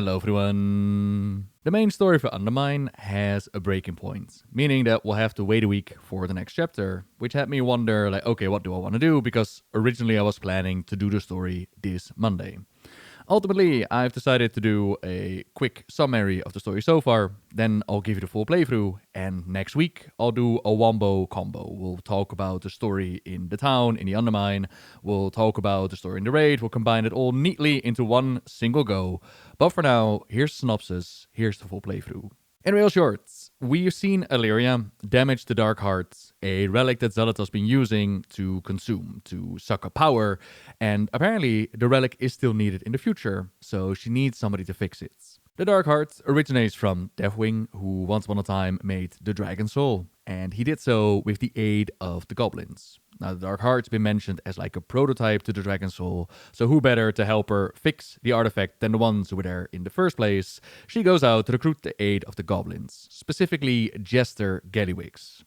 Hello everyone! The main story for Undermine has a breaking point, meaning that we'll have to wait a week for the next chapter, which had me wonder, like, okay, what do I want to do? Because originally I was planning to do the story this Monday. Ultimately, I've decided to do a quick summary of the story so far, then I'll give you the full playthrough, and next week I'll do a wombo combo. We'll talk about the story in the town, in the Undermine, we'll talk about the story in the raid, we'll combine it all neatly into one single go. But for now, here's the synopsis, here's the full playthrough. In real short, we've seen Illyria damage the Dark Heart, a relic that Xal'atath's been using to consume, to suck up power, and apparently the relic is still needed in the future, so she needs somebody to fix it. The Dark Heart originates from Deathwing, who once upon a time made the Dragon Soul, and he did so with the aid of the Goblins. Now, the Dark Heart's been mentioned as like a prototype to the Dragon Soul, so who better to help her fix the artifact than the ones who were there in the first place? She goes out to recruit the aid of the Goblins, specifically Jester Gallywix.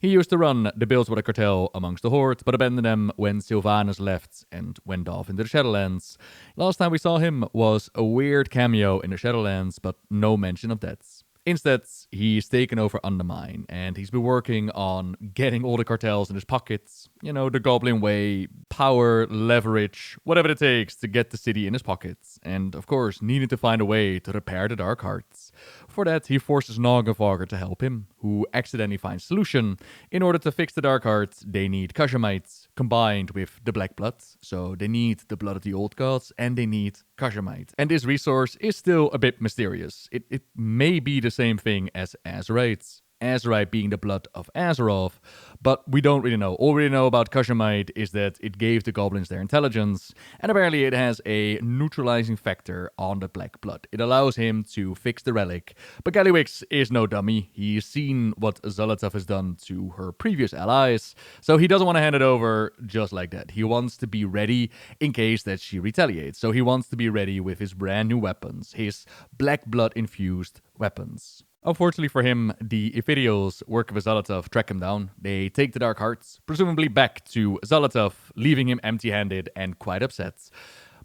He used to run the Bilgewater cartel amongst the Horde, but abandoned them when Sylvanas left and went off into the Shadowlands. Last time we saw him was a weird cameo in the Shadowlands, but no mention of that. Instead, he's taken over Undermine, and he's been working on getting all the cartels in his pockets. You know, the Goblin way, power, leverage, whatever it takes to get the city in his pockets. And, of course, needing to find a way to repair the Dark Hearts. For that, he forces Noggenvogger to help him, who accidentally finds a solution. In order to fix the Dark Hearts, they need Kashamites combined with the Black Blood. So they need the blood of the old gods, and they need Kashamite. And this resource is still a bit mysterious. It may be the same thing as Azerite. Azerite being the blood of Azeroth, but we don't really know. All we really know about Kashamite is that it gave the goblins their intelligence, and apparently it has a neutralizing factor on the Black Blood. It allows him to fix the relic, but Gallywix is no dummy. He's seen what Xal'atath has done to her previous allies, so he doesn't want to hand it over just like that. He wants to be ready in case that she retaliates, so he wants to be ready with his brand new weapons, his Black Blood infused weapons. Unfortunately for him, the Ethereals work with Xal'atath track him down. They take the Dark Hearts, presumably back to Xal'atath, leaving him empty-handed and quite upset.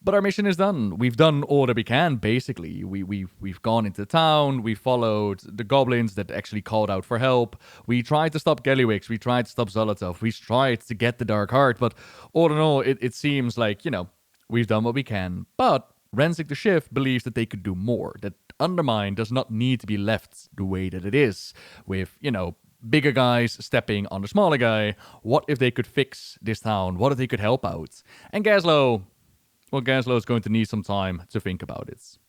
But our mission is done. We've done all that we can, basically. We've gone into town, we followed the goblins that actually called out for help. We tried to stop Gallywix, we tried to stop Xal'atath, we tried to get the Dark Heart, but all in all, it seems like, you know, we've done what we can. But Ransik the Shift believes that they could do more, that Undermine does not need to be left the way that it is, with, you know, bigger guys stepping on the smaller guy. What if they could fix this town? What if they could help out? And Gaslow is going to need some time to think about it.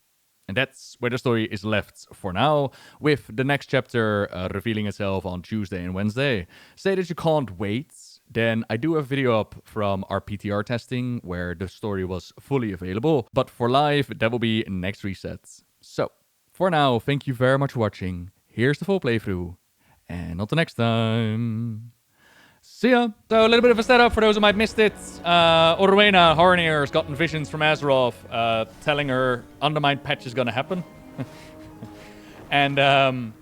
And that's where the story is left for now, with the next chapter revealing itself on Tuesday and Wednesday. Say that you can't wait, then I do have a video up from our PTR testing where the story was fully available. But for live, that will be next reset. So, for now, thank you very much for watching. Here's the full playthrough, and until next time, see ya! So, a little bit of a setup for those who might missed it. Orwena Hornier has gotten visions from Azeroth, telling her Undermined patch is gonna happen. And,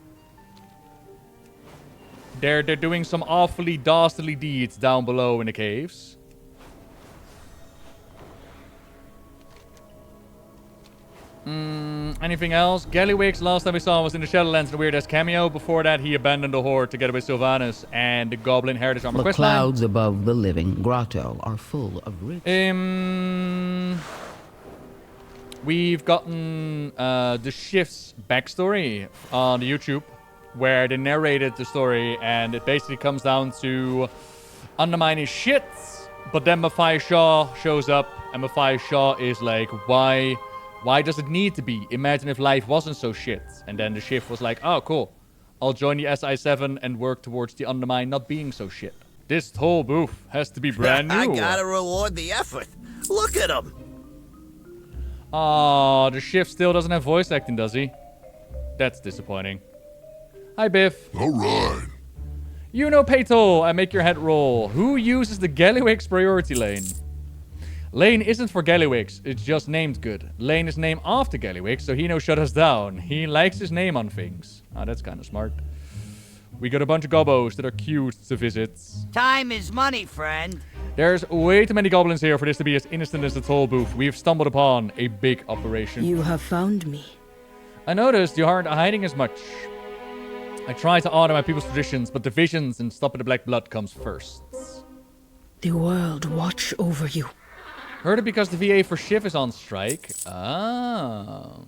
they're doing some awfully dastardly deeds down below in the caves. Anything else? Gallywix, last time we saw him was in the Shadowlands, the weird-ass cameo. Before that, he abandoned the Horde together with Sylvanas and the Goblin Heritage Armor The questline. clouds above the living grotto are full of rich... We've gotten the Shift's backstory on the YouTube, where they narrated the story, and it basically comes down to Undermine is shit, but then Mathai Shaw shows up, and Mathai Shaw is like, Why does it need to be? Imagine if life wasn't so shit. And then the Shift was like, oh, cool. I'll join the SI7 and work towards the Undermine not being so shit. This whole booth has to be brand new. I gotta reward the effort. Look at him. Aw, the Shift still doesn't have voice acting, does he? That's disappointing. Hi, Biff. Alright. You know Paytol, I make your head roll. Who uses the Gallywix priority lane? Lane isn't for Gallywix, it's just named good. Lane is named after Gallywix, so he knows shut us down. He likes his name on things. Ah, that's kind of smart. We got a bunch of gobbos that are cute to visit. Time is money, friend. There's way too many goblins here for this to be as innocent as the toll booth. We've stumbled upon a big operation. You have found me. I noticed you aren't hiding as much. I try to honor my people's traditions, but divisions and stopping the black blood comes first. The world watch over you. Heard it because the VA for Shiv is on strike. Oh.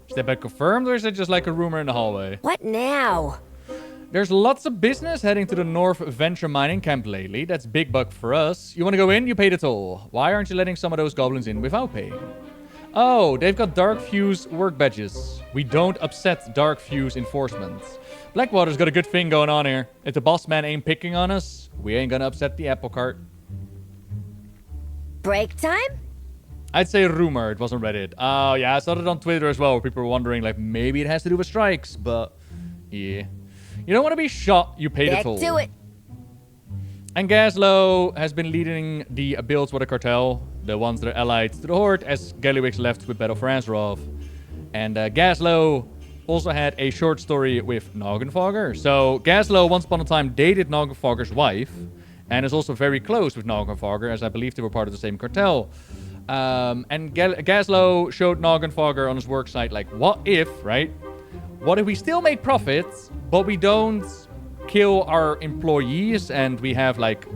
Is that been confirmed, or is it just like a rumor in the hallway? What now? There's lots of business heading to the North Venture Mining Camp lately. That's big buck for us. You want to go in? You pay the toll. Why aren't you letting some of those goblins in without paying? Oh, they've got Dark Fuse work badges. We don't upset Dark Fuse enforcements. Blackwater's got a good thing going on here. If the boss man ain't picking on us, we ain't gonna upset the apple cart. Break time? I'd say rumor. It wasn't Reddit. Oh, yeah, I saw it on Twitter as well, where people were wondering, like, maybe it has to do with strikes, but yeah. You don't want to be shot, you pay the Back toll. to it. And Gaslow has been leading the builds with the cartel, the ones that are allied to the Horde, as Gallywix left with Battle for Azeroth. And Gaslow also had a short story with Noggenfogger. So Gaslow once upon a time dated Noggenfogger's wife, and is also very close with Noggenfogger, as I believe they were part of the same cartel. And Gaslow showed Noggenfogger on his work site, like, what if, right? What if we still make profits, but we don't kill our employees, and we have, like,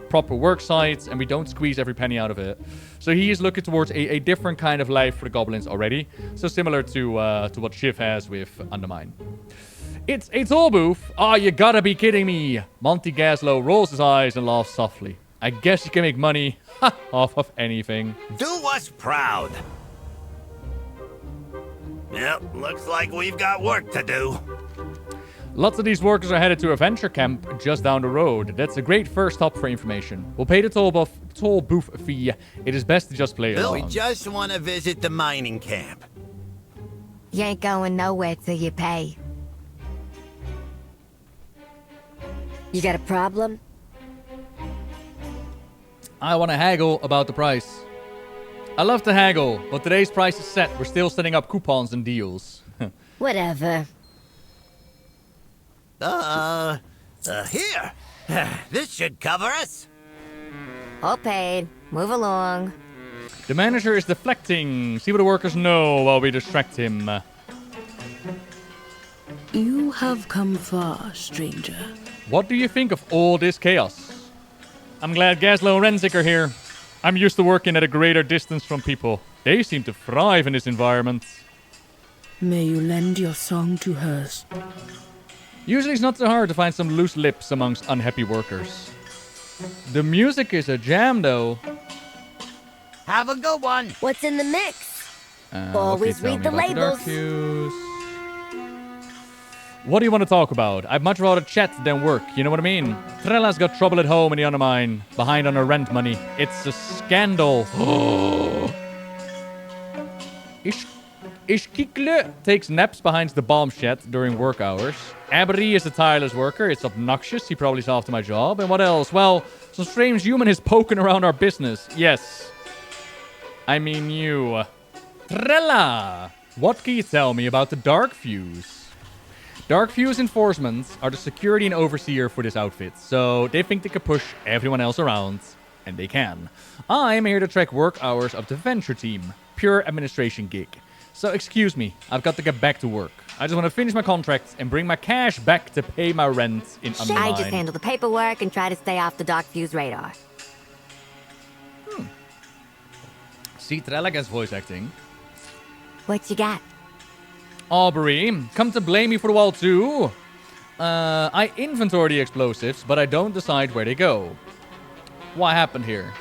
proper work sites, and we don't squeeze every penny out of it? So he is looking towards a different kind of life for the goblins already. So similar to what Shiv has with Undermine. It's a toll booth. Oh, you gotta be kidding me. Monty Gaslow rolls his eyes and laughs softly. I guess you can make money off of anything. Do us proud. Yep, looks like we've got work to do. Lots of these workers are headed to a venture camp just down the road. That's a great first stop for information. We'll pay the toll booth fee. It is best to just play Bill, along. we just want to visit the mining camp. You ain't going nowhere till you pay. You got a problem? I want to haggle about the price. I love to haggle, but today's price is set. We're still setting up coupons and deals. Whatever. Here. This should cover us. All paid. Move along. The manager is deflecting. See what the workers know while we distract him. You have come far, stranger. What do you think of all this chaos? I'm glad Gaslow and Renzik are here. I'm used to working at a greater distance from people. They seem to thrive in this environment. May you lend your song to hers. Usually it's not so hard to find some loose lips amongst unhappy workers. The music is a jam, though. Have a good one. What's in the mix? What Always can you read tell the me about labels. Dark Fuse? What do you want to talk about? I'd much rather chat than work, you know what I mean? Trella's got trouble at home in the Undermine, behind on her rent money. It's a scandal. Ishkikle takes naps behind the bomb shed during work hours. Abri is a tireless worker. It's obnoxious. He probably is after my job. And what else? Well, some strange human is poking around our business. Yes. I mean you. Trella! What can you tell me about the Dark Fuse? Dark Fuse enforcements are the security and overseer for this outfit, so they think they can push everyone else around, and they can. I'm here to track work hours of the Venture team. Pure administration gig. So excuse me, I've got to get back to work. I just want to finish my contract and bring my cash back to pay my rent in Undermine. I just handle the paperwork and try to stay off the Dark Fuse radar. See, Trella gets voice acting. What you got? Aubrey, come to blame me for the wall too. I inventory the explosives, but I don't decide where they go. What happened here?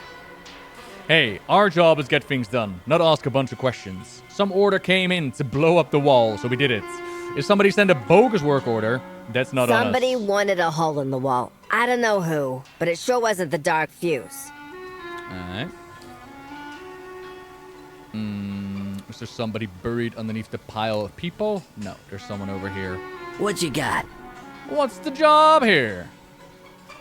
Hey, our job is get things done, not ask a bunch of questions. Some order came in to blow up the wall, so we did it. If somebody sent a bogus work order, that's not on us. Somebody wanted a hole in the wall. I don't know who, but it sure wasn't the Dark Fuse. Alright. Is there somebody buried underneath the pile of people? No, there's someone over here. What you got? What's the job here?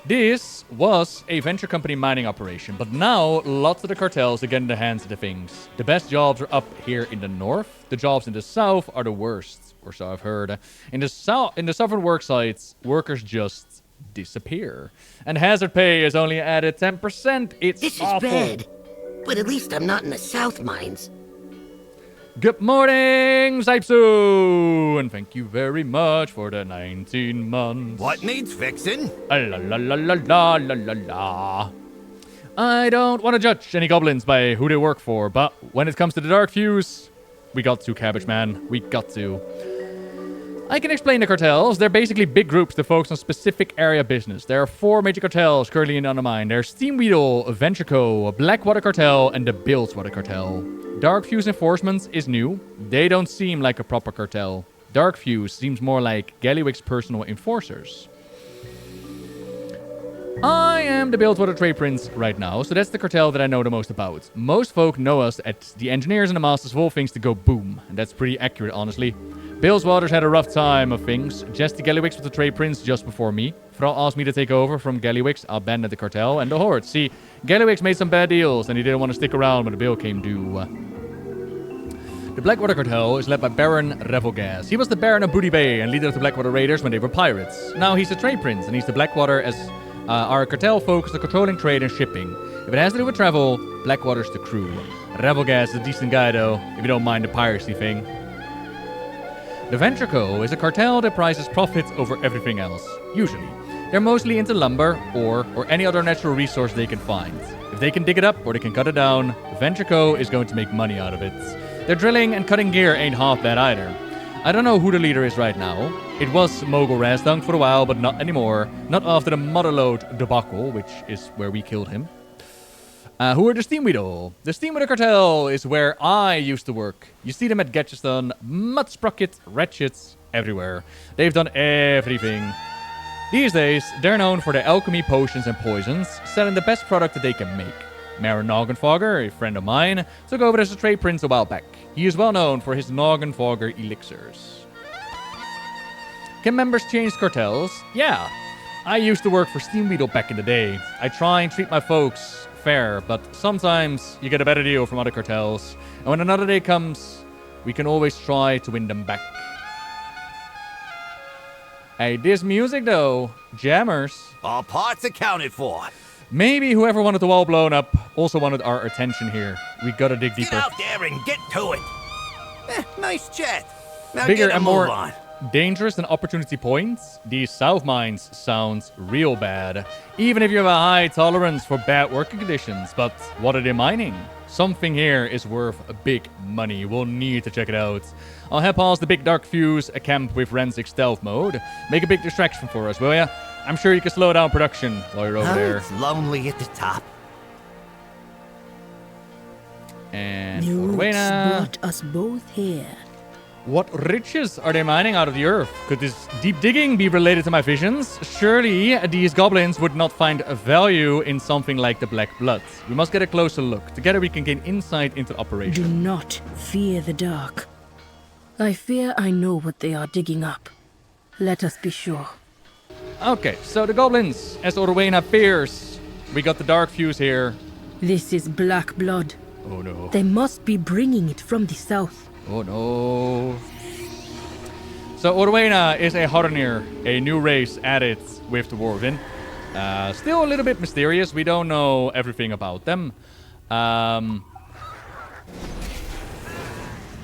This was a venture company mining operation, but now lots of the cartels are getting their hands into things. The best jobs are up here in the north. The jobs in the south are the worst, or so I've heard. In the southern work sites, workers just disappear. And hazard pay is only added 10%. It's This is awful. bad. But at least I'm not in the South Mines. Good morning, Zaipsu! And thank you very much for the 19 months. What needs fixing? La la la la la la la la. I don't want to judge any goblins by who they work for, but when it comes to the Dark Fuse, we got to, Cabbage Man. We got to. I can explain the cartels. They're basically big groups that focus on specific area business. There are 4 major cartels currently in Undermine. There's Steamweedle, Ventureco, Blackwater Cartel, and the Bilgewater Cartel. Dark Fuse Enforcement is new. They don't seem like a proper cartel. Dark Fuse seems more like Gallywix's personal enforcers. I am the Bilgewater Trade Prince right now, so that's the cartel that I know the most about. Most folk know us as the engineers and the masters of all things to go boom. And that's pretty accurate, honestly. Bilgewater's had a rough time of things. Jesse Gallywix was the Trade Prince just before me. Thrall asked me to take over from Gallywix, abandoned the cartel, and the Horde. See, Gallywix made some bad deals, and he didn't want to stick around when the bill came due. The Blackwater Cartel is led by Baron Revelgas. He was the Baron of Booty Bay and leader of the Blackwater Raiders when they were pirates. Now he's the Trade Prince, and he's the Blackwater as our cartel focused on controlling trade and shipping. If it has to do with travel, Blackwater's the crew. Revelgas is a decent guy, though, if you don't mind the piracy thing. The Ventureco is a cartel that prizes profits over everything else, usually. They're mostly into lumber, ore, or any other natural resource they can find. If they can dig it up or they can cut it down, Ventureco is going to make money out of it. Their drilling and cutting gear ain't half bad either. I don't know who the leader is right now. It was Mogul Razdunk for a while, but not anymore. Not after the Motherlode debacle, which is where we killed him. Who are the Steamweedle? The Steamweedle Cartel is where I used to work. You see them at Gatcheston, Mudsprocket, Ratchets, everywhere. They've done everything. These days, they're known for their alchemy, potions, and poisons, selling the best product that they can make. Marin Noggenfogger, a friend of mine, took over as a Trade Prince a while back. He is well known for his Noggenfogger elixirs. Can members change cartels? Yeah. I used to work for Steamweedle back in the day. I try and treat my folks fair, but sometimes you get a better deal from other cartels, and when another day comes, we can always try to win them back. Hey, this music though, jammers. All parts accounted for. Maybe whoever wanted the wall blown up also wanted our attention here. We gotta dig deeper. Get out there and get to it. Nice chat. Now Bigger get a and move more on. dangerous than opportunity points. These south mines sounds real bad. Even if you have a high tolerance for bad working conditions. But what are they mining? Something here is worth big money. We'll need to check it out. I'll head past the big dark fuse, a camp with Renzic's stealth mode. Make a big distraction for us, will ya? I'm sure you can slow down production while you're over there. It's lonely at the top. And The roots Orwena. brought us both here. What riches are they mining out of the earth? Could this deep digging be related to my visions? Surely these goblins would not find a value in something like the Black Blood. We must get a closer look. Together we can gain insight into the Do operation. not fear the dark. I fear I know what they are digging up. Let us be sure. Okay, so the goblins, as Orwena fears. We got the dark fuse here. This is black blood. Oh no. They must be bringing it from the south. Oh no. So Orwena is a Harnir, a new race added with the Dwarven. Still a little bit mysterious. We don't know everything about them. But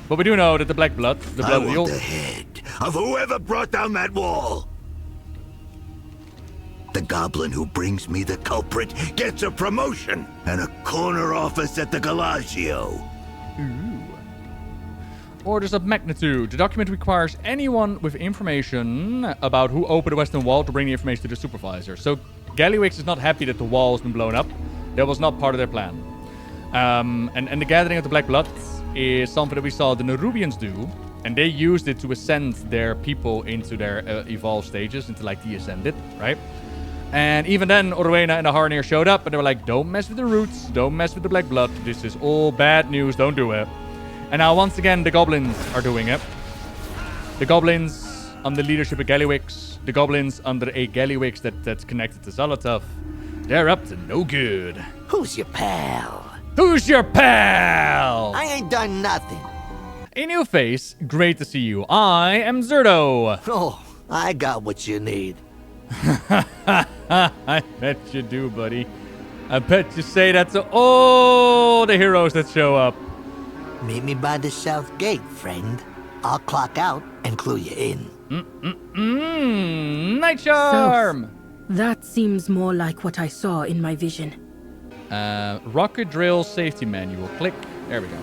we do know that the Black Blood, the I Blood of the want Old... the head of whoever brought down that wall. The goblin who brings me the culprit gets a promotion and a corner office at the Galagio. Orders of Magnitude. The document requires anyone with information about who opened the Western Wall to bring the information to the supervisor. So Gallywix is not happy that the wall has been blown up. That was not part of their plan. And the gathering of the Black Blood is something that we saw the Nerubians do. And they used it to ascend their people into their evolved stages, into like the Ascended, right? And even then, Orwena and the Harnir showed up, and they were like, don't mess with the roots, don't mess with the Black Blood. This is all bad news, don't do it. And now, once again, the goblins are doing it. The goblins under the leadership of Gallywix, the goblins under a Gallywix that's connected to Xal'atath, they're up to no good. Who's your pal? Who's your pal? I ain't done nothing. A new face, great to see you. I am Zerdo. Oh, I got what you need. I bet you do, buddy. I bet you say that to all the heroes that show up. Meet me by the south gate, friend. I'll clock out and clue you in. Night Charm! That seems more like what I saw in my vision. Rocket drill safety manual. Click. There we go.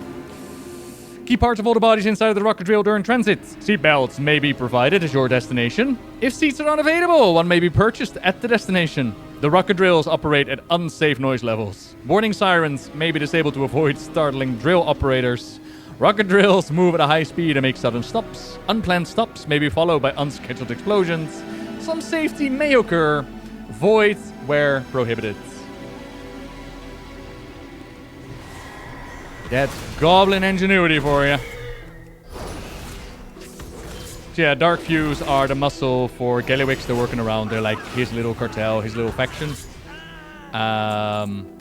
Key parts of all the bodies inside of the rocket drill during transit. Seatbelts may be provided at your destination. If seats are unavailable, one may be purchased at the destination. The rocket drills operate at unsafe noise levels. Warning sirens may be disabled to avoid startling drill operators. Rocket drills move at a high speed and make sudden stops. Unplanned stops may be followed by unscheduled explosions. Some safety may occur. Void where prohibited. That's Goblin ingenuity for you. So yeah, Dark Fuse are the muscle for Gallywix. They're working around. They're like his little cartel, his little faction. And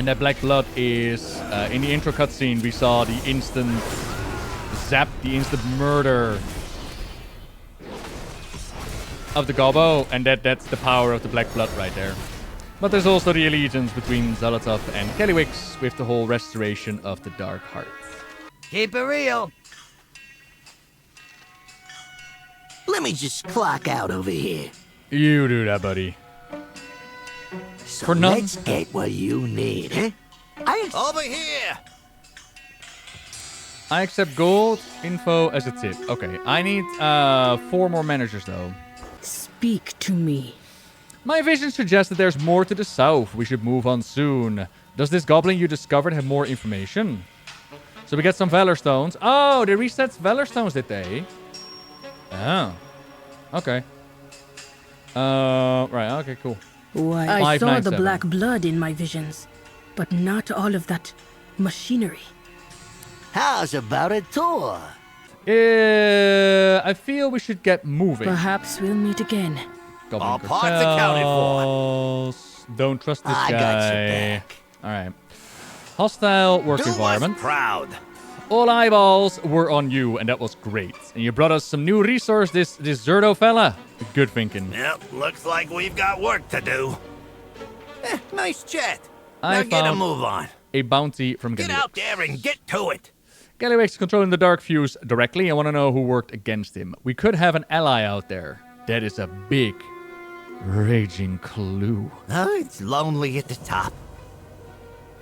that Black Blood is, in the intro cutscene, we saw the instant zap, the instant murder of the Gobbo, and that's the power of the Black Blood right there. But there's also the allegiance between Xal'atath and Gallywix with the whole restoration of the Dark Heart. Keep it real. Let me just clock out over here. You do that, buddy. So For none- let's get what you need, eh? Over here. I accept gold info as a tip. Okay, I need 4 more managers though. Speak to me. My vision suggests that there's more to the south. We should move on soon. Does this goblin you discovered have more information? So we get some Valor Stones. Oh, they reset Valor Stones, did they? Oh. Okay. Right, okay, cool. Why, I saw the 597. black blood in my visions, but not all of that machinery. How's about a tour? I feel we should get moving. Perhaps we'll meet again. Goblin All parts accounted for. cartels. Don't trust this I guy. got your back. Alright. Hostile work Do environment. us proud. All eyeballs were on you, and that was great. And you brought us some new resource, this Zerdo fella. Good thinking. Yep, looks like we've got work to do. Nice chat. I Now get a found move on. a bounty from Get Gallywix. out there and get to it. Gallywix is controlling the Dark Fuse directly. I want to know who worked against him. We could have an ally out there. That is a big, raging clue. Oh, it's lonely at the top.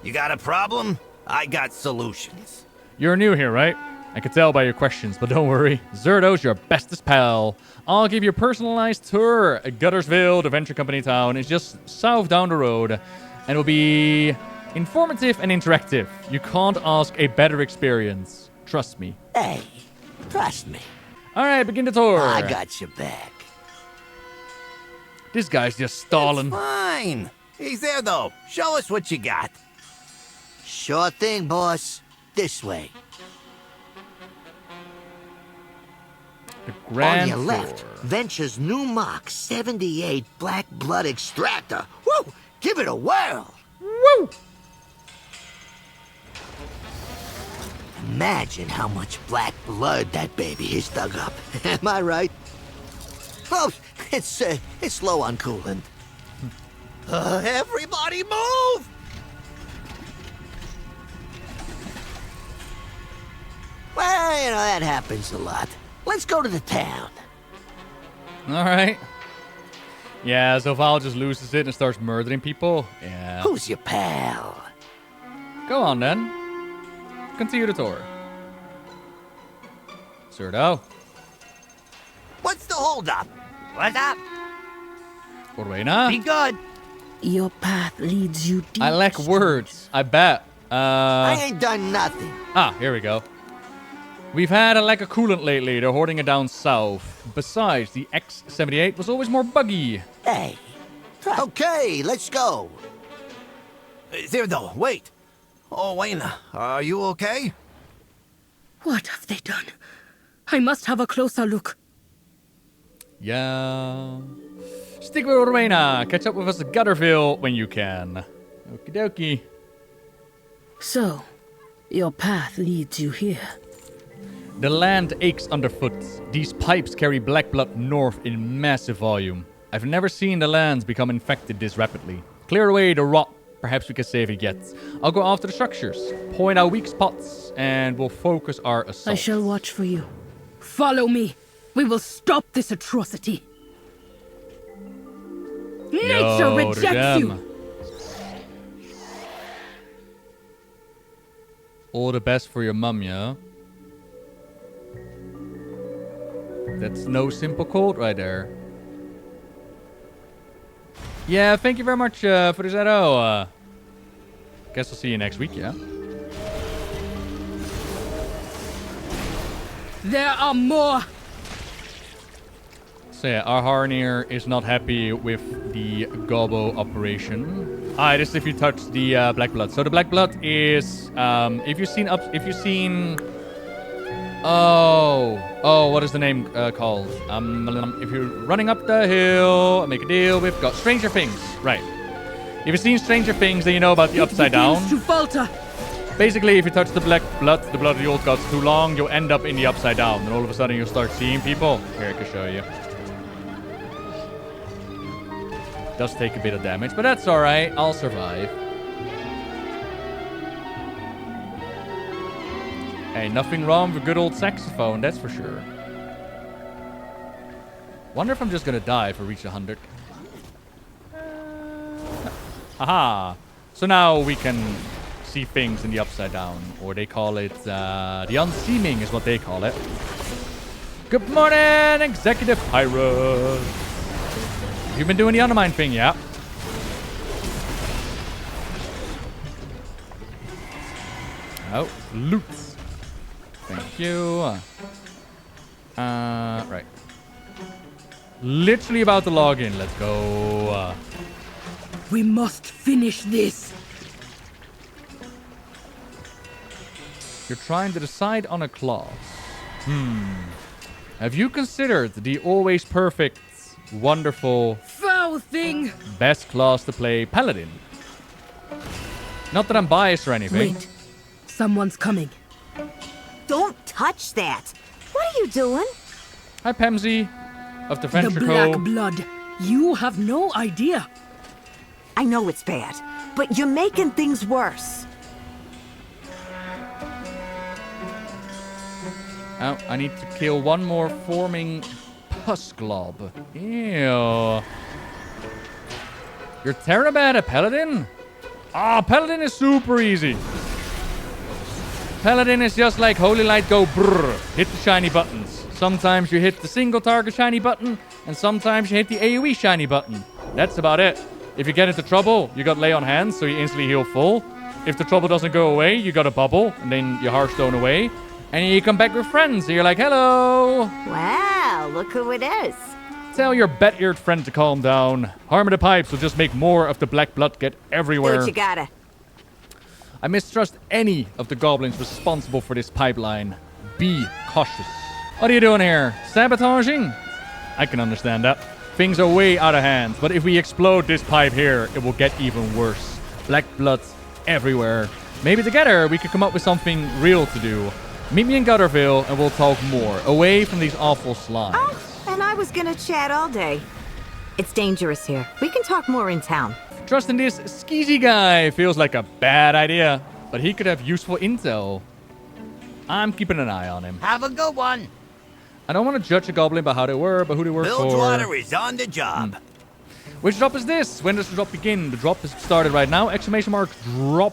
You got a problem? I got solutions. You're new here, right? I can tell by your questions, but don't worry. Zerdo's your bestest pal. I'll give you a personalized tour. Guttersville, the venture company town, is just south down the road. And will be informative and interactive. You can't ask a better experience. Trust me. Hey, trust me. Alright, begin the tour. I got your back. This guy's just stalling. Fine. He's there, though. Show us what you got. Sure thing, boss. This way. The Grand On your left, Tour. Venture's new Mach 78 Black Blood Extractor. Woo! Give it a whirl. Woo! Imagine how much black blood that baby has dug up. Am I right? Oh, it's low on coolant. Everybody move! Well, you know, that happens a lot. Let's go to the town. Alright. Yeah, so Val just loses it and starts murdering people. Yeah. Who's your pal? Go on then. Continue the tour. Zerdo. What's the holdup? What's up? Be Orwena. good. Your path leads you deep. I lack words. I bet. I ain't done nothing. Here we go. We've had a lack of coolant lately. They're hoarding it down south. Besides, the X-78 was always more buggy. Hey. Okay, let's go. There, though. Wait. Oh, Wayne, are you okay? What have they done? I must have a closer look. Yeah. Stick with Orwena. Catch up with us at Gutterville when you can. Okie dokie. So, your path leads you here. The land aches underfoot. These pipes carry black blood north in massive volume. I've never seen the lands become infected this rapidly. Clear away the rot Perhaps we can save it yet. I'll go after the structures, point out weak spots, and we'll focus our assault. I shall watch for you. Follow me. We will stop this atrocity. Nature rejects you. All the best for your mum, yeah? That's no simple code right there. Yeah, thank you very much for this arrow. Guess I'll see you next week, yeah? There are more. So yeah, our Harnier is not happy with the Gobbo operation. This is if you touch the Black Blood. So the Black Blood is if you've seen what is the name called? If you're running up the hill, make a deal with God. Stranger Things, right? If you've seen Stranger Things, then you know about the Upside Down. To falter. Basically, if you touch the Black Blood, the blood of the old gods too long, you'll end up in the Upside Down, and all of a sudden you'll start seeing people. Here, I can show you. Does take a bit of damage, but that's all right. I'll survive. Hey, nothing wrong with a good old saxophone, that's for sure. Wonder if I'm just gonna die if I reach 100. Aha! So now we can see things in the Upside Down, or they call it the Unseeming is what they call it. Good morning, Executive Pirate. You've been doing the Undermine thing, yeah? Oh, loot. Thank you. Right. Literally about to log in. Let's go. We must finish this. You're trying to decide on a class. Have you considered the always perfect, wonderful, Foul thing! best class to play Paladin? Not that I'm biased or anything. Wait. Someone's coming. Don't touch that. What are you doing? Hi, Pemsy of the The Venture Black Co. Blood. You have no idea. I know it's bad, but you're making things worse. Oh, I need to kill one more forming pus glob. Ew. You're terrible at a Paladin? Ah, Paladin is super easy. Paladin is just like Holy Light, go brrr, hit the shiny buttons. Sometimes you hit the single target shiny button, and sometimes you hit the AoE shiny button. That's about it. If you get into trouble, you got Lay on Hands, so you instantly heal full. If the trouble doesn't go away, you got a bubble, and then you Hearthstone away. And you come back with friends, so you're like, hello! Wow, look who it is. Tell your bat-eared friend to calm down. Harm of the Pipes will just make more of the Black Blood get Do everywhere. what you gotta. I mistrust any of the goblins responsible for this pipeline. Be cautious. What are you doing here? Sabotaging? I can understand that. Things are way out of hand, but if we explode this pipe here, it will get even worse. Black blood everywhere. Maybe together we could come up with something real to do. Meet me in Gutterville and we'll talk more, away from these awful slimes. Oh, and I was gonna chat all day. It's dangerous here. We can talk more in town. Trusting this skeezy guy feels like a bad idea, but he could have useful intel. I'm keeping an eye on him. Have a good one. I don't want to judge a goblin by how they were, but who they work for. Bilgewater is on the job. Which drop is this? When does the drop begin? The drop is started right now. Exclamation mark drop.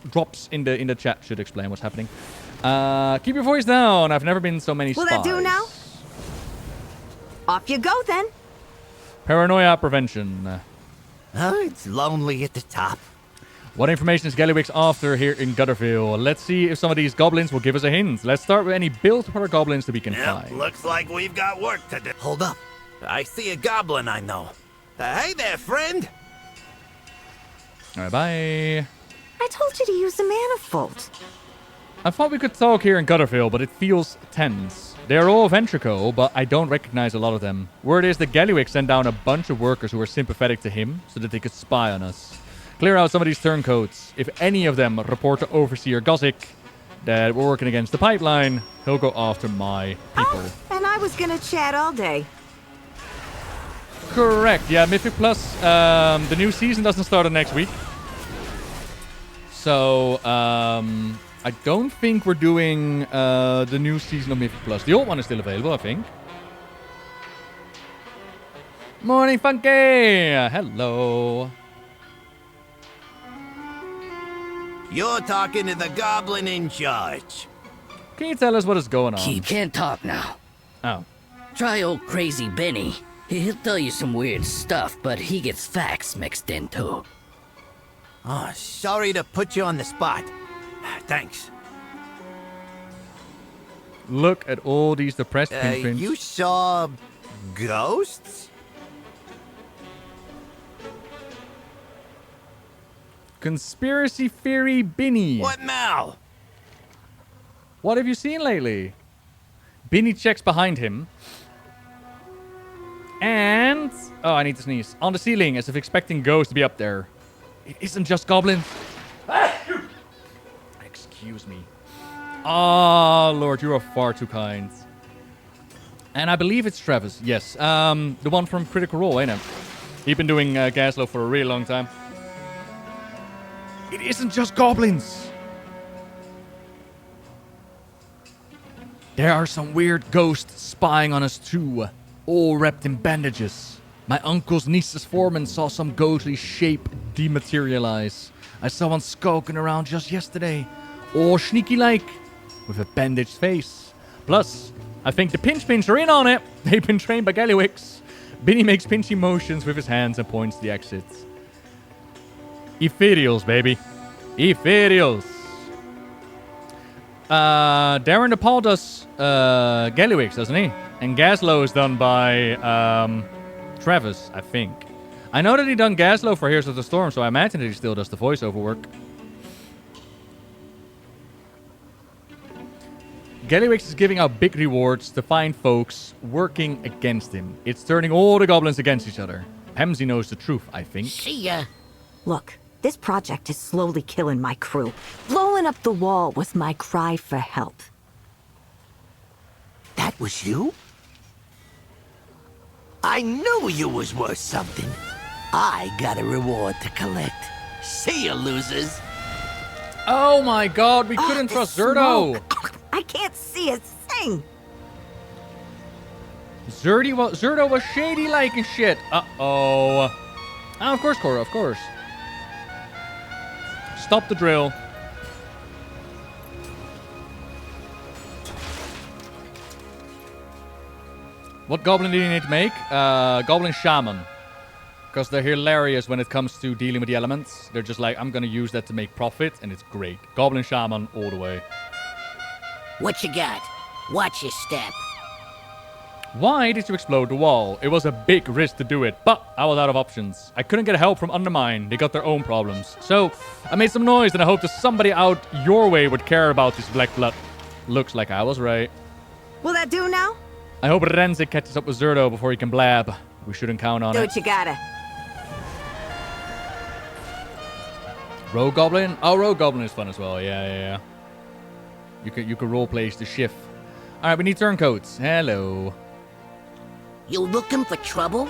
Drops in the chat should explain what's happening. Keep your voice down. I've never been so many spies. Will that do now? Off you go then. Paranoia prevention. Oh, it's lonely at the top. What information is Gallywix after here in Gutterville? Let's see if some of these goblins will give us a hint. Let's start with any build for goblins that we can Yep, find. looks like we've got work to do. Hold up. I see a goblin I know. Hey there, friend. Alright, bye. I told you to use the manifold. I thought we could talk here in Gutterville, but it feels tense. They're all Ventrico, but I don't recognize a lot of them. Word is that Gallywix sent down a bunch of workers who were sympathetic to him, so that they could spy on us. Clear out some of these turncoats. If any of them report to Overseer Gothic that we're working against the pipeline, he'll go after my people. Oh, and I was gonna chat all day. Correct. Yeah, Mythic Plus, the new season doesn't start next week. So, I don't think we're doing the new season of Mythic Plus. The old one is still available, I think. Morning, Funky! Hello. You're talking to the Goblin in charge. Can you tell us what is going on? He can't talk now. Oh. Try old crazy Benny. He'll tell you some weird stuff, but he gets facts mixed in too. Oh, sorry to put you on the spot. Thanks. Look at all these depressed pinguins. You saw ghosts? Conspiracy theory Binny. What now? What have you seen lately? Binny checks behind him. And... oh, I need to sneeze. On the ceiling, as if expecting ghosts to be up there. It isn't just goblins. Excuse me. Oh, Lord, you are far too kind. And I believe it's Travis. Yes. The one from Critical Role, ain't it? He's been doing Gaslow for a really long time. It isn't just goblins. There are some weird ghosts spying on us too, all wrapped in bandages. My uncle's niece's foreman saw some ghostly shape dematerialize. I saw one skulking around just yesterday, all sneaky-like, with a bandaged face. Plus, I think the pinch are in on it. They've been trained by Gallywix. Binny makes pinchy motions with his hands and points the exits. Ethereals, baby. Ethereals. Darren DePaul does Gallywix, doesn't he? And Gaslow is done by Travis, I think. I know that he done Gaslow for Heroes of the Storm, so I imagine that he still does the voiceover work. Gallywix is giving out big rewards to find folks working against him. It's turning all the goblins against each other. Pemsy knows the truth, I think. See ya. Look, this project is slowly killing my crew. Blowing up the wall was my cry for help. That was you? I knew you was worth something. I got a reward to collect. See ya, losers. Oh my god, we couldn't trust Zerdo. I can't see a thing. Zerdo was shady like and shit. Uh-oh. Oh, of course, Cora, of course. Stop the drill. What goblin do you need to make? Goblin Shaman. Because they're hilarious when it comes to dealing with the elements. They're just like, I'm gonna use that to make profit, and it's great. Goblin Shaman all the way. What you got? Watch your step. Why did you explode the wall? It was a big risk to do it, but I was out of options. I couldn't get help from Undermine. They got their own problems. So, I made some noise, and I hope that somebody out your way would care about this black blood. Looks like I was right. Will that do now? I hope Renzik catches up with Zerdo before he can blab. We shouldn't count on Do it. what you gotta. Rogue Goblin? Oh, Rogue Goblin is fun as well. Yeah. You could roleplay the shift. Alright, we need turncoats. Hello. You looking for trouble?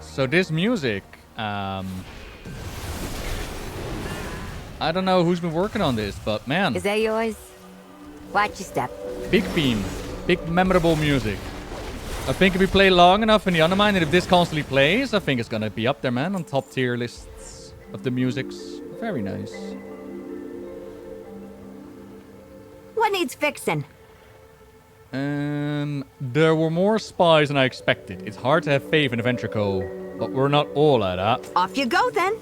So this music, I don't know who's been working on this, but man, Is that yours? Watch your step. big theme, big memorable music. I think if we play long enough in the Undermine, and if this constantly plays, I think it's gonna be up there, man, on top tier lists of the musics. Very nice. What needs fixing? There were more spies than I expected. It's hard to have faith in Adventure Co, but we're not all like that. Off you go then.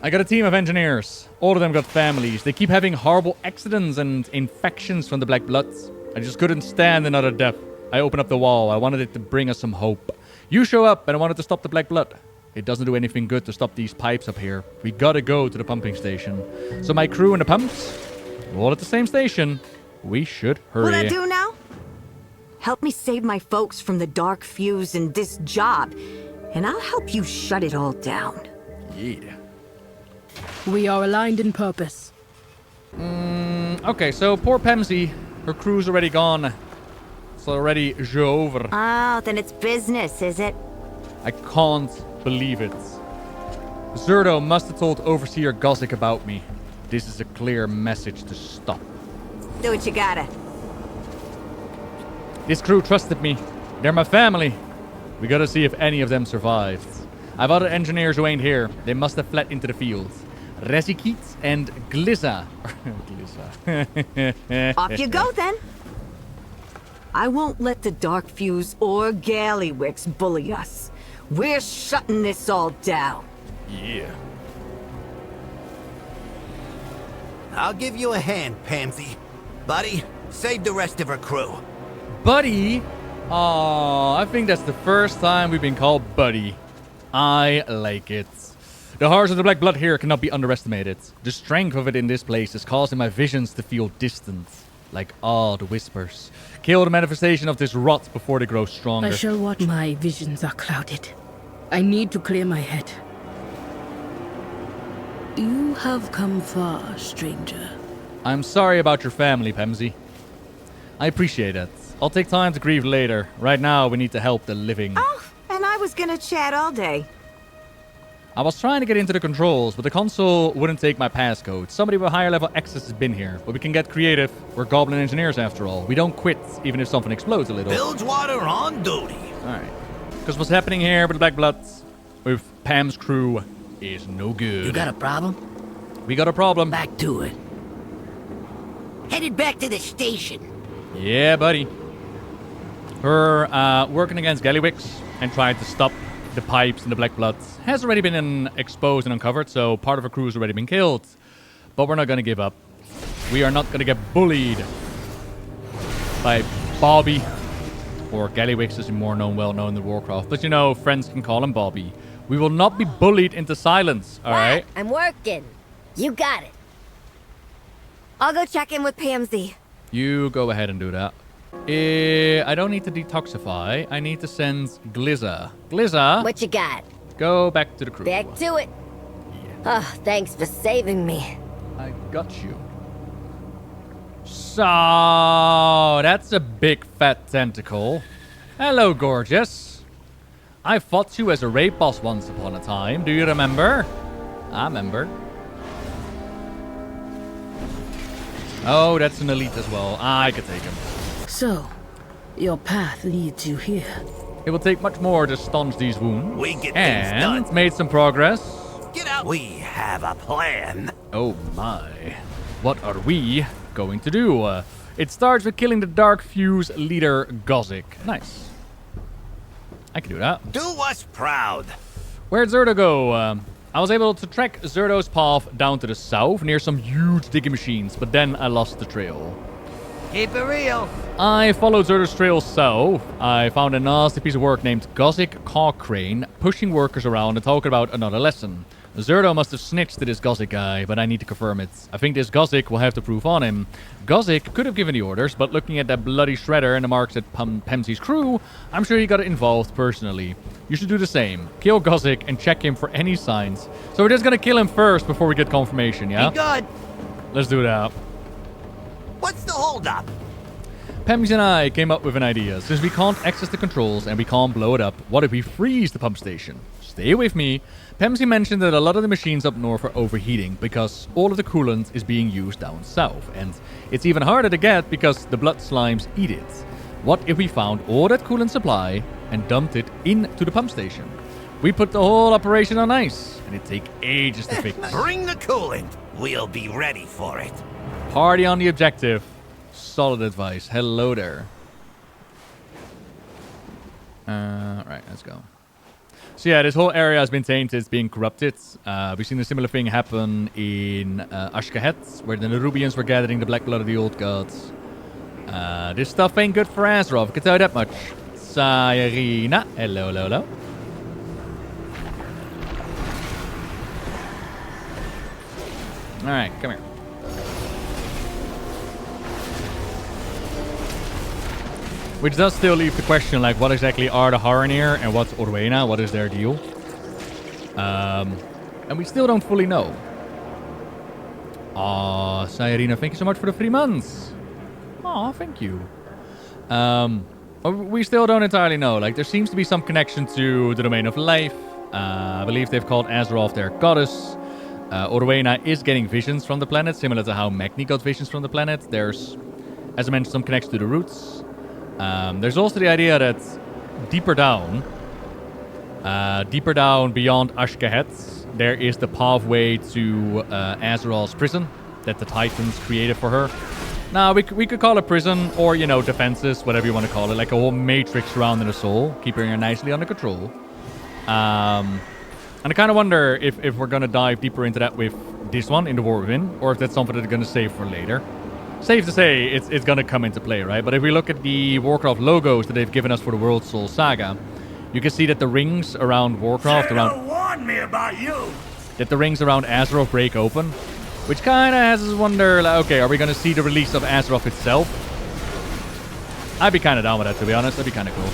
I got a team of engineers. All of them got families. They keep having horrible accidents and infections from the Black Bloods. I just couldn't stand another death. I opened up the wall. I wanted it to bring us some hope. You show up and I wanted to stop the Black Blood. It doesn't do anything good to stop these pipes up here. We gotta go to the pumping station. So my crew and the pumps, all at the same station. We should hurry. Will that do now? Help me save my folks from the dark fuse and this job, and I'll help you shut it all down. Yeah. We are aligned in purpose. Okay, so poor Pemsy. Her crew's already gone. It's already over. Oh, then it's business, is it? I can't believe it. Zerdo must have told Overseer Gothic about me. This is a clear message to stop. Do what you gotta. This crew trusted me. They're my family. We gotta see if any of them survived. I've other engineers who ain't here. They must have fled into the fields. Rezikit and Glissa. Glissa. Off you go, then. I won't let the Dark Fuse or Gallywix bully us. We're shutting this all down. Yeah. I'll give you a hand, Pamsy. Buddy, save the rest of her crew. Buddy? Aw, I think that's the first time we've been called Buddy. I like it. The hearts of the Black Blood here cannot be underestimated. The strength of it in this place is causing my visions to feel distant, like odd whispers. Kill the manifestation of this rot before they grow stronger. I shall watch. My visions are clouded. I need to clear my head. You have come far, stranger. I'm sorry about your family, Pemsy. I appreciate it. I'll take time to grieve later. Right now, we need to help the living. Oh, and I was gonna chat all day. I was trying to get into the controls, but the console wouldn't take my passcode. Somebody with higher level access has been here, but we can get creative. We're Goblin engineers after all. We don't quit, even if something explodes a little. Bilgewater on duty. Alright. Because what's happening here with the Black Bloods, with Pam's crew, is no good. You got a problem? We got a problem. Back to it. Headed back to the station. Yeah, buddy. Her working against Gallywix and trying to stop the pipes and the Black Bloods has already been exposed and uncovered, so part of her crew has already been killed. But we're not going to give up. We are not going to get bullied by Bobby, or Gallywix as he's more well known in Warcraft. But you know, friends can call him Bobby. We will not be bullied into silence, alright? I'm working. You got it. I'll go check in with Pamsy. You go ahead and do that. I don't need to detoxify. I need to send Glissa. Glissa, What you got? go back to the crew. Back to it. Oh, thanks for saving me. I got you. So, that's a big fat tentacle. Hello, gorgeous. I fought you as a raid boss once upon a time. Do you remember? I remember. Oh, that's an elite as well. I could take him. So, your path leads you here. It will take much more to staunch these wounds. We get things And done. made some progress. Get out. We have a plan. Oh my. What are we going to do? It starts with killing the Dark Fuse leader, Gothic. Nice. I can do that. Do us proud. Where'd Zerdo go? I was able to track Zerdo's path down to the south near some huge digging machines, but then I lost the trail. Keep it real. I followed Zerdo's trail south. I found a nasty piece of work named Gothic Cochrane pushing workers around and talking about another lesson. Zerdo must have snitched to this Gothic guy, but I need to confirm it. I think this Gothic will have the proof on him. Gothic could have given the orders, but looking at that bloody shredder and the marks at Pemsy's crew, I'm sure he got involved personally. You should do the same. Kill Gothic and check him for any signs. So we're just gonna kill him first before we get confirmation, yeah? Be good. Let's do that. What's the holdup? Pemsy and I came up with an idea. Since we can't access the controls and we can't blow it up, what if we freeze the pump station? Stay with me. Pemsy mentioned that a lot of the machines up north are overheating because all of the coolant is being used down south. And it's even harder to get because the blood slimes eat it. What if we found all that coolant supply and dumped it into the pump station? We put the whole operation on ice and it'd take ages to fix. Bring the coolant. We'll be ready for it. Party on the objective. Solid advice. Hello there. Right, let's go. So yeah, this whole area has been tainted, it's being corrupted. We've seen a similar thing happen in Ashkahet, where the Nerubians were gathering the black blood of the old gods. This stuff ain't good for Azeroth, I can tell you that much. Sayarina. Hello, hello, hello. Alright, come here. Which does still leave the question, like, what exactly are the Haranir and what's Orwena? What is their deal? And we still don't fully know. Sayarina, thank you so much for the 3 months. Oh, thank you. We still don't entirely know. Like, there seems to be some connection to the domain of life. I believe they've called Azeroth their goddess. Orwena is getting visions from the planet, similar to how Magni got visions from the planet. There's, as I mentioned, some connection to the roots. There's also the idea that deeper down beyond Ashkahet, there is the pathway to Azeroth's prison that the Titans created for her. Now, we could call it prison or, you know, defenses, whatever you want to call it. Like a whole matrix surrounding her soul, keeping her nicely under control. And I kind of wonder if we're going to dive deeper into that with this one in the War Within, or if that's something that they're going to save for later. Safe to say, it's going to come into play, right? But if we look at the Warcraft logos that they've given us for the World Soul Saga, you can see that the rings around Warcraft, warn me about you. that the rings around Azeroth break open. Which kind of has us wonder, like, okay, are we going to see the release of Azeroth itself? I'd be kind of down with that, to be honest. That'd be kind of cool.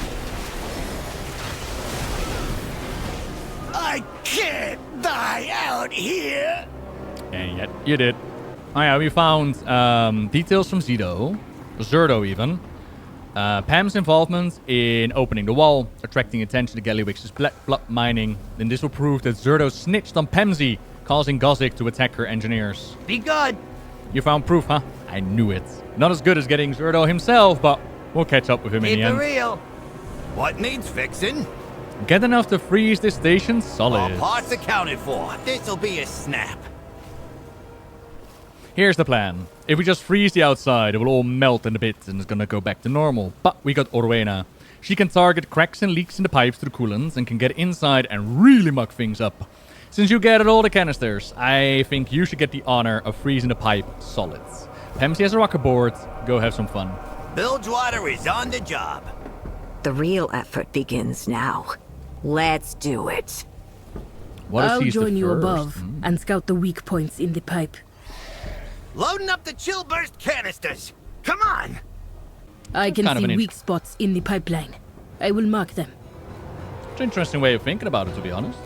I can't die out here. And yet, you did. Oh yeah, we found details from Zerdo even. Pam's involvement in opening the wall, attracting attention to Gallywix's blood mining. Then this will prove that Zerdo snitched on Pamsy, causing Gothic to attack her engineers. Be good. You found proof, huh? I knew it. Not as good as getting Zerdo himself, but we'll catch up with him in the end. Keep it real. What needs fixing? Get enough to freeze this station solid. All parts accounted for. This'll be a snap. Here's the plan. If we just freeze the outside, it will all melt in a bit and it's gonna go back to normal. But we got Orwena. She can target cracks and leaks in the pipes to the coolants and can get inside and really muck things up. Since you gathered all the canisters, I think you should get the honor of freezing the pipe solids. Pamsy has a rocket board. Go have some fun. Bilgewater is on the job. The real effort begins now. Let's do it. What is I'll he's the join you first? above and scout the weak points in the pipe. Loading up the chill burst canisters. Come on. I can Kind of see an weak spots in the pipeline. I will mark them. It's an interesting way of thinking about it, to be honest.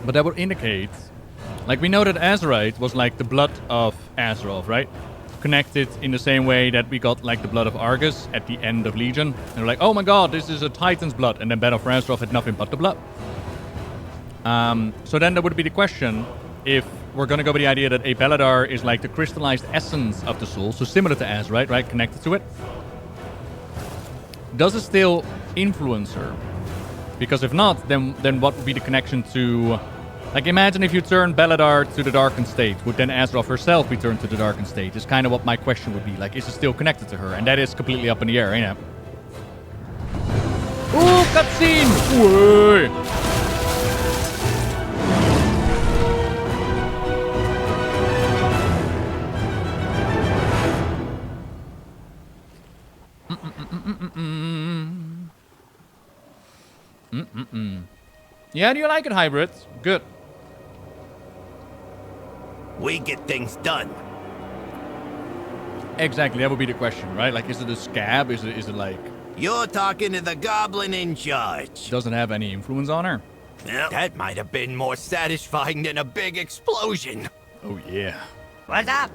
But that would indicate... Like, we know that Azerite was like the blood of Azeroth, right? Connected in the same way that we got like the blood of Argus at the end of Legion. And we're like, oh my god, this is a Titan's blood. And then Battle for Azeroth had nothing but the blood. So then there would be the question, if we're going to go with the idea that a Beladar is like the crystallized essence of the soul, so similar to Azerite, right? Connected to it. Does it still influence her? Because if not, then what would be the connection to... Like, imagine if you turn Beladar to the Darkened State. Would then Azeroth herself be turned to the Darkened State? Is kind of what my question would be. Like, is it still connected to her? And that is completely up in the air, ain't it? Ooh, cutscene! Whoa! Yeah, do you like it, Hybrid? Good. We get things done. Exactly, that would be the question, right? Like, is it a scab? Is it like... You're talking to the Goblin in charge. Doesn't have any influence on her? Well, that might have been more satisfying than a big explosion. Oh, yeah. What's up?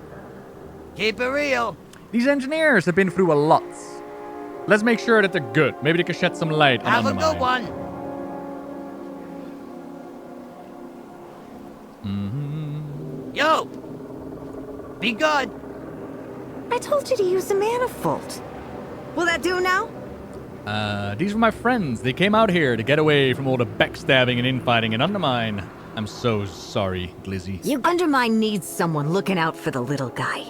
Keep it real. These engineers have been through a lot. Let's make sure that they're good. Maybe they can shed some light on Have a Undermine. good one. Yo! Be good. I told you to use the manifold. Will that do now? These were my friends. They came out here to get away from all the backstabbing and infighting in Undermine. I'm so sorry, Glizzy. Undermine needs someone looking out for the little guy.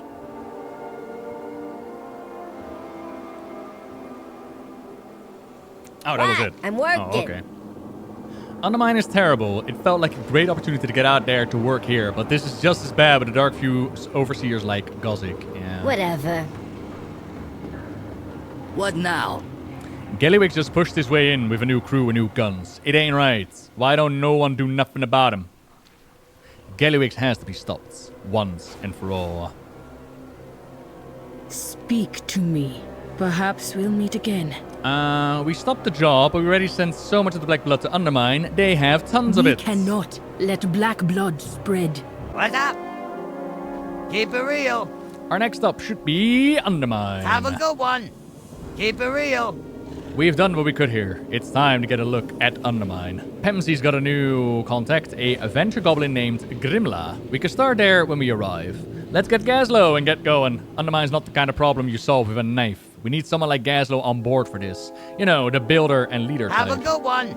Oh, that was it. I'm working. Oh, okay. Undermine is terrible. It felt like a great opportunity to get out there to work here, but this is just as bad with the Dark Few overseers like Gothic. Yeah. Whatever. What now? Gallywix just pushed his way in with a new crew and new guns. It ain't right. Why don't no one do nothing about him? Gallywix has to be stopped, once and for all. Speak to me. Perhaps we'll meet again. We stopped the job, but we already sent so much of the black blood to Undermine. They have tons of We it. cannot let black blood spread. What's up? Keep it real. Our next stop should be Undermine. Have a good one. Keep it real. We've done what we could here. It's time to get a look at Undermine. Pemsey's got a new contact, a adventure goblin named Grimla. We can start there when we arrive. Let's get Gazlo and get going. Undermine's not the kind of problem you solve with a knife. We need someone like Gazlo on board for this. You know, the builder and leader Have type. a good one.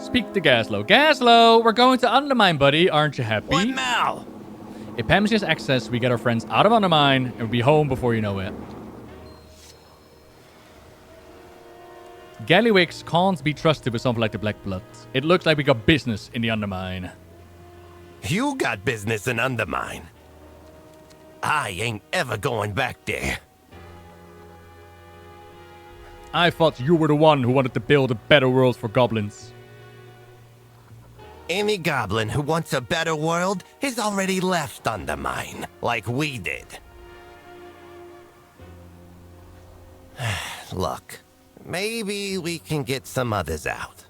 Speak to Gazlo. Gazlo, we're going to Undermine, buddy. Aren't you happy? What now? If Pamsey has access, we get our friends out of Undermine and we'll be home before you know it. Gallywix can't be trusted with something like the Black Blood. It looks like we got business in the Undermine. You got business in Undermine. I ain't ever going back there. I thought you were the one who wanted to build a better world for goblins. Any goblin who wants a better world has already left Undermine, like we did. Look, maybe we can get some others out.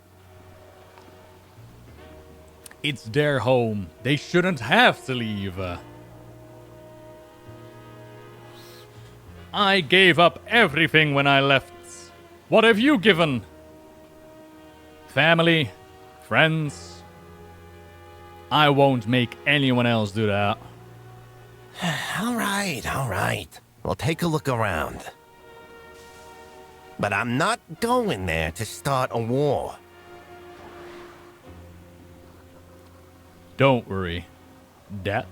It's their home. They shouldn't have to leave. I gave up everything when I left. What have you given? Family? Friends? I won't make anyone else do that. All right. We'll take a look around. But I'm not going there to start a war. Don't worry. That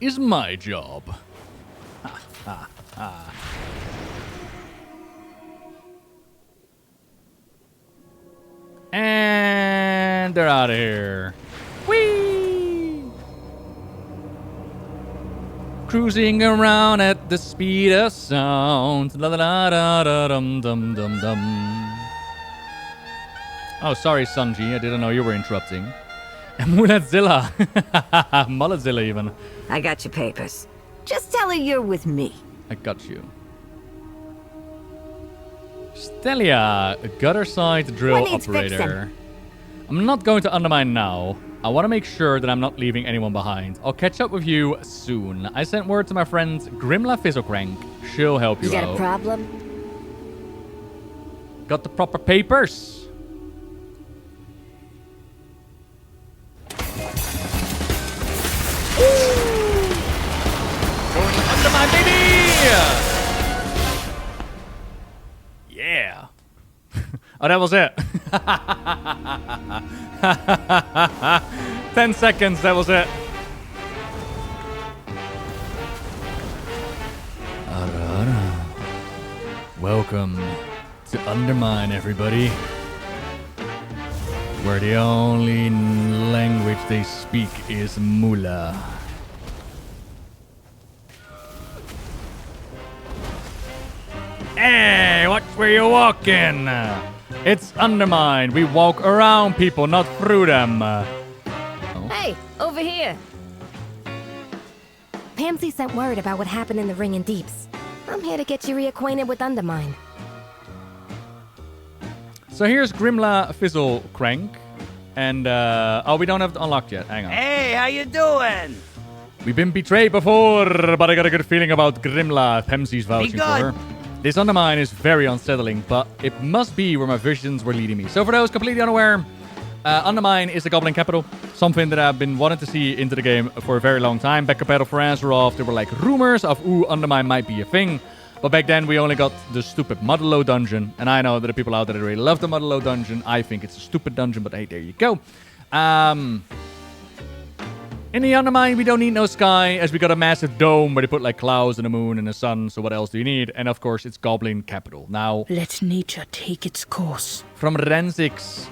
is my job. Ha, ha, ha. And they're out of here. Whee! Cruising around at the speed of sound. La la la da da dum dum dum dum. Oh, sorry, Sanji. I didn't know you were interrupting. Mulatzilla. Mullatzilla, even. I got your papers. Just tell her you're with me. I got you. Stelia, a gutter side drill What needs operator. I'm not going to Undermine now. I want to make sure that I'm not leaving anyone behind. I'll catch up with you soon. I sent word to my friend Grimla Fizzlecrank. She'll help you You got out. a problem? Got the proper papers. Going to Undermine, baby! Yeah. Oh, that was it. 10 seconds, that was it. Welcome to Undermine, everybody. Where the only language they speak is Mula. Hey, watch where you're walking. It's Undermine. We walk around people, not through them. Hey, over here. Pamsey sent word about what happened in the Ring and Deeps. I'm here to get you reacquainted with Undermine. So here's Grimla Fizzlecrank. And, oh, we don't have it unlocked yet. Hang on. Hey, how you doing? We've been betrayed before, but I got a good feeling about Grimla. Pemsey's vouching for her. This Undermine is very unsettling, but it must be where my visions were leading me. So for those completely unaware, Undermine is the Goblin capital. Something that I've been wanting to see into the game for a very long time. Back at Battle for Azeroth, there were like rumors of, ooh, Undermine might be a thing. But back then, we only got the stupid Motherload dungeon. And I know that the people out there that really love the Motherload dungeon. I think it's a stupid dungeon, but hey, there you go. In the Undermine, we don't need no sky, as we got a massive dome where they put like clouds and a moon and a sun. So what else do you need? And of course, it's Goblin capital. Now, Let nature take its course. from Renzik's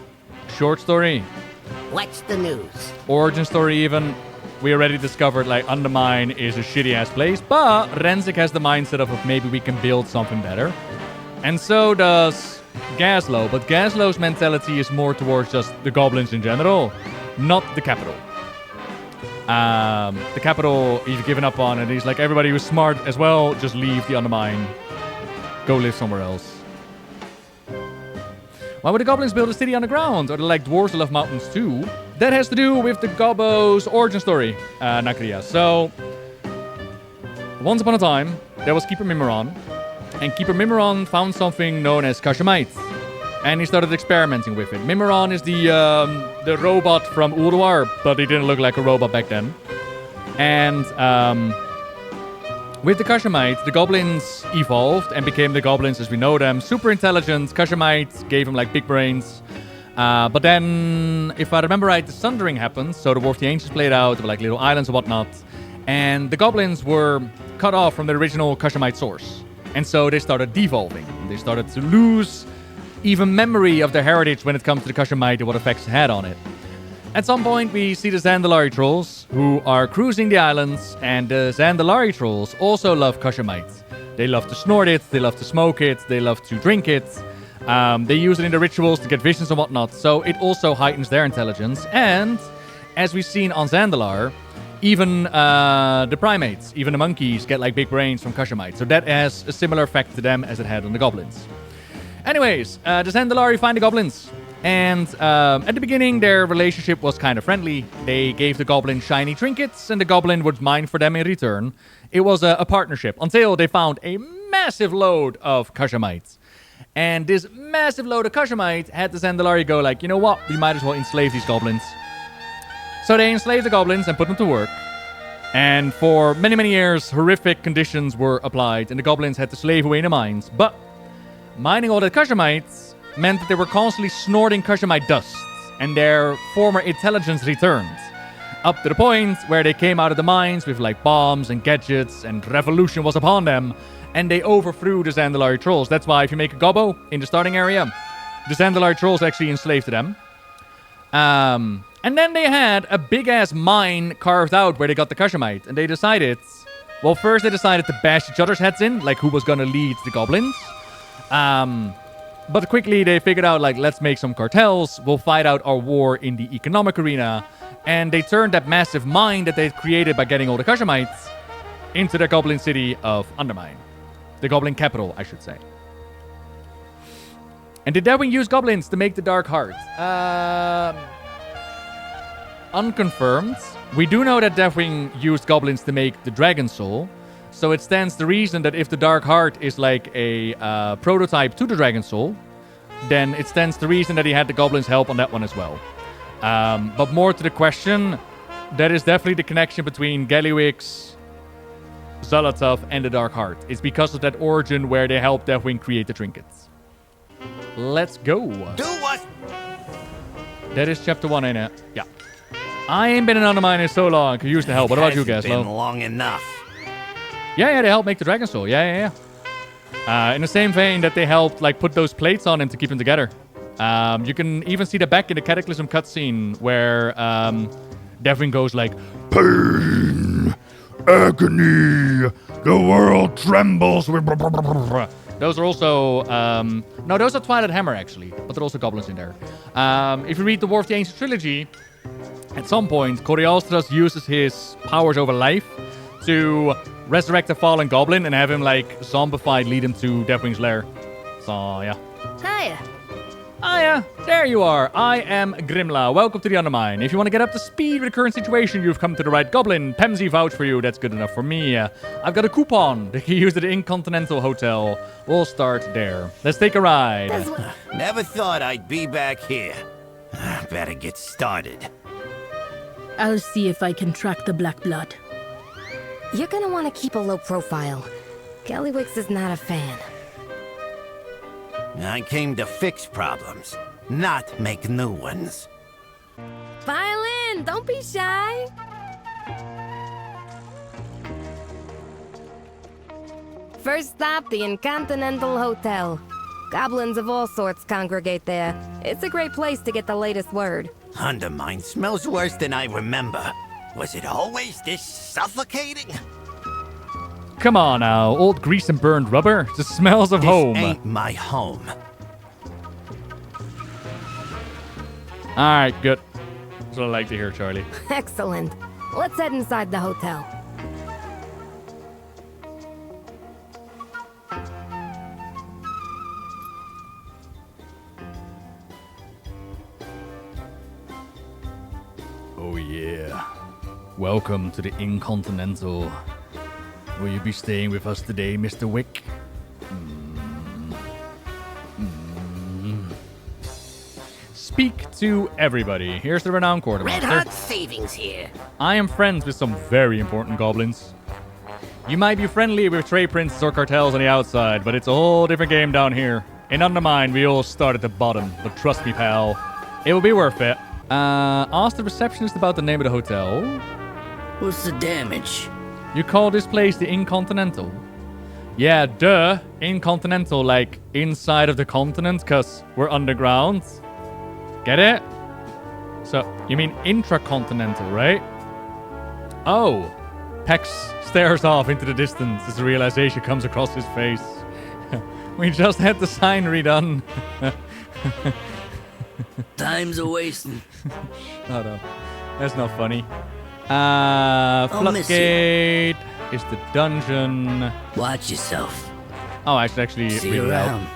short story, What's the news? origin story even, we already discovered like Undermine is a shitty ass place, but Renzik has the mindset of maybe we can build something better. And so does Gazlo, but Gazlo's mentality is more towards just the goblins in general, not the capital. The capital he's given up on, and he's like, everybody who's smart as well, just leave the Undermine. Go live somewhere else. Why would the goblins build a city underground? Or they like dwarves who love mountains too? that has to do with the Gobbo's origin story, Nakria. So, once upon a time, there was Keeper Mimiron, and Keeper Mimiron found something known as Kashamite, and he started experimenting with it. Mimiron is the robot from Ulduar, but he didn't look like a robot back then. And with the Kashamite, the goblins evolved and became the goblins as we know them. Super intelligent. Kashamite gave him like big brains. But then, if I remember right, the Sundering happened. So the War of the Ancients played out. There were like little islands and whatnot. And the goblins were cut off from the original Kashamite source. And so they started devolving. They started to lose even memory of their heritage when it comes to the Kashamite and what effects it had on it. At some point, we see the Zandalari trolls, who are cruising the islands, and the Zandalari trolls also love Kashamite. They love to snort it, they love to smoke it, they love to drink it. They use it in the rituals to get visions and whatnot, so it also heightens their intelligence. And, as we've seen on Zandalar, even the primates, even the monkeys, get like big brains from Kashamite. So that has a similar effect to them as it had on the goblins. Anyways, the Zandalari find the goblins. And at the beginning, their relationship was kind of friendly. They gave the goblin shiny trinkets, and the goblin would mine for them in return. It was a partnership until they found a massive load of Kashamites. And this massive load of Kashamite had the Zandalari go like, you know what, we might as well enslave these goblins. So they enslaved the goblins and put them to work. And for many, many years, horrific conditions were applied, and the goblins had to slave away in the mines. But mining all the Kashamites meant that they were constantly snorting Kashamite dust, and their former intelligence returned. Up to the point where they came out of the mines with like bombs and gadgets, and revolution was upon them, and they overthrew the Zandalari trolls. That's why if you make a gobbo in the starting area, the Zandalari trolls actually enslaved them. And then they had a big-ass mine carved out where they got the Kashamite, and they decided... Well, first they decided to bash each other's heads in, like who was gonna lead the goblins. But quickly they figured out, like, let's make some cartels, we'll fight out our war in the economic arena, and they turned that massive mine that they created by getting all the Kashamites into the goblin city of Undermine. The goblin capital, I should say. And did Deathwing use goblins to make the Dark Heart? Unconfirmed. We do know that Deathwing used goblins to make the Dragon Soul. So it stands to reason that if the Dark Heart is like a prototype to the Dragon Soul, then it stands to reason that he had the goblins help on that one as well. But more to the question, that is definitely the connection between Gallywix, Xal'atath, and the Dark Heart. It's because of that origin where they helped Deathwing create the trinkets. Let's go. Do what? That is chapter 1, ain't it? Yeah. I ain't been in Undermine in so long. I could use the help. What about you guys? Been long enough. Yeah, they helped make the Dragon Soul. Yeah. In the same vein that they helped like put those plates on him to keep him together. You can even see the back in the Cataclysm cutscene where Deathwing goes like, pain, agony, the world trembles. Those are also... no, those are Twilight Hammer, actually. But there are also goblins in there. If you read the War of the Ancient trilogy, at some point, Coriolstras uses his powers over life to resurrect a fallen goblin and have him, like, zombified, lead him to Deathwing's lair. So, yeah. Hiya. Hiya, there you are. I am Grimla. Welcome to the Undermine. If you want to get up to speed with the current situation, you've come to the right goblin. Pemsy vouch for you. That's good enough for me. I've got a coupon that you use at the Incontinental Hotel. We'll start there. Let's take a ride. Never thought I'd be back here. Better get started. I'll see if I can track the Black Blood. You're gonna want to keep a low profile. Gallywix is not a fan. I came to fix problems, not make new ones. File in! Don't be shy! First stop, the Incontinental Hotel. Goblins of all sorts congregate there. It's a great place to get the latest word. Undermine smells worse than I remember. Was it always this suffocating? Come on now, old grease and burned rubber. The smells of home. This ain't my home. Alright, good. That's what I like to hear, Charlie. Excellent. Let's head inside the hotel. yeah. Welcome to the Incontinental. Will you be staying with us today, Mr. Wick? Speak to everybody. Here's the renowned quartermaster. Red Hot Savings here. I am friends with some very important goblins. You might be friendly with trade princes or cartels on the outside, but it's a whole different game down here. In Undermine, we all start at the bottom, but trust me, pal, it will be worth it. Ask the receptionist about the name of the hotel. What's the damage? You call this place the Incontinental? Yeah, duh. Incontinental, like inside of the continent, cause we're underground. Get it? So, you mean intracontinental, right? Oh. Pex stares off into the distance as the realization comes across his face. We just had the sign redone. Time's a wasting. Oh no. That's not funny. miss you. Floodgate is the dungeon. Watch yourself. Oh, I should actually See read you it out. around.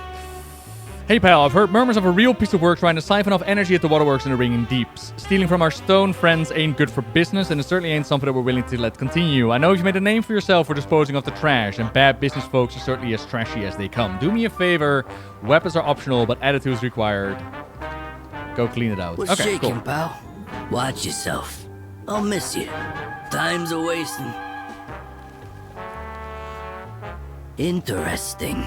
Hey pal, I've heard murmurs of a real piece of work trying to siphon off energy at the waterworks in the Ringing Deeps. Stealing from our stone friends ain't good for business, and it certainly ain't something that we're willing to let continue. I know you've made a name for yourself for disposing of the trash, and bad business folks are certainly as trashy as they come. Do me a favor, weapons are optional, but attitude is required. Go clean it out. What's Okay, shaking, cool. pal? Watch yourself. I'll miss you. Time's a wasting. Interesting.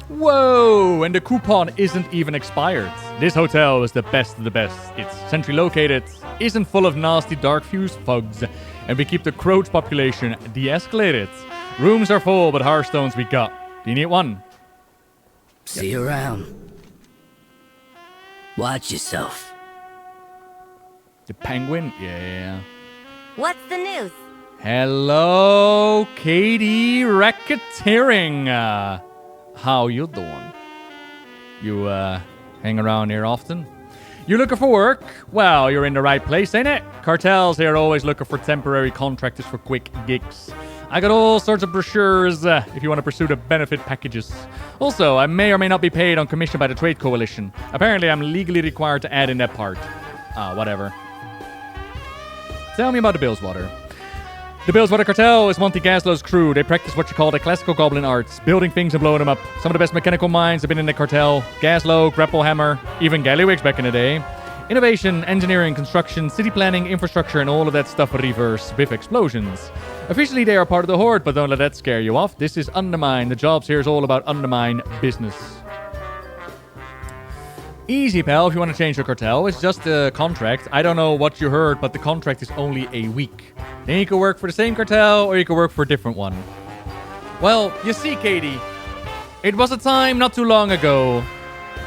Whoa, and the coupon isn't even expired. This hotel is the best of the best. It's centrally located, isn't full of nasty dark fused thugs, and we keep the Croach population de-escalated. Rooms are full, but Hearthstones we got. Do you need one? See you around. Watch yourself. The penguin? Yeah. What's the news? Hello, Katie Racketeering. How you doing? You, hang around here often? You looking for work? Well, you're in the right place, ain't it? Cartels here are always looking for temporary contractors for quick gigs. I got all sorts of brochures if you want to pursue the benefit packages. Also, I may or may not be paid on commission by the Trade Coalition. Apparently, I'm legally required to add in that part. Whatever. Tell me about the Billswater. The Billswater Cartel is Monty Gaslow's crew. They practice what you call the classical goblin arts, building things and blowing them up. Some of the best mechanical minds have been in the cartel. Gaslow, Grapplehammer, even Gallywix back in the day. Innovation, engineering, construction, city planning, infrastructure, and all of that stuff reverse with explosions. Officially, they are part of the Horde, but don't let that scare you off. This is Undermine. The jobs here is all about Undermine business. Easy, pal, if you want to change your cartel. It's just a contract. I don't know what you heard, but the contract is only a week. Then you can work for the same cartel, or you can work for a different one. Well, you see, Katie, it was a time not too long ago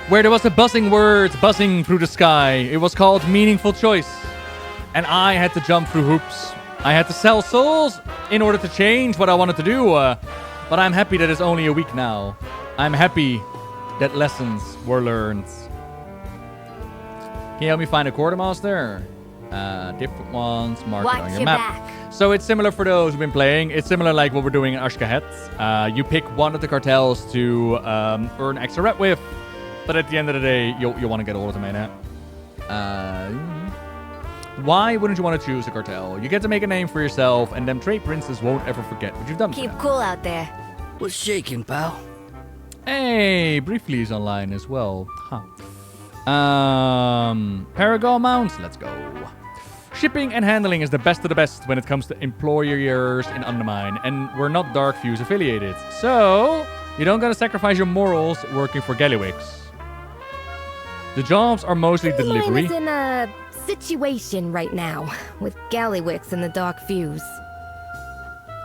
where there was a buzzing word buzzing through the sky. It was called meaningful choice. And I had to jump through hoops. I had to sell souls in order to change what I wanted to do. But I'm happy that it's only a week now. I'm happy that lessons were learned. Can you help me find a quartermaster? Different ones, mark it on your map. Back. So it's similar for those who've been playing. It's similar like what we're doing in Xal'atath. You pick one of the cartels to earn extra rep with, but at the end of the day, you'll want to get all of them in it. Why wouldn't you want to choose a cartel? You get to make a name for yourself, and them trade princes won't ever forget what you've done for Keep them. cool out there. What's shaking, pal? Hey, Briefly is online as well. Paragon mounts, let's go. Shipping and handling is the best of the best when it comes to employers in Undermine, and we're not Dark Fuse affiliated, so you don't gotta sacrifice your morals working for Gallywix. The jobs are mostly delivery. is in a situation right now with Gallywix and the Dark Fuse.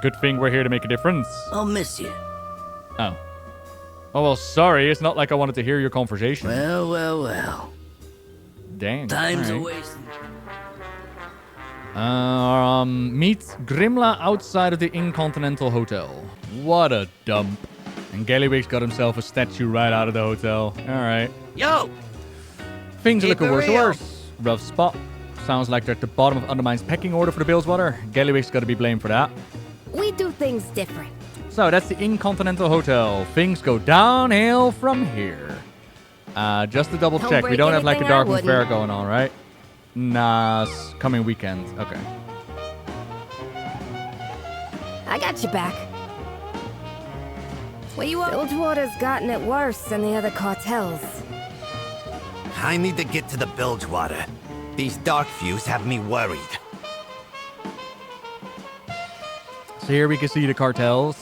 Good thing we're here to make a difference. I'll miss you. Oh, well, sorry. It's not like I wanted to hear your conversation. Well. Dang. Time's all a right. wasting. Meet Grimla outside of the Incontinental Hotel. What a dump. And Gallywix got himself a statue right out of the hotel. Alright. Yo! Things are Keep looking it worse and real. worse. Rough spot. Sounds like they're at the bottom of Undermine's pecking order for the Billswater. Gallywix got to be blamed for that. We do things different. So that's the Incontinental Hotel. Things go downhill from here. Just to double Don't check, we break don't have like a anything I Dark Moon wouldn't. Fair going on, right? Nah, coming weekend. Okay. I got you back. Where you at? Bilgewater's gotten it worse than the other cartels. I need to get to the Bilgewater. These dark views have me worried. So here we can see the cartels.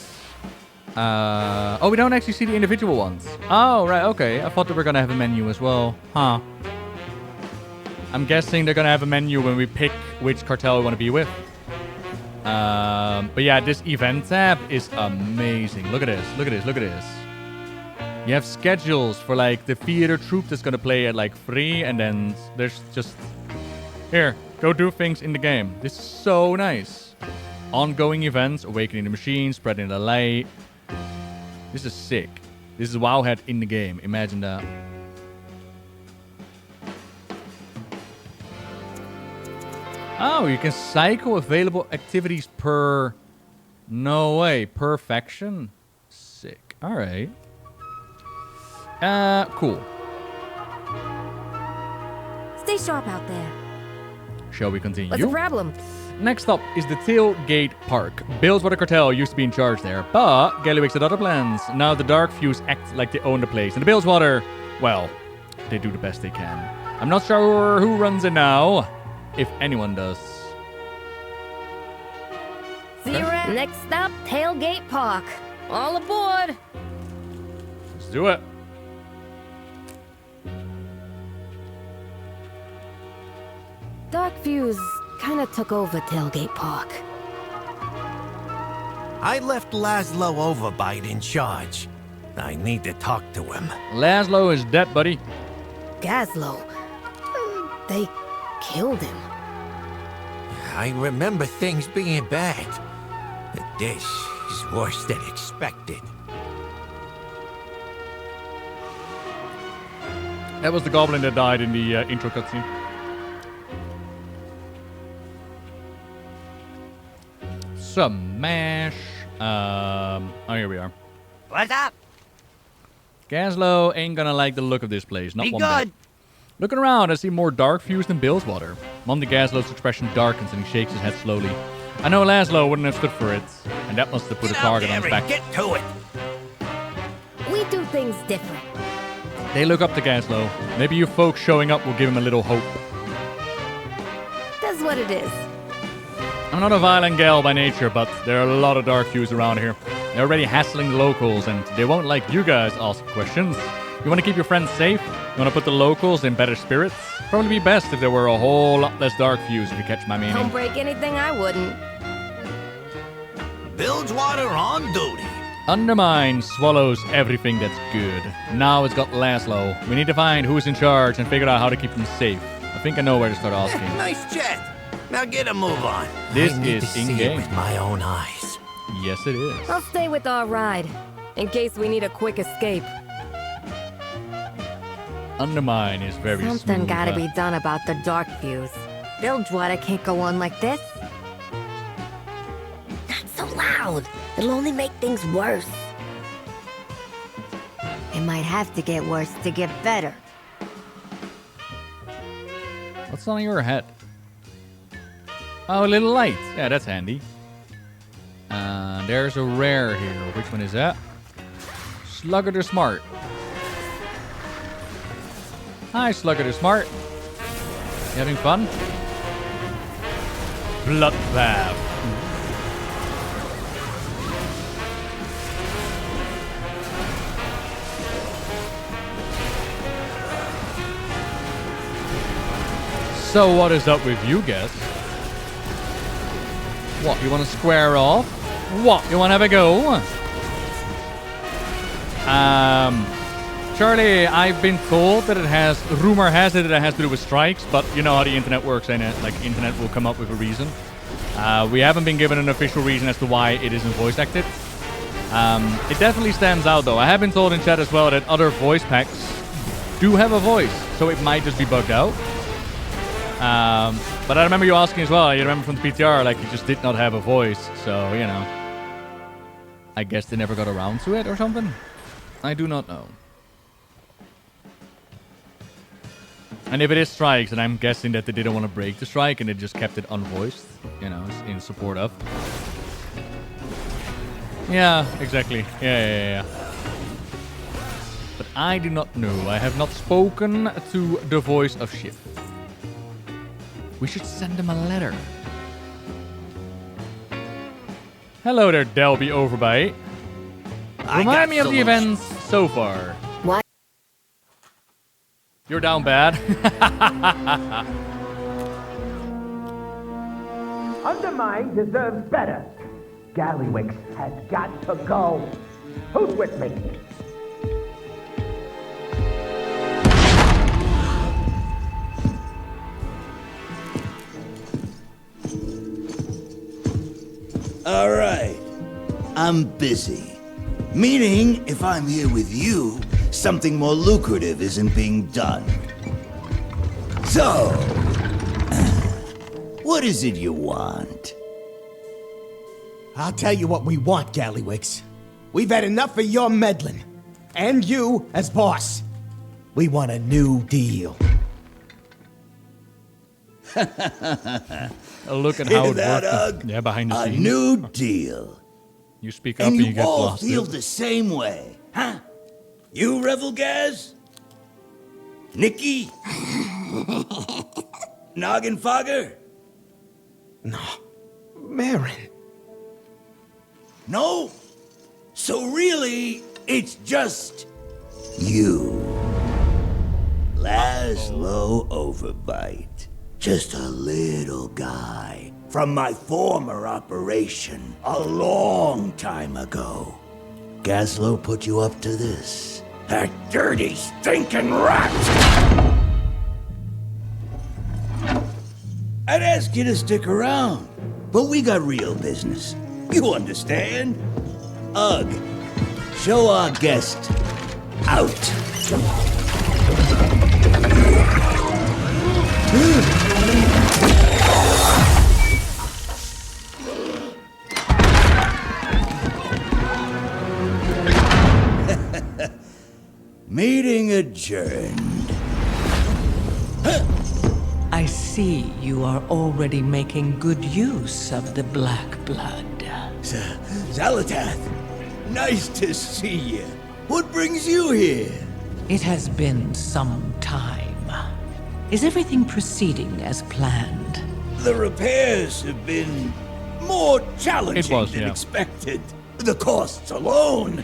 Oh, we don't actually see the individual ones. Oh, right, okay. I thought they were gonna have a menu as well. Huh. I'm guessing they're gonna have a menu when we pick which cartel we want to be with. But yeah, this event tab is amazing. Look at this, look at this, look at this. You have schedules for like the theater troupe that's gonna play at like 3, and then there's just... Here, go do things in the game. This is so nice. Ongoing events, awakening the machine, spreading the light. This is sick. This is Wowhead in the game. Imagine that. Oh, you can cycle available activities per... No way. Per faction? Sick. Alright. Cool. Stay sharp out there. Shall we continue? What's the problem? Next up is the Tailgate Park. Bilgewater Cartel used to be in charge there, but Gallywix had other plans. Now the Dark Fuse act like they own the place. And the Bilgewater, well, they do the best they can. I'm not sure who runs it now, if anyone does. See you around. Next stop, Tailgate Park. All aboard. Let's do it. Dark Fuse kind of took over Tailgate Park. I left Laszlo Overbite in charge. I need to talk to him. Laszlo is dead, buddy. Gazlo. They killed him. I remember things being bad. But this is worse than expected. That was the goblin that died in the intro cutscene. Smash. Oh, here we are. What's up? Gazlo ain't gonna like the look of this place. Not Be one good. bit. Looking around, I see more Dark Fuse than Bilgewater. Monty Gazlo's expression darkens and he shakes his head slowly. I know Laszlo wouldn't have stood for it, and that must have put a target on his back. Get to it. We do things different. They look up to Gazlo. Maybe you folks showing up will give him a little hope. That's what it is. I'm not a violent gal by nature, but there are a lot of Dark Fuse around here. They're already hassling the locals, and they won't like you guys asking questions. You want to keep your friends safe? You want to put the locals in better spirits? Probably be best if there were a whole lot less Dark Fuse, if you catch my meaning. Don't break anything I wouldn't. Bilgewater on duty. Undermine swallows everything that's good. Now it's got Laszlo. We need to find who's in charge and figure out how to keep them safe. I think I know where to start asking. Nice chat. Now get a move on. This I need is to see it in-game. with my own eyes. Yes, it is. I'll stay with our ride, in case we need a quick escape. Undermine is very Something smooth, gotta huh? be done about the Dark Fuse. Bilgewater can't go on like this. Not so loud. It'll only make things worse. It might have to get worse to get better. What's on your head? Oh, a little light. Yeah, that's handy. There's a rare here. Which one is that? Slugger the Smart. Hi, Slugger the Smart. You having fun? Bloodbath. So what is up with you, guys? What, you want to square off? What, you want to have a go? Charlie, I've been told that rumor has it that it has to do with strikes, but you know how the internet works, ain't it? Like, internet will come up with a reason. We haven't been given an official reason as to why it isn't voice acted. It definitely stands out, though. I have been told in chat as well that other voice packs do have a voice, so it might just be bugged out. But I remember you asking as well. You remember from the PTR, like, you just did not have a voice, so, you know. I guess they never got around to it or something? I do not know. And if it is strikes, and I'm guessing that they didn't want to break the strike and they just kept it unvoiced, you know, in support of. Yeah, exactly. Yeah. But I do not know. I have not spoken to the voice of Shiv. We should send him a letter. Hello there, Delby Overbite. Remind me of the events so far. What? You're down bad. Undermine deserves better. Gallywix has got to go. Who's with me? All right. I'm busy. Meaning, if I'm here with you, something more lucrative isn't being done. So, what is it you want? I'll tell you what we want, Gallywix. We've had enough of your meddling. And you as boss. We want a new deal. Look at how Hear it that, worked. Ugg? Yeah, behind the A scenes. new deal. You speak up And and you you get all lost. feel the same way, huh? You, Revel Gaz? Nikki? Noggin Fogger? No. Marin. No? So really, it's just you. Laszlo Overbite. Just a little guy from my former operation a long time ago. Gaslow put you up to this. That dirty, stinking rat! I'd ask you to stick around, but we got real business. You understand? Ugh, show our guest out. Meeting adjourned. I see you are already making good use of the black blood. Xal'atath, nice to see you. What brings you here? It has been some time. Is everything proceeding as planned? The repairs have been more challenging than expected. The costs alone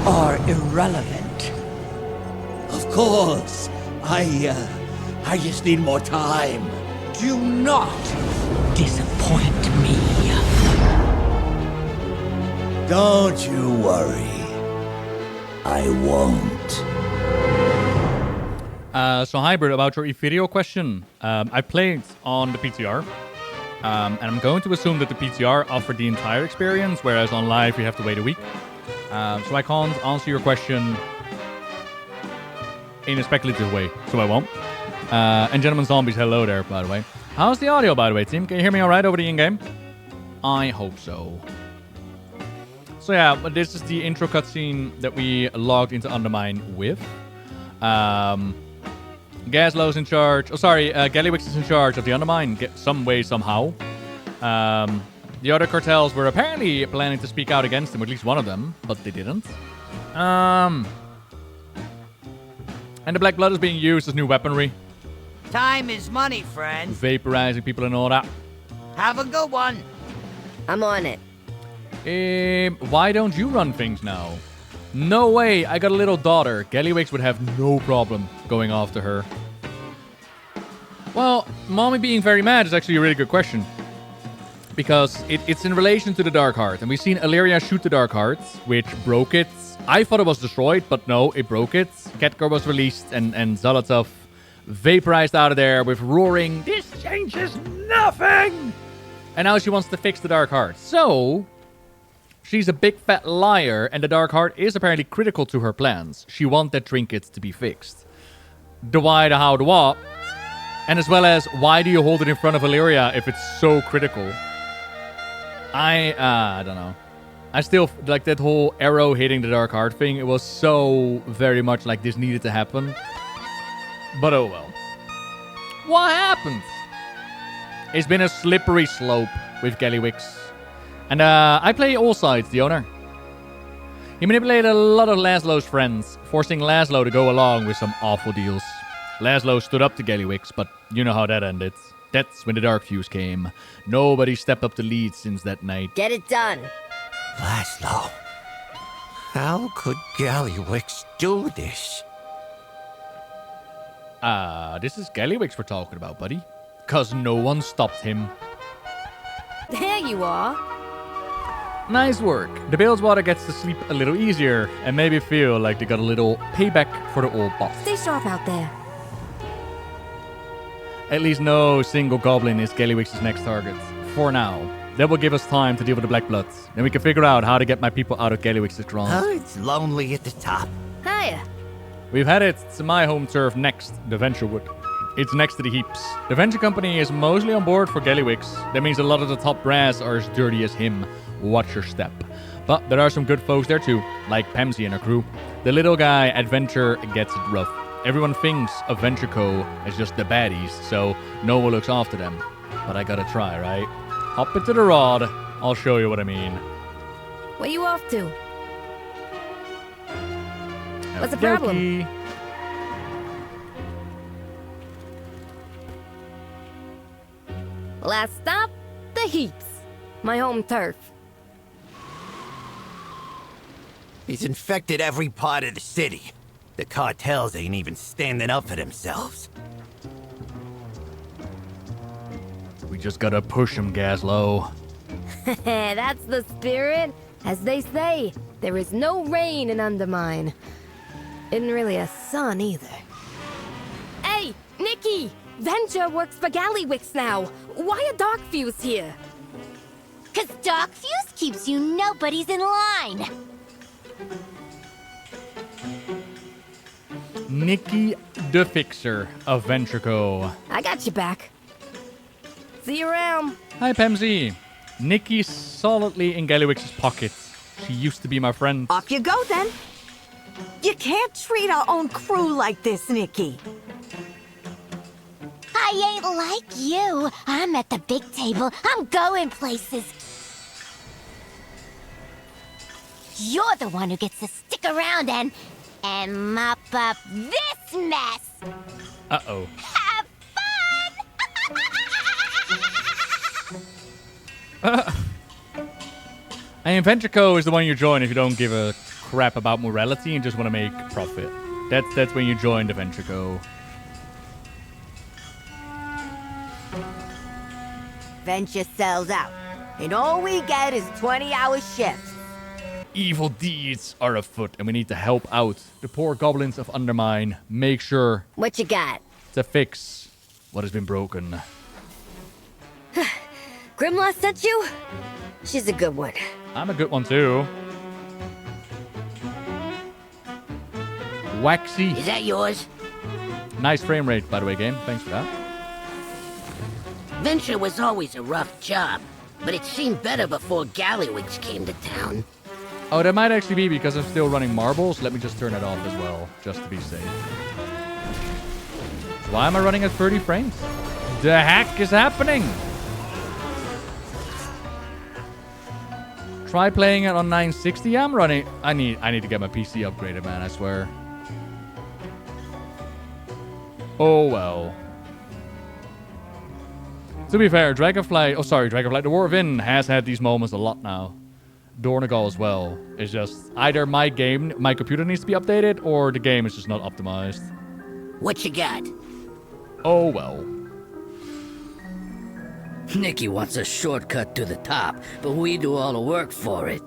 are irrelevant. Of course. I just need more time. Do not disappoint me. Don't you worry. I won't. So Hybrid, about your video question. I played on the PTR. And I'm going to assume that the PTR offered the entire experience, whereas on live you have to wait a week. So I can't answer your question in a speculative way, so I won't. And Gentleman Zombies, hello there, by the way. How's the audio, by the way, team? Can you hear me alright over the in-game? I hope so. So yeah, this is the intro cutscene that we logged into Undermine with. Gaslow's in charge. Oh, sorry, Gallywix is in charge of the Undermine, some way, somehow. The other cartels were apparently planning to speak out against him, at least one of them, but they didn't. And the black blood is being used as new weaponry. Time is money, friend. Vaporizing people and all that. Have a good one. I'm on it. Why don't you run things now? No way, I got a little daughter. Gallywix would have no problem going after her. Well, mommy being very mad is actually a really good question. Because it's in relation to the Dark Heart. And we've seen Illyria shoot the Dark Heart, which broke it. I thought it was destroyed, but no, it broke it. Khadgar was released, and Xal'atath vaporized out of there with roaring, "This changes nothing!" And now she wants to fix the Dark Heart. So, she's a big fat liar, and the Dark Heart is apparently critical to her plans. She wants that trinket to be fixed. The why, the how, the what. And as well as, why do you hold it in front of Illyria if it's so critical? I don't know. I still, like, that whole arrow hitting the Dark Heart thing, it was so very much like this needed to happen. But oh well. What happened? It's been a slippery slope with Gallywix. And I play all sides, the owner. He manipulated a lot of Laszlo's friends, forcing Laszlo to go along with some awful deals. Laszlo stood up to Gallywix, but you know how that ended. That's when the Dark Fuse came. Nobody stepped up to lead since that night. Get it done. Laszlo, how could Gallywix do this? This is Gallywix we're talking about, buddy. 'Cause no one stopped him. There you are. Nice work. The Bilgewater gets to sleep a little easier and maybe feel like they got a little payback for the old boss. Stay sharp out there. At least no single goblin is Gallywix's next target. For now. That will give us time to deal with the Black Bloods. Then we can figure out how to get my people out of Gallywix's grounds. Oh, it's lonely at the top. Hiya. We've headed to my home turf next, the Venturewood. It's next to the heaps. The Venture Company is mostly on board for Gallywix. That means a lot of the top brass are as dirty as him. Watch your step. But there are some good folks there too, like Pemsy and her crew. The little guy at Venture gets it rough. Everyone thinks of Venture Co. as just the baddies, so no one looks after them. But I gotta try, right? Hop into the rod. I'll show you what I mean. Where you off to? What's the problem? Last stop, the heaps. My home turf. He's infected every part of the city. The cartels ain't even standing up for themselves. We just gotta push him, Gazlo. That's the spirit. As they say, there is no rain in Undermine. Isn't really a sun either. Hey, Nikki! Venture works for Gallywix now. Why a Dark Fuse here? 'Cause Dark Fuse keeps you nobody's in line. Nikki the Fixer of Venture Co. I got you back. See you around. Hi, Pemsy. Nikki's solidly in Gallywix's pockets. She used to be my friend. Off you go, then. You can't treat our own crew like this, Nikki. I ain't like you. I'm at the big table. I'm going places. You're the one who gets to stick around and mop up this mess. Uh-oh. Have fun! I mean, Venture Co. is the one you join if you don't give a crap about morality and just want to make profit. That's when you join the Venture Co. Venture sells out, and all we get is 20-hour shifts. Evil deeds are afoot, and we need to help out the poor goblins of Undermine. Make sure What you got? to fix what has been broken. Grimlaw sent you? She's a good one. I'm a good one too. Waxy. Is that yours? Nice frame rate, by the way, game. Thanks for that. Venture was always a rough job, but it seemed better before Gallywix came to town. Oh, that might actually be because I'm still running marbles. Let me just turn it off as well, just to be safe. Why am I running at 30 frames? The heck is happening? Try playing it on 960. I'm running. I need to get my PC upgraded, man. I swear. Oh well. To be fair, Dragonflight, the War of In has had these moments a lot now. Dornagal as well. It's just either my computer needs to be updated, or the game is just not optimized. What you got? Oh well. Nikki wants a shortcut to the top, but we do all the work for it.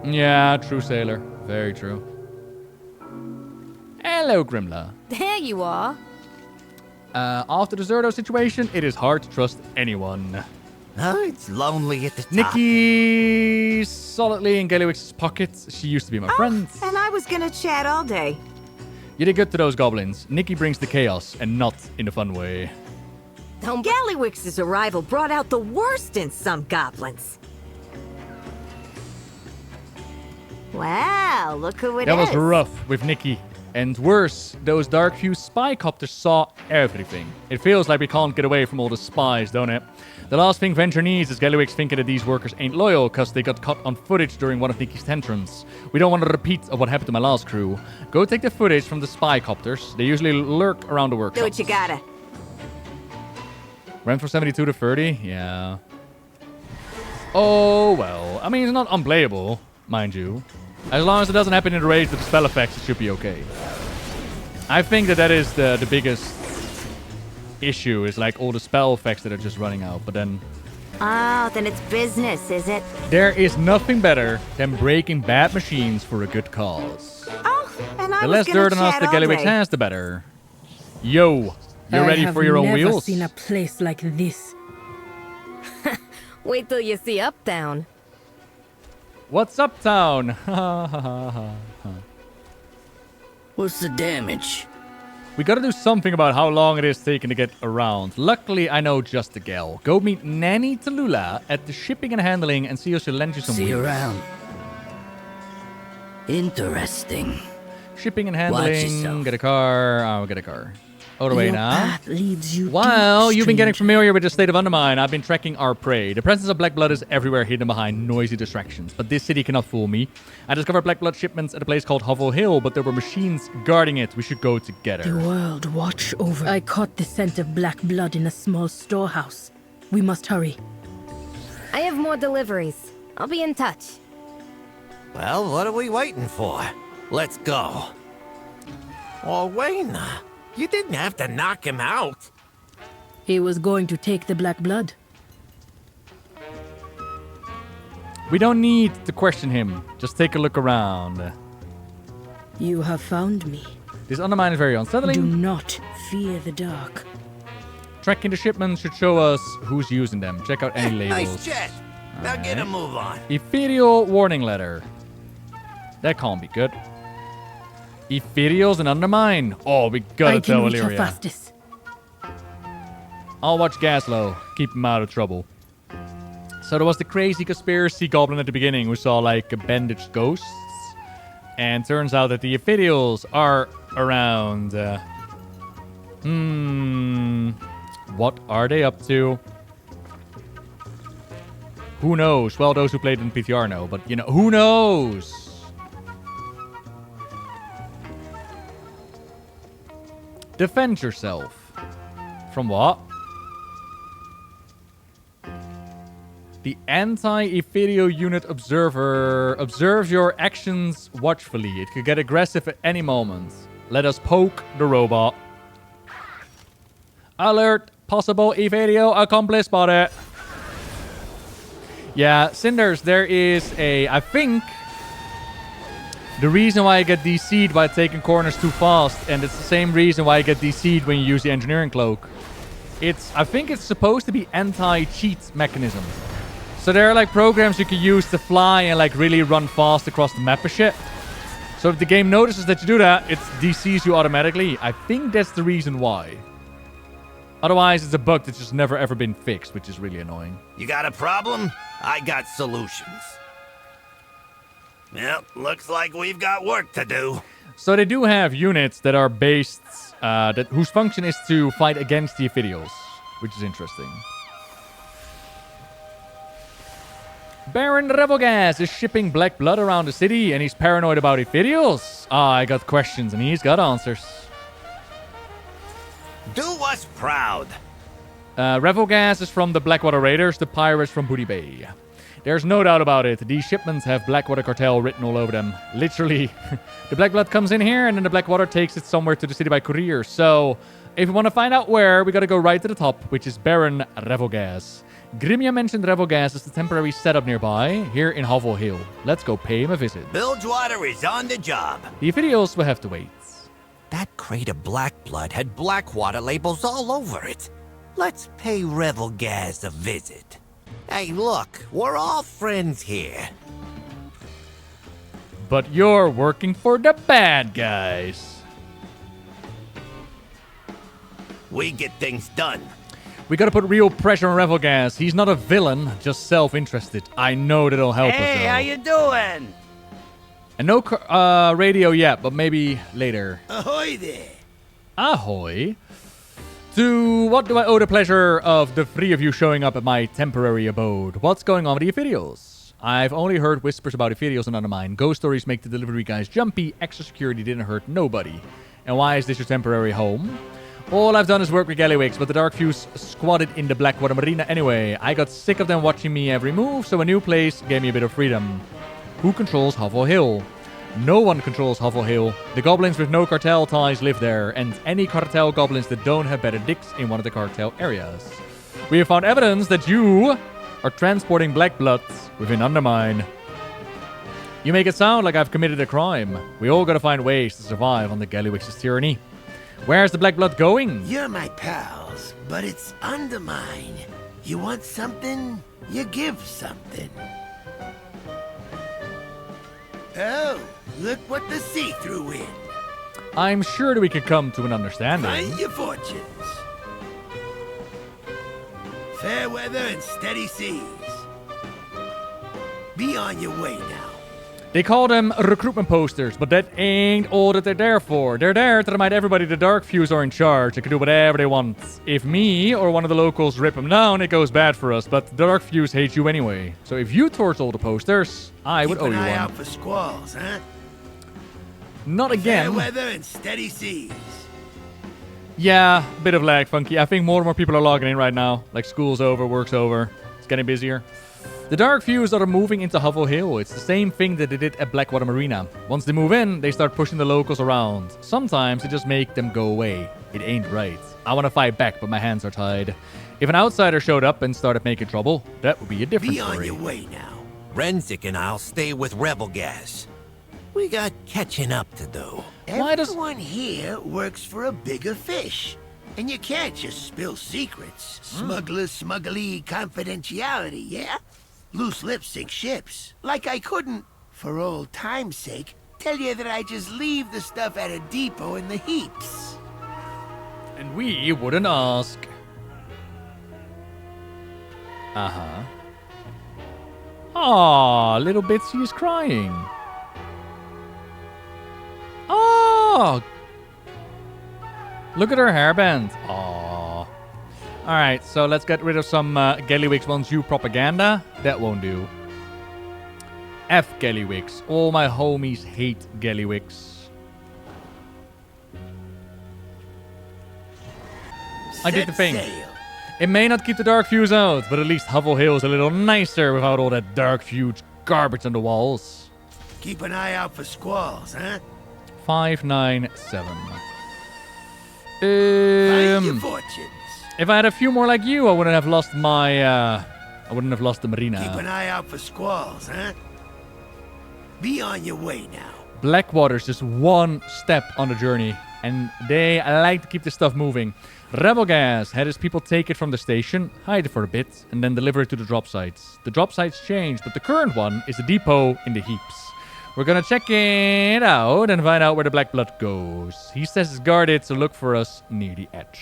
Yeah, true, Sailor. Very true. Hello, Grimla. There you are. After the Zerdo situation, it is hard to trust anyone. Oh, it's lonely at the top. Nikki solidly in Gallywix's pockets. She used to be my friend. And I was gonna chat all day. You did good to those goblins. Nikki brings the chaos, and not in a fun way. Gallywix's arrival brought out the worst in some goblins. Wow, look who it is. That was rough with Nikki. And worse, those Darkfuse spy copters saw everything. It feels like we can't get away from all the spies, don't it? The last thing Venture needs is Gallywix thinking that these workers ain't loyal because they got caught on footage during one of Nikki's tantrums. We don't want a repeat of what happened to my last crew. Go take the footage from the spy copters. They usually lurk around the workshop. Do what you gotta. Ran from 72 to 30? Yeah. Oh, well. I mean, it's not unplayable, mind you. As long as it doesn't happen in the rage with the spell effects, it should be okay. I think that is the biggest issue, is like all the spell effects that are just running out. But then... Oh, then it's business, is it? There is nothing better than breaking bad machines for a good cause. Oh, and I The was less gonna dirt on us chat the all Gallywix day. has, the better. Yo, you're ready for your own I have never wheels? seen a place like this. Wait till you see Uptown. What's Uptown? What's the damage? We gotta do something about how long it is taking to get around. Luckily, I know just the gal. Go meet Nanny Tallulah at the shipping and handling and see if she'll lend you some See you wheels. around. Interesting. Shipping and Watch handling. yourself. Get a car. I'll get a car. All the way Your now. path leads you Well, deep, you've been getting stranger. familiar with the state of Undermine. I've been tracking our prey. The presence of black blood is everywhere, hidden behind noisy distractions. But this city cannot fool me. I discovered black blood shipments at a place called Hovel Hill, but there were machines guarding it. We should go together. The world watch over. I caught the scent of black blood in a small storehouse. We must hurry. I have more deliveries. I'll be in touch. Well, what are we waiting for? Let's go. Oh, Wayna, you didn't have to knock him out. He was going to take the black blood. We don't need to question him. Just take a look around. You have found me. This Undermine is very Do unsettling. not fear the dark. Tracking the shipments should show us who's using them. Check out any labels. Nice chat. Now get a move on. Ethereal warning letter. That can't be good. Ethereals and Undermine. Oh, we gotta I tell can reach her Illyria. fastest. I'll watch Gaslow. Keep him out of trouble. So there was the crazy conspiracy goblin at the beginning who saw like bandaged ghosts. And turns out that the Ethereals are around. What are they up to? Who knows? Well, those who played in PTR know, but you know, who knows? Defend yourself. From what? The anti-Ethereal unit observer observes your actions watchfully. It could get aggressive at any moment. Let us poke the robot. Alert! Possible Ethereal accomplice spotted. Yeah, Cinders, there is a... I think... The reason why I get DC'd by taking corners too fast, and it's the same reason why I get DC'd when you use the engineering cloak. I think it's supposed to be anti-cheat mechanism. So there are like programs you can use to fly and like really run fast across the map and shit. So if the game notices that you do that, it DCs you automatically. I think that's the reason why. Otherwise, it's a bug that's just never ever been fixed, which is really annoying. You got a problem? I got solutions. Well, looks like we've got work to do. So they do have units that are based, whose function is to fight against the Ethereals, which is interesting. Baron Revogas is shipping black blood around the city, and he's paranoid about Ethereals. I got questions, and he's got answers. Do us proud. Revogas is from the Blackwater Raiders, the pirates from Booty Bay. There's no doubt about it. These shipments have Blackwater Cartel written all over them. Literally. The black blood comes in here, and then the Blackwater takes it somewhere to the city by courier. So, if you want to find out where, we gotta go right to the top, which is Baron Revogas. Grimia mentioned Revogas as the temporary setup nearby, here in Hovel Hill. Let's go pay him a visit. Bilgewater is on the job. The Ethereals will have to wait. That crate of black blood had Blackwater labels all over it. Let's pay Revelgaz a visit. Hey, look, we're all friends here. But you're working for the bad guys. We get things done. We gotta put real pressure on Revogas. He's not a villain, just self-interested. I know that'll help us, though. Hey, how you doing? And no radio yet, but maybe later. Ahoy there. Ahoy. To what do I owe the pleasure of the three of you showing up at my temporary abode? What's going on with the Ophidials? I've only heard whispers about Ophidials and Undermine. Ghost stories make the delivery guys jumpy. Extra security didn't hurt nobody. And why is this your temporary home? All I've done is work with Gallywix, but the Dark Fuse squatted in the Blackwater Marina anyway. I got sick of them watching me every move, so a new place gave me a bit of freedom. Who controls Hovel Hill? No one controls Hovel Hill. The goblins with no cartel ties live there, and any cartel goblins that don't have better dicks in one of the cartel areas. We have found evidence that you are transporting black blood within Undermine. You make it sound like I've committed a crime. We all gotta find ways to survive under Gallywix's tyranny. Where's the black blood going? You're my pals, but it's Undermine. You want something, you give something. Oh, look what the see-through in. I'm sure that we could come to an understanding. Find your fortunes. Fair weather and steady seas. Be on your way now. They call them recruitment posters, but that ain't all that they're there for. They're there to remind everybody the Dark Fuse are in charge. They can do whatever they want. If me or one of the locals rip them down, it goes bad for us, but the Dark Fuse hates you anyway. So if you torch all the posters, I would owe you one. Keep an eye out for squalls, huh? Not again. Fair weather and steady seas. Yeah, a bit of lag, Funky. I think more and more people are logging in right now. Like, school's over, work's over. It's getting busier. The Dark Fuse are moving into Hovel Hill. It's the same thing that they did at Blackwater Marina. Once they move in, they start pushing the locals around. Sometimes they just make them go away. It ain't right. I want to fight back, but my hands are tied. If an outsider showed up and started making trouble, that would be a different story. Be on your way now. Renzik and I'll stay with Rebel Gas. We got catching up to do. Everyone here works for a bigger fish. And you can't just spill secrets. Smuggly confidentiality, yeah? Loose lips sink ships. Like I couldn't, for old time's sake, tell you that I just leave the stuff at a depot in the heaps. And we wouldn't ask. Uh-huh. Aw, little Bitsy is crying. Oh! Look at her hairband. Aww. Alright, so let's get rid of some Gallywix wants you propaganda. That won't do. F Gallywix. All my homies hate Gallywix. I did the thing. Sail. It may not keep the Dark Fuse out, but at least Hovel Hill is a little nicer without all that Dark Fuse garbage on the walls. Keep an eye out for squalls, huh? 597. Find your fortunes. If I had a few more like you, I wouldn't have lost my, I wouldn't have lost the marina. Keep an eye out for squalls, huh? Be on your way now. Blackwater's just one step on the journey, and they like to keep the stuff moving. Rebel Gas had his people take it from the station, hide it for a bit, and then deliver it to the drop sites. The drop sites change, but the current one is the depot in the heaps. We're gonna check it out and find out where the black blood goes. He says it's guarded, so look for us near the edge.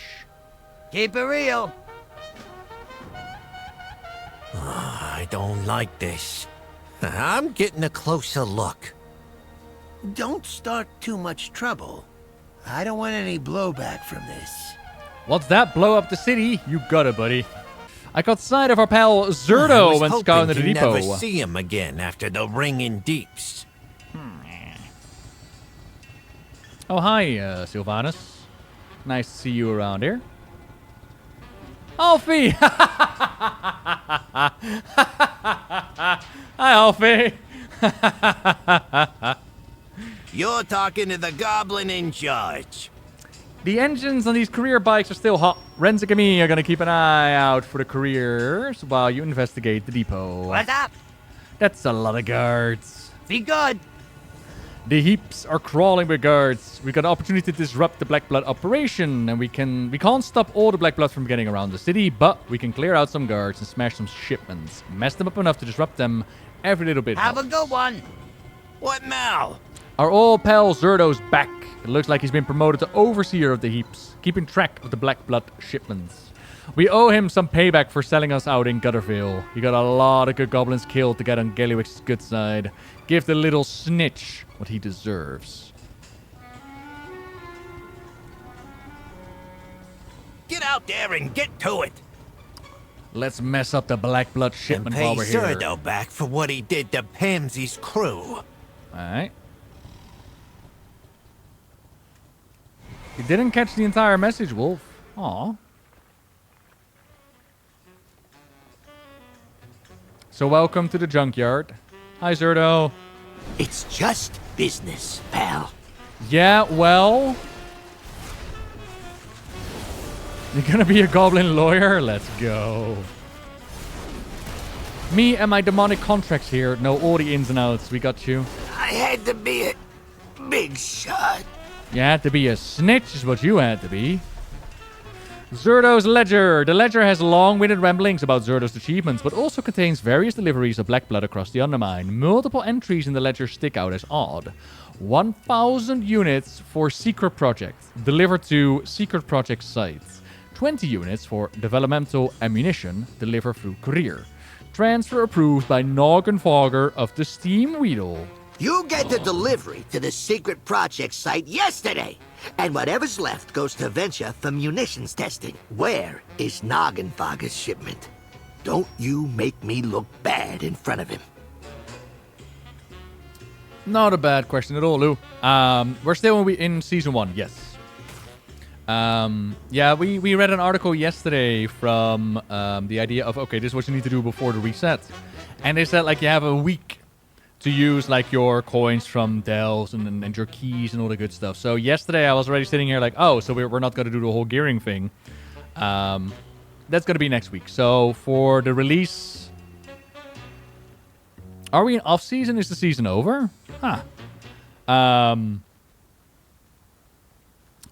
Keep it real. I don't like this. I'm getting a closer look. Don't start too much trouble. I don't want any blowback from this. What's that? Blow up the city? You got it, buddy. I caught sight of our pal Zerdo when scouting the depot. Never see him again after the ring in deeps. Oh, hi, Sylvanus. Nice to see you around here. Alfie! Hi, Alfie! You're talking to the Goblin in charge. The engines on these career bikes are still hot. Renzik and me are gonna keep an eye out for the careers while you investigate the depot. What's up? That's a lot of guards. Be good. The heaps are crawling with guards. We got an opportunity to disrupt the Black Blood operation, and we can't stop all the Black Blood from getting around the city, but we can clear out some guards and smash some shipments. Mess them up enough to disrupt them. Every little bit Have helps. a good one. What now? Our old pal Zerdo's back. It looks like he's been promoted to overseer of the heaps, keeping track of the Black Blood shipments. We owe him some payback for selling us out in Gutterville. He got a lot of good goblins killed to get on Gallywix's good side. Give the little snitch what he deserves. Get out there and get to it. Let's mess up the Black Blood shipment And while pay we're here. Zerdo back for what he did to Pamsy's crew. Alright. You didn't catch the entire message, Wolf. Aw. So welcome to the junkyard. Hi, Zerdo. It's just business, pal. Yeah, well... You're gonna be a goblin lawyer? Let's go. Me and my demonic contracts here know all the ins and outs. We got you. I had to be a big shot. You had to be a snitch is what you had to be. Zerdo's Ledger. The ledger has long-winded ramblings about Zerdo's achievements, but also contains various deliveries of black blood across the Undermine. Multiple entries in the ledger stick out as odd. 1,000 units for secret projects delivered to secret project sites. 20 units for developmental ammunition delivered through courier. Transfer approved by Noggenfogger of the Steam Weedle. You get the delivery to the secret project site yesterday, and whatever's left goes to Venture for munitions testing. Where is Noggenfogger's shipment? Don't you make me look bad in front of him. Not a bad question at all, Lou. We're still in Season 1, yes. Yeah, we read an article yesterday from the idea of, okay, this is what you need to do before the reset. And they said, like, you have a week to use, like, your coins from Dells and your keys and all the good stuff. So yesterday I was already sitting here like, oh, so we're not going to do the whole gearing thing. That's going to be next week. So for the release... Are we in off-season? Is the season over? Huh.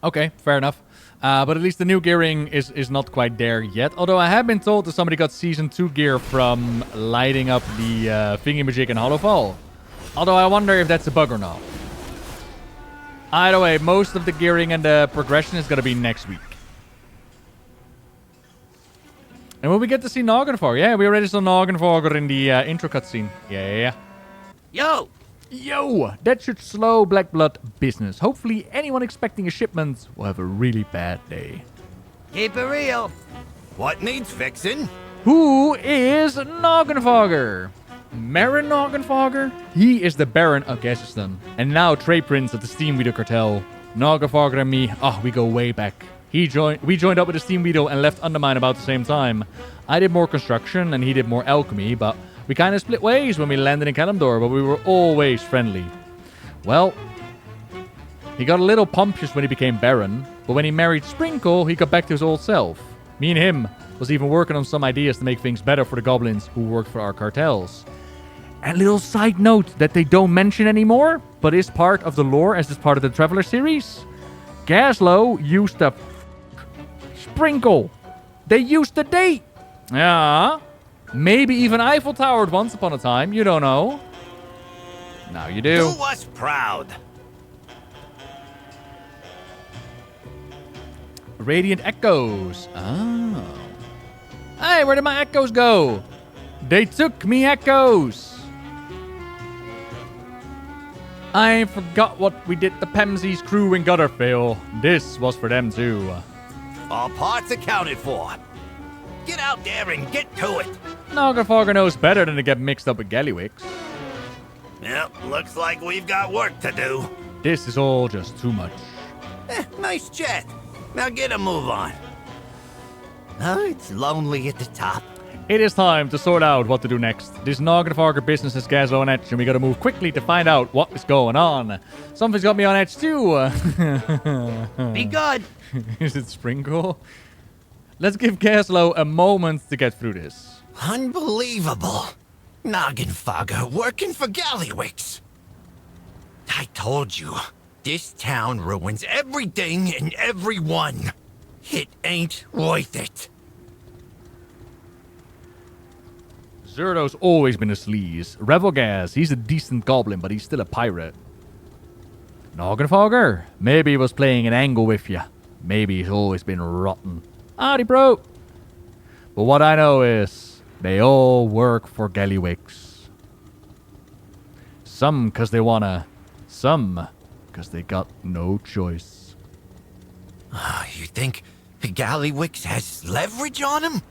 Okay, fair enough. But at least the new gearing is not quite there yet. Although I have been told that somebody got Season 2 gear from lighting up the thingy-majig in Hollowfall. Although I wonder if that's a bug or not. Either way, most of the gearing and the progression is going to be next week. And will we get to see Noggenfogger? Yeah, we already saw Noggenfogger in the intro cutscene. Yeah. Yo, that should slow Black Blood business. Hopefully anyone expecting a shipment will have a really bad day. Keep it real. What needs fixing? Who is Noggenfogger? Marin Noggenfogger? He is the Baron of Gassiston, and now Trade Prince of the Steam Weedle Cartel. Noggenfogger and me, we go way back. We joined up with the Steam Weedle and left Undermine about the same time. I did more construction and he did more alchemy, but we kind of split ways when we landed in Kalimdor, but we were always friendly. Well, he got a little pompous when he became Baron, but when he married Sprinkle, he got back to his old self. Me and him was even working on some ideas to make things better for the goblins who work for our cartels. And little side note that they don't mention anymore, but is part of the lore as is part of the Traveler series. Gaslow used to Sprinkle. They used to date. Yeah. Maybe even Eiffel Towered once upon a time. You don't know. Now you do. Do us proud. Radiant Echoes. Oh. Hey, where did my echoes go? They took me echoes. I forgot what we did to Pemsy's crew in Gutterville. This was for them too. All parts accounted for. Get out there and get to it. Noggenfogger knows better than to get mixed up with Gallywix. Yep, looks like we've got work to do. This is all just too much. Nice chat. Now get a move on. Oh, it's lonely at the top. It is time to sort out what to do next. This Noggenfogger business is Gaslow on edge, and we gotta move quickly to find out what is going on. Something's got me on edge too. Be good. Is it Sprinkle? Let's give Gaslow a moment to get through this. Unbelievable. Noggenfogger working for Gallywix. I told you, this town ruins everything and everyone. It ain't worth it. Zerdo's always been a sleaze. Revelgas, he's a decent goblin, but he's still a pirate. Noggenfogger, maybe he was playing an angle with you. Maybe he's always been rotten. Howdy, bro. But what I know is they all work for Gallywix. Some because they wanna, some because they got no choice. You think Gallywix has leverage on him?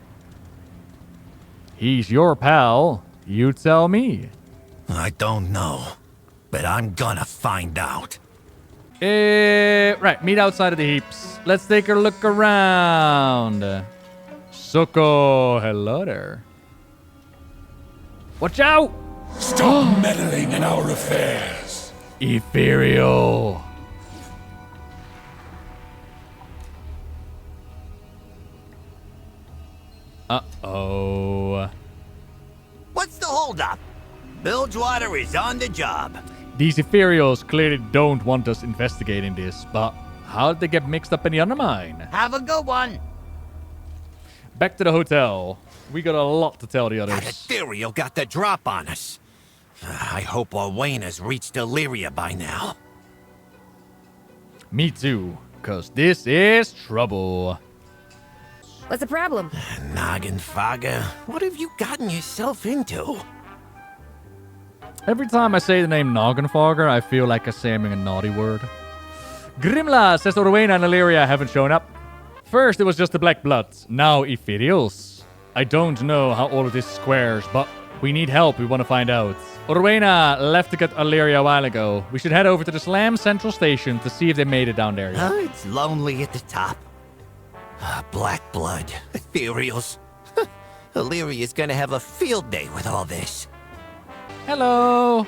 He's your pal. You tell me. I don't know, but I'm gonna find out. Right, meet outside of the heaps. Let's take a look around. Soko, hello there. Watch out! Stop meddling in our affairs. Ethereal. Uh-oh. What's the holdup? Bilgewater is on the job. These Ethereals clearly don't want us investigating this, but how did they get mixed up in the Undermine? Have a good one. Back to the hotel. We got a lot to tell the That others. ethereal got the drop on us. I hope Orwena's reached Illyria by now. Me too, cause this is trouble. What's the problem? Noggenfaga, what have you gotten yourself into? Every time I say the name Noggenfogger, I feel like I'm saying a naughty word. Grimla says Orwena and Illyria haven't shown up. First it was just the Black Bloods, now Ethereals. I don't know how all of this squares, but we need help, we want to find out. Orwena left to get Illyria a while ago. We should head over to the Slam Central Station to see if they made it down there yet. It's lonely at the top. Black blood, ethereals. Illyria's gonna have a field day with all this. Hello.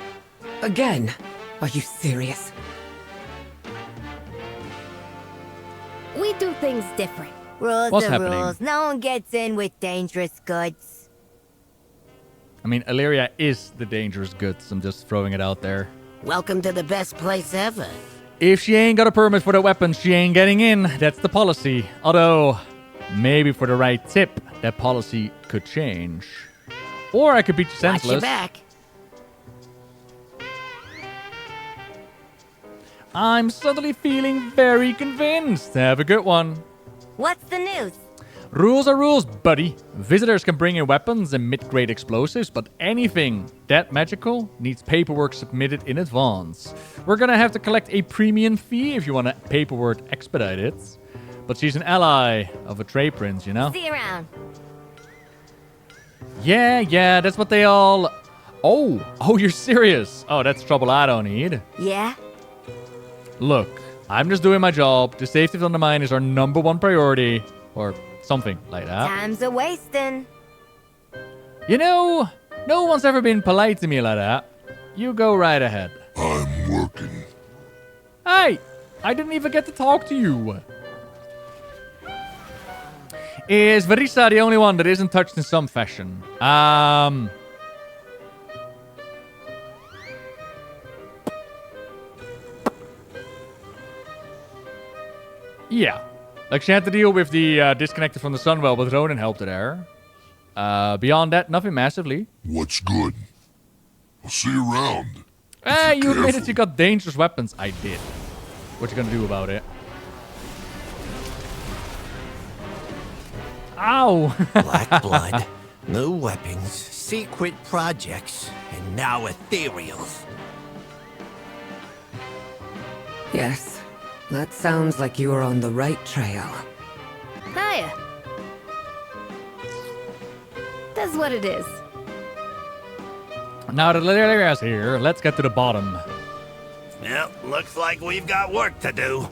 Again? Are you serious? We do things different. Rules What's are happening? rules. No one gets in with dangerous goods. I mean, Illyria is the dangerous goods. I'm just throwing it out there. Welcome to the best place ever. If she ain't got a permit for the weapons, she ain't getting in. That's the policy. Although, maybe for the right tip, that policy could change. Or I could beat you Watch senseless. your back. I'm suddenly feeling very convinced. Have a good one. What's the news? Rules are rules, buddy. Visitors can bring in weapons and mid-grade explosives, but anything that magical needs paperwork submitted in advance. We're gonna have to collect a premium fee if you want to paperwork expedite it. But she's an ally of a trade prince, you know? See you around. Yeah, that's what they all... Oh, you're serious? Oh, that's trouble I don't need. Yeah? Look, I'm just doing my job. The safety of the Undermine is our #1 priority. Or something like that. Time's a wasting. You know, no one's ever been polite to me like that. You go right ahead. I'm working. Hey, I didn't even get to talk to you. Is Verissa the only one that isn't touched in some fashion? Yeah. Like, she had to deal with the disconnected from the Sunwell, but Ronan helped her there. Beyond that, nothing massively. What's good? I'll see you around. Hey, you admitted careful. you got dangerous weapons. I did. What you gonna do about it? Ow! Black blood, new weapons, secret projects, and now ethereals. Yes. That sounds like you are on the right trail. Hiya. That's what it is. Now that Illyria's here, let's get to the bottom. Yep, looks like we've got work to do.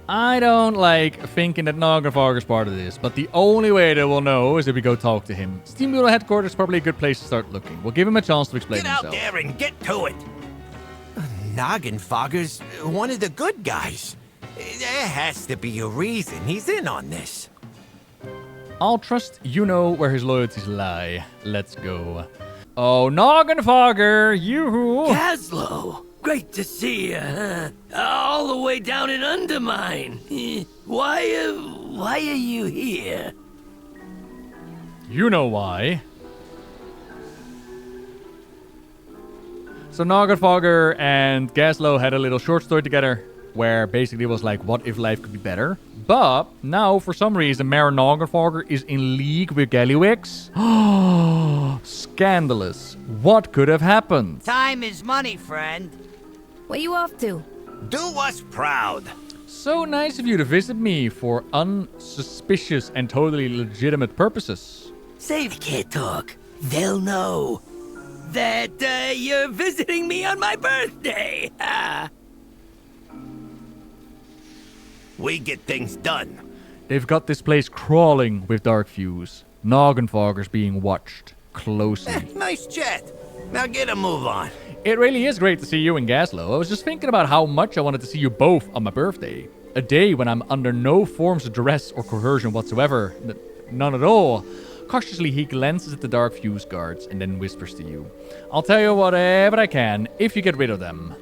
I don't like thinking that Noggenfogger's part of this, but the only way that we'll know is if we go talk to him. Steamwheel headquarters is probably a good place to start looking. We'll give him a chance to explain Get out himself. there and get to it. Noggenfogger's one of the good guys. There has to be a reason he's in on this. I'll trust you know where his loyalties lie. Let's go. Oh, Noggenfogger, you... Caslow, great to see you. All the way down in Undermine. Why are you here? You know why. So Noggenfogger and Gaslow had a little short story together. where basically it was like, what if life could be better? But now, for some reason, Mayor Nagenfogger is in league with Gallywix. Scandalous. What could have happened? Time is money, friend. Where you off to? Do us proud. So nice of you to visit me for unsuspicious and totally legitimate purposes. Save can't talk. They'll know that you're visiting me on my birthday. We get things done. They've got this place crawling with dark fuse. Nagenfogger's being watched closely. Nice chat. Now get a move on. It really is great to see you and Gaslow. I was just thinking about how much I wanted to see you both on my birthday. A day when I'm under no forms of duress or coercion whatsoever. None at all. Cautiously, he glances at the dark fuse guards and then whispers to you. I'll tell you whatever I can if you get rid of them.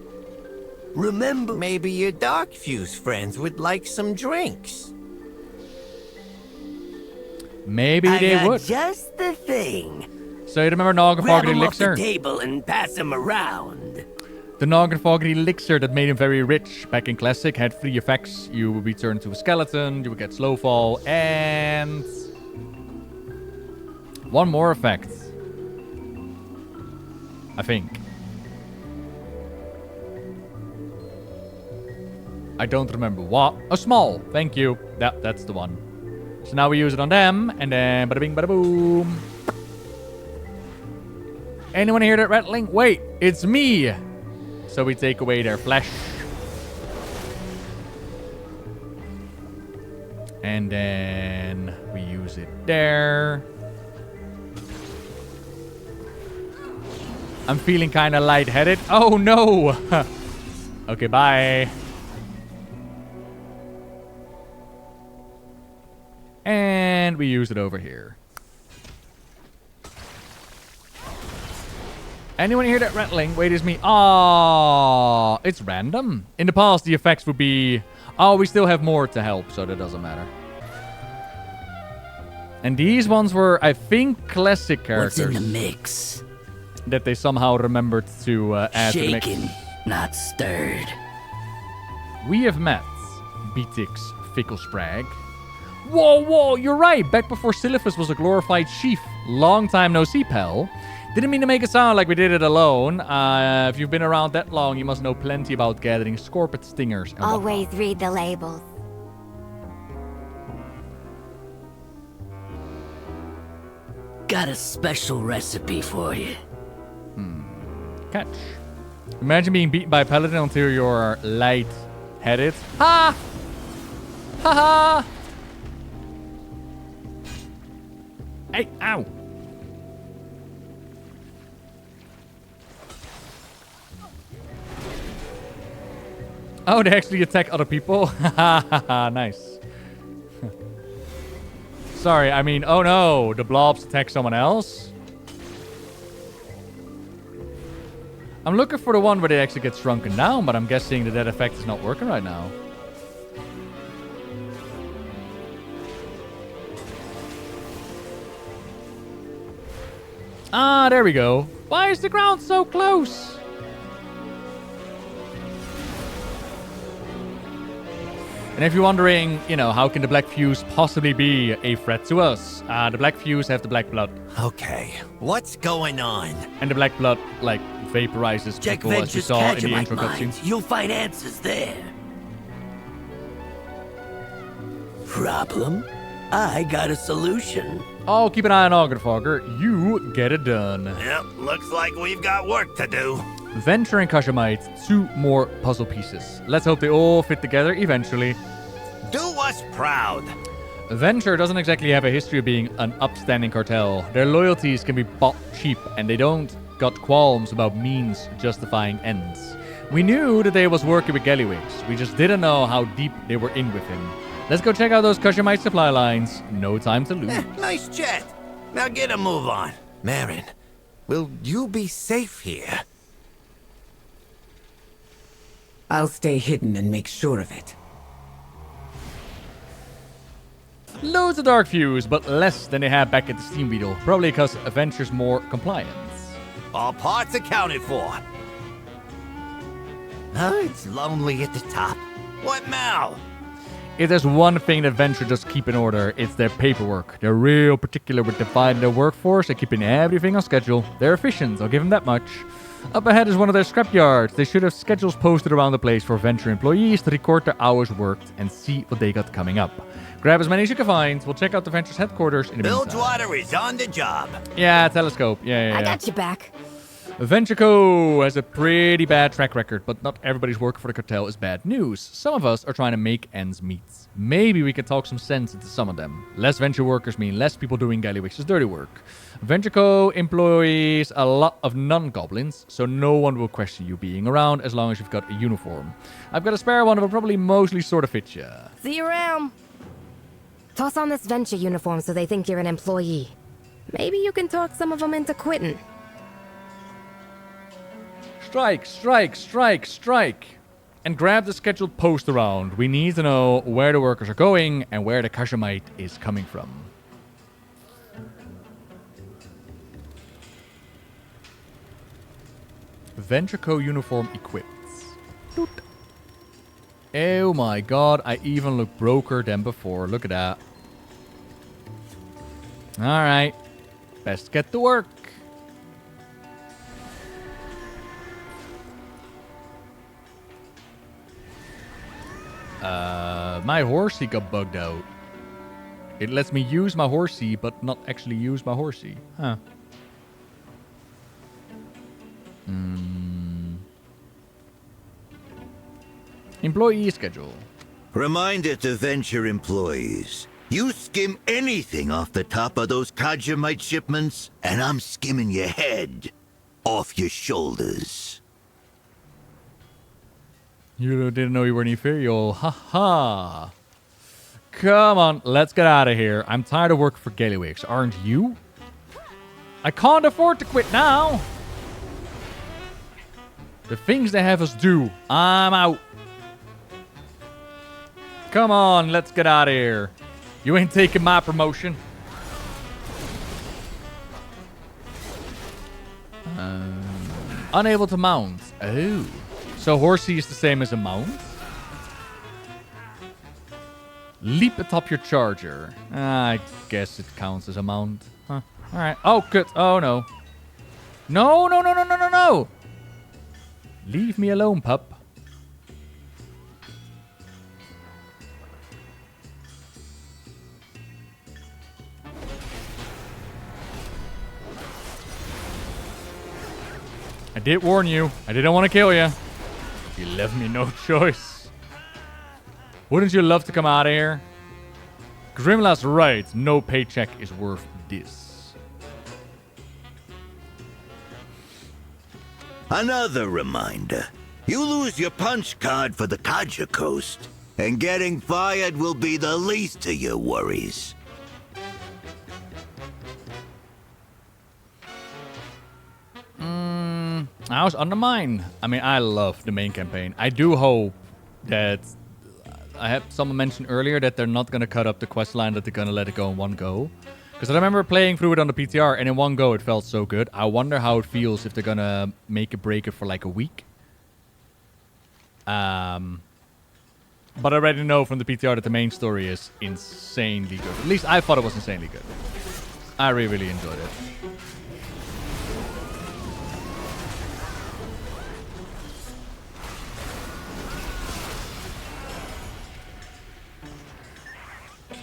Remember, maybe your dark fuse friends would like some drinks. Maybe I they got would. just the thing. So you remember Nagenfogger Grab him off elixir? the table and pass him around. The Nagenfogger elixir that made him very rich back in Classic had 3 effects. You would be turned to a skeleton, you would get slow fall, and 1 more effect. I think. I don't remember what. A small. Thank you. That's the one. So now we use it on them, and then bada bing, bada boom. Anyone hear that rattling? Wait, it's me. So we take away their flesh. And then we use it there. I'm feeling kind of lightheaded. Oh no. Okay, bye. And we use it over here. Anyone hear that rattling? Wait, it's me. Ah, it's random. In the past, the effects would be... Oh, we still have more to help, so that doesn't matter. And these ones were, I think, classic characters. What's in the mix? That they somehow remembered to add to the mix. Shaken, not stirred. We have met Beatix Ficklesprag. Whoa, you're right. Back before Silithus was a glorified chief. Long time no see, pal. Didn't mean to make it sound like we did it alone. If you've been around that long, you must know plenty about gathering scorpion stingers. And Always read the labels. Got a special recipe for you. Catch. Imagine being beaten by a paladin until you're light-headed. Ha! Ha ha! Hey, ow! Oh, they actually attack other people? Haha, nice. Sorry, I mean, oh no, the blobs attack someone else? I'm looking for the one where they actually get shrunken down, but I'm guessing that effect is not working right now. Ah, there we go. Why is the ground so close? And if you're wondering, you know, how can the Black Fuse possibly be a threat to us? The Black Fuse have the Black Blood. Okay, what's going on? And the Black Blood, like, vaporizes Check people, as we Venture's saw in the Catamite intro cutscene. mines. You'll find answers there. Problem? I got a solution. Oh, keep an eye on Nagenfogger. You get it done. Yep, looks like we've got work to do. Venture and Kashamite, 2 more puzzle pieces. Let's hope they all fit together eventually. Do us proud. Venture doesn't exactly have a history of being an upstanding cartel. Their loyalties can be bought cheap, and they don't got qualms about means justifying ends. We knew that they was working with Gallywix. We just didn't know how deep they were in with him. Let's go check out those Kashamite supply lines. No time to lose. Nice chat. Now get a move on. Marin, will you be safe here? I'll stay hidden and make sure of it. Loads of Dark Fuse, but less than they had back at the Steam Beetle. Probably because Adventure's more compliant. All parts accounted for. Oh, it's lonely at the top. What now? If there's one thing that Venture just keep in order, it's their paperwork. They're real particular with dividing their workforce and keeping everything on schedule. They're efficient, I'll give them that much. Up ahead is one of their scrapyards. They should have schedules posted around the place for Venture employees to record their hours worked and see what they got coming up. Grab as many as you can find. We'll check out the Venture's headquarters in the meantime. Bilgewater is on the job. Yeah, telescope. Yeah. I got you back. VentureCo has a pretty bad track record, but not everybody's work for the cartel is bad news. Some of us are trying to make ends meet. Maybe we can talk some sense into some of them. Less Venture workers mean less people doing Gallywix's dirty work. VentureCo employs a lot of non-goblins, so no one will question you being around as long as you've got a uniform. I've got a spare one that will probably mostly sort of fit ya. See you around. Toss on this Venture uniform so they think you're an employee. Maybe you can talk some of them into quitting. Strike, strike, strike, strike. And grab the scheduled post around. We need to know where the workers are going and where the Kajamite is coming from. VentureCo uniform equipped. Doot. Oh my god, I even look broker than before. Look at that. Alright. Best get to work. My horsey got bugged out. It lets me use my horsey, but not actually use my horsey. Huh. Employee schedule. Reminder to Venture employees. You skim anything off the top of those Kajamite shipments, and I'm skimming your head off your shoulders. You didn't know you were an inferior. Ha ha. Come on, let's get out of here. I'm tired of working for Gallywix, aren't you? I can't afford to quit now. The things they have us do. I'm out. Come on, let's get out of here. You ain't taking my promotion. Unable to mount. Oh. So horsey is the same as a mount? Leap atop your charger. I guess it counts as a mount. Huh. Alright. Oh, good. Oh, no. No, no, no, no, no, no, no. Leave me alone, pup. I did warn you. I didn't want to kill you. You left me no choice. Wouldn't you love to come out of here? Grimla's right. No paycheck is worth this. Another reminder. You lose your punch card for the Kaja Coast, and getting fired will be the least of your worries. I was Undermine. I mean, I love the main campaign. I do hope that... I had someone mentioned earlier that they're not going to cut up the quest line, that they're going to let it go in one go. Because I remember playing through it on the PTR, and in one go it felt so good. I wonder how it feels if they're going to make it break it for like a week. But I already know from the PTR that the main story is insanely good. At least I thought it was insanely good. I really, really enjoyed it.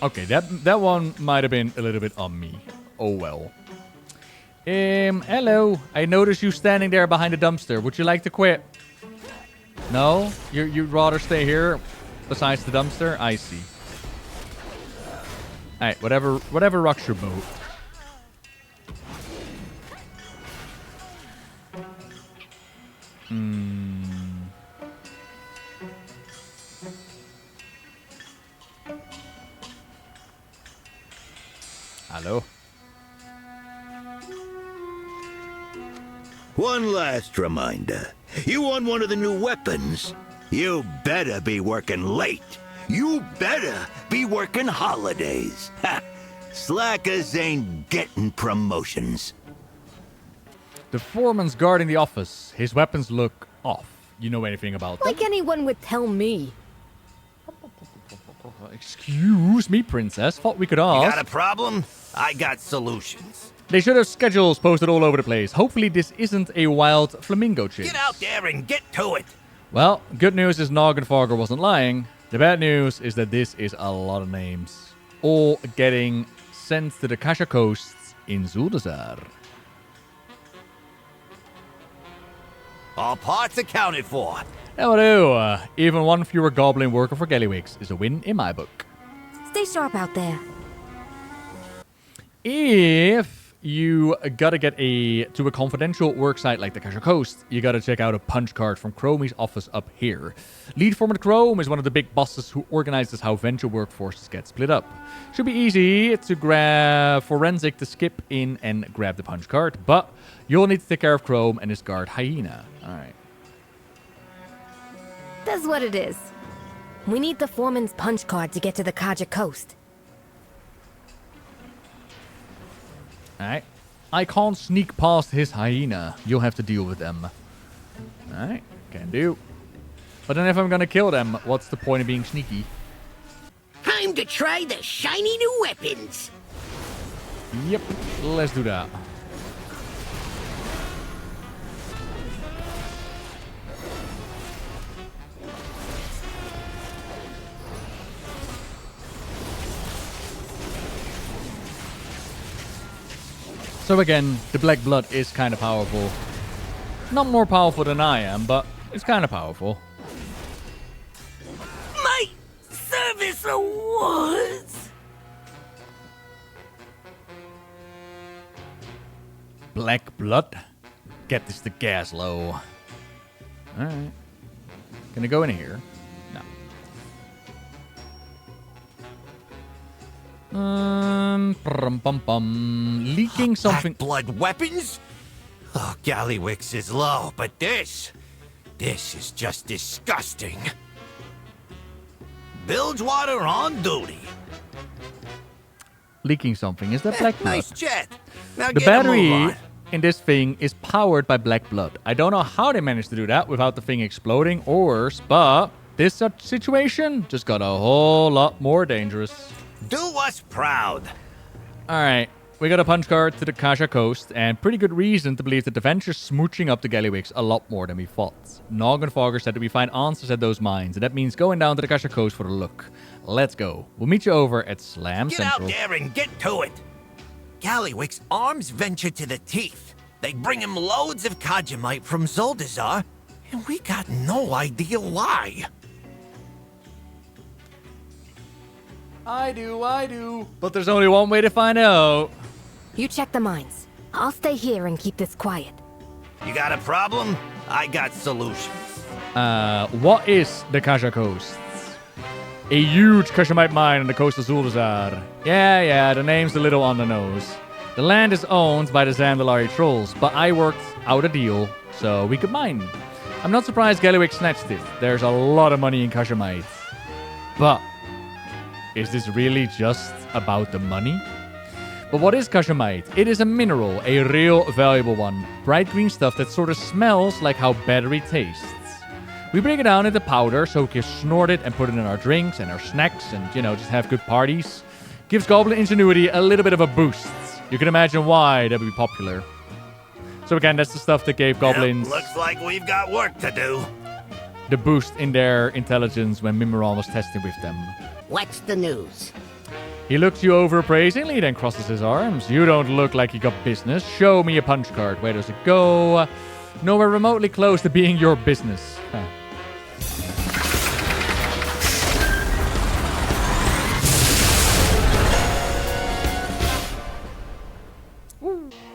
Okay, that one might have been a little bit on me. Oh well. Hello. I noticed you standing there behind the dumpster. Would you like to quit? No? You'd rather stay here besides the dumpster? I see. Alright, whatever rocks your boat. Hello. One last reminder. You want one of the new weapons? You better be working late. You better be working holidays. Ha! Slackers ain't getting promotions. The foreman's guarding the office. His weapons look off. You know anything about them? Like anyone would tell me. Excuse me, princess. Thought we could ask. You got a problem? I got solutions. They should have schedules posted all over the place. Hopefully this isn't a wild flamingo chase. Get out there and get to it. Well, good news is Noggenfogger wasn't lying. The bad news is that this is a lot of names. All getting sent to the Kasha coasts in Xal'atath. All parts accounted for. That'll do. Even one fewer goblin worker for Gallywix is a win in my book. Stay sharp out there. If you gotta get to a confidential worksite like the Kasha Coast, you gotta check out a punch card from Chromie's office up here. Lead Foreman Chrome is one of the big bosses who organizes how venture workforces get split up. Should be easy to grab Forensic to skip in and grab the punch card, but you'll need to take care of Chrome and his guard Hyena. Alright. That's what it is. We need the foreman's punch card to get to the Kaja coast. Alright. I can't sneak past his Hyena. You'll have to deal with them. Alright. Can do. But then if I'm gonna kill them, what's the point of being sneaky? Time to try the shiny new weapons. Yep. Let's do that. So again, the Black Blood is kind of powerful. Not more powerful than I am, but it's kind of powerful. My service awards! Black Blood? Get this to Gaslow. Alright. Can I go in here? No. Leaking something. Black blood weapons? Oh, Gallywix is low, but this is just disgusting. Bilgewater on duty. Leaking something. Is that Black Blood? Nice jet. Now The get a move battery on. in this thing is powered by Black Blood. I don't know how they managed to do that without the thing exploding or worse, but this situation just got a whole lot more dangerous. Do us proud. Alright, we got a punch card to the Kasha coast, and pretty good reason to believe that the venture's smooching up the Gallywix a lot more than we thought. Noggenfogger said that we find answers at those mines, and that means going down to the Kasha coast for a look. Let's go. We'll meet you over at Slam Get Central. out there and get to it. Gallywix arms venture to the teeth. They bring him loads of Kajamite from Xal'atath, and we got no idea why. I do. But there's only one way to find out. You check the mines. I'll stay here and keep this quiet. You got a problem? I got solutions. What is the Kasha Coast? A huge Kashamite mine on the coast of Xal'atath. Yeah, the name's a little on the nose. The land is owned by the Zandalari trolls, but I worked out a deal so we could mine. I'm not surprised Gallywix snatched it. There's a lot of money in Kashamite. But is this really just about the money? But what is Kashamite? It is a mineral, a real valuable one. Bright green stuff that sort of smells like how battery tastes. We break it down into powder so we can snort it and put it in our drinks and our snacks and, just have good parties. Gives Goblin ingenuity a little bit of a boost. You can imagine why that would be popular. So again, that's the stuff that gave Goblins Looks like we've got work to do. the boost in their intelligence when Mimiron was testing with them. What's the news? He looks you over appraisingly, then crosses his arms. You don't look like you got business. Show me a punch card. Where does it go? Nowhere remotely close to being your business. Huh.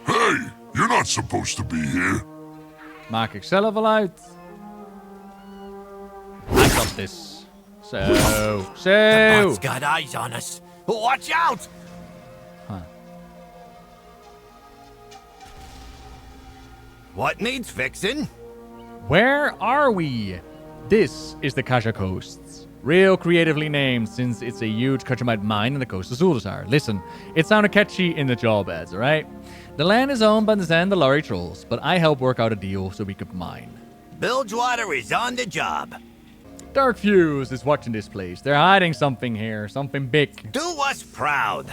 Hey, you're not supposed to be here. Maak ik zelf wel uit. I got this. The bot's got eyes on us. Watch out! Huh. What needs fixing? Where are we? This is the Kasha Coast. Real creatively named since it's a huge Kachamite mine on the coast of Xal'atath. Listen, it sounded catchy in the job ads, alright? The land is owned by the Zandalari trolls, but I helped work out a deal so we could mine. Bilgewater is on the job. Dark Fuse is watching this place. They're hiding something here. Something big. Do us proud.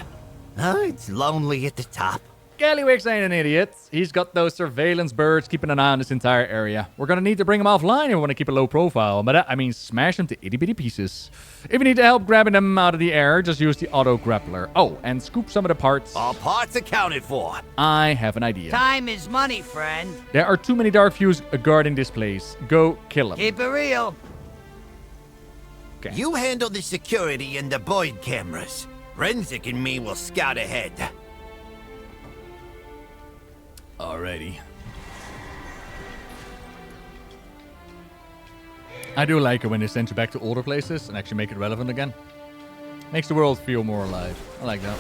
Oh, it's lonely at the top. Gallywix ain't an idiot. He's got those surveillance birds keeping an eye on this entire area. We're gonna need to bring him offline if we want to keep a low profile. But that, I mean, smash them to itty-bitty pieces. If you need help grabbing them out of the air, just use the auto grappler. Oh, and scoop some of the parts. All parts accounted for. I have an idea. Time is money, friend. There are too many Dark Fuse guarding this place. Go kill them. Keep it real. Okay. You handle the security and the Boyd cameras. Renzik and me will scout ahead. Alrighty. I do like it when they send you back to older places and actually make it relevant again. Makes the world feel more alive. I like that.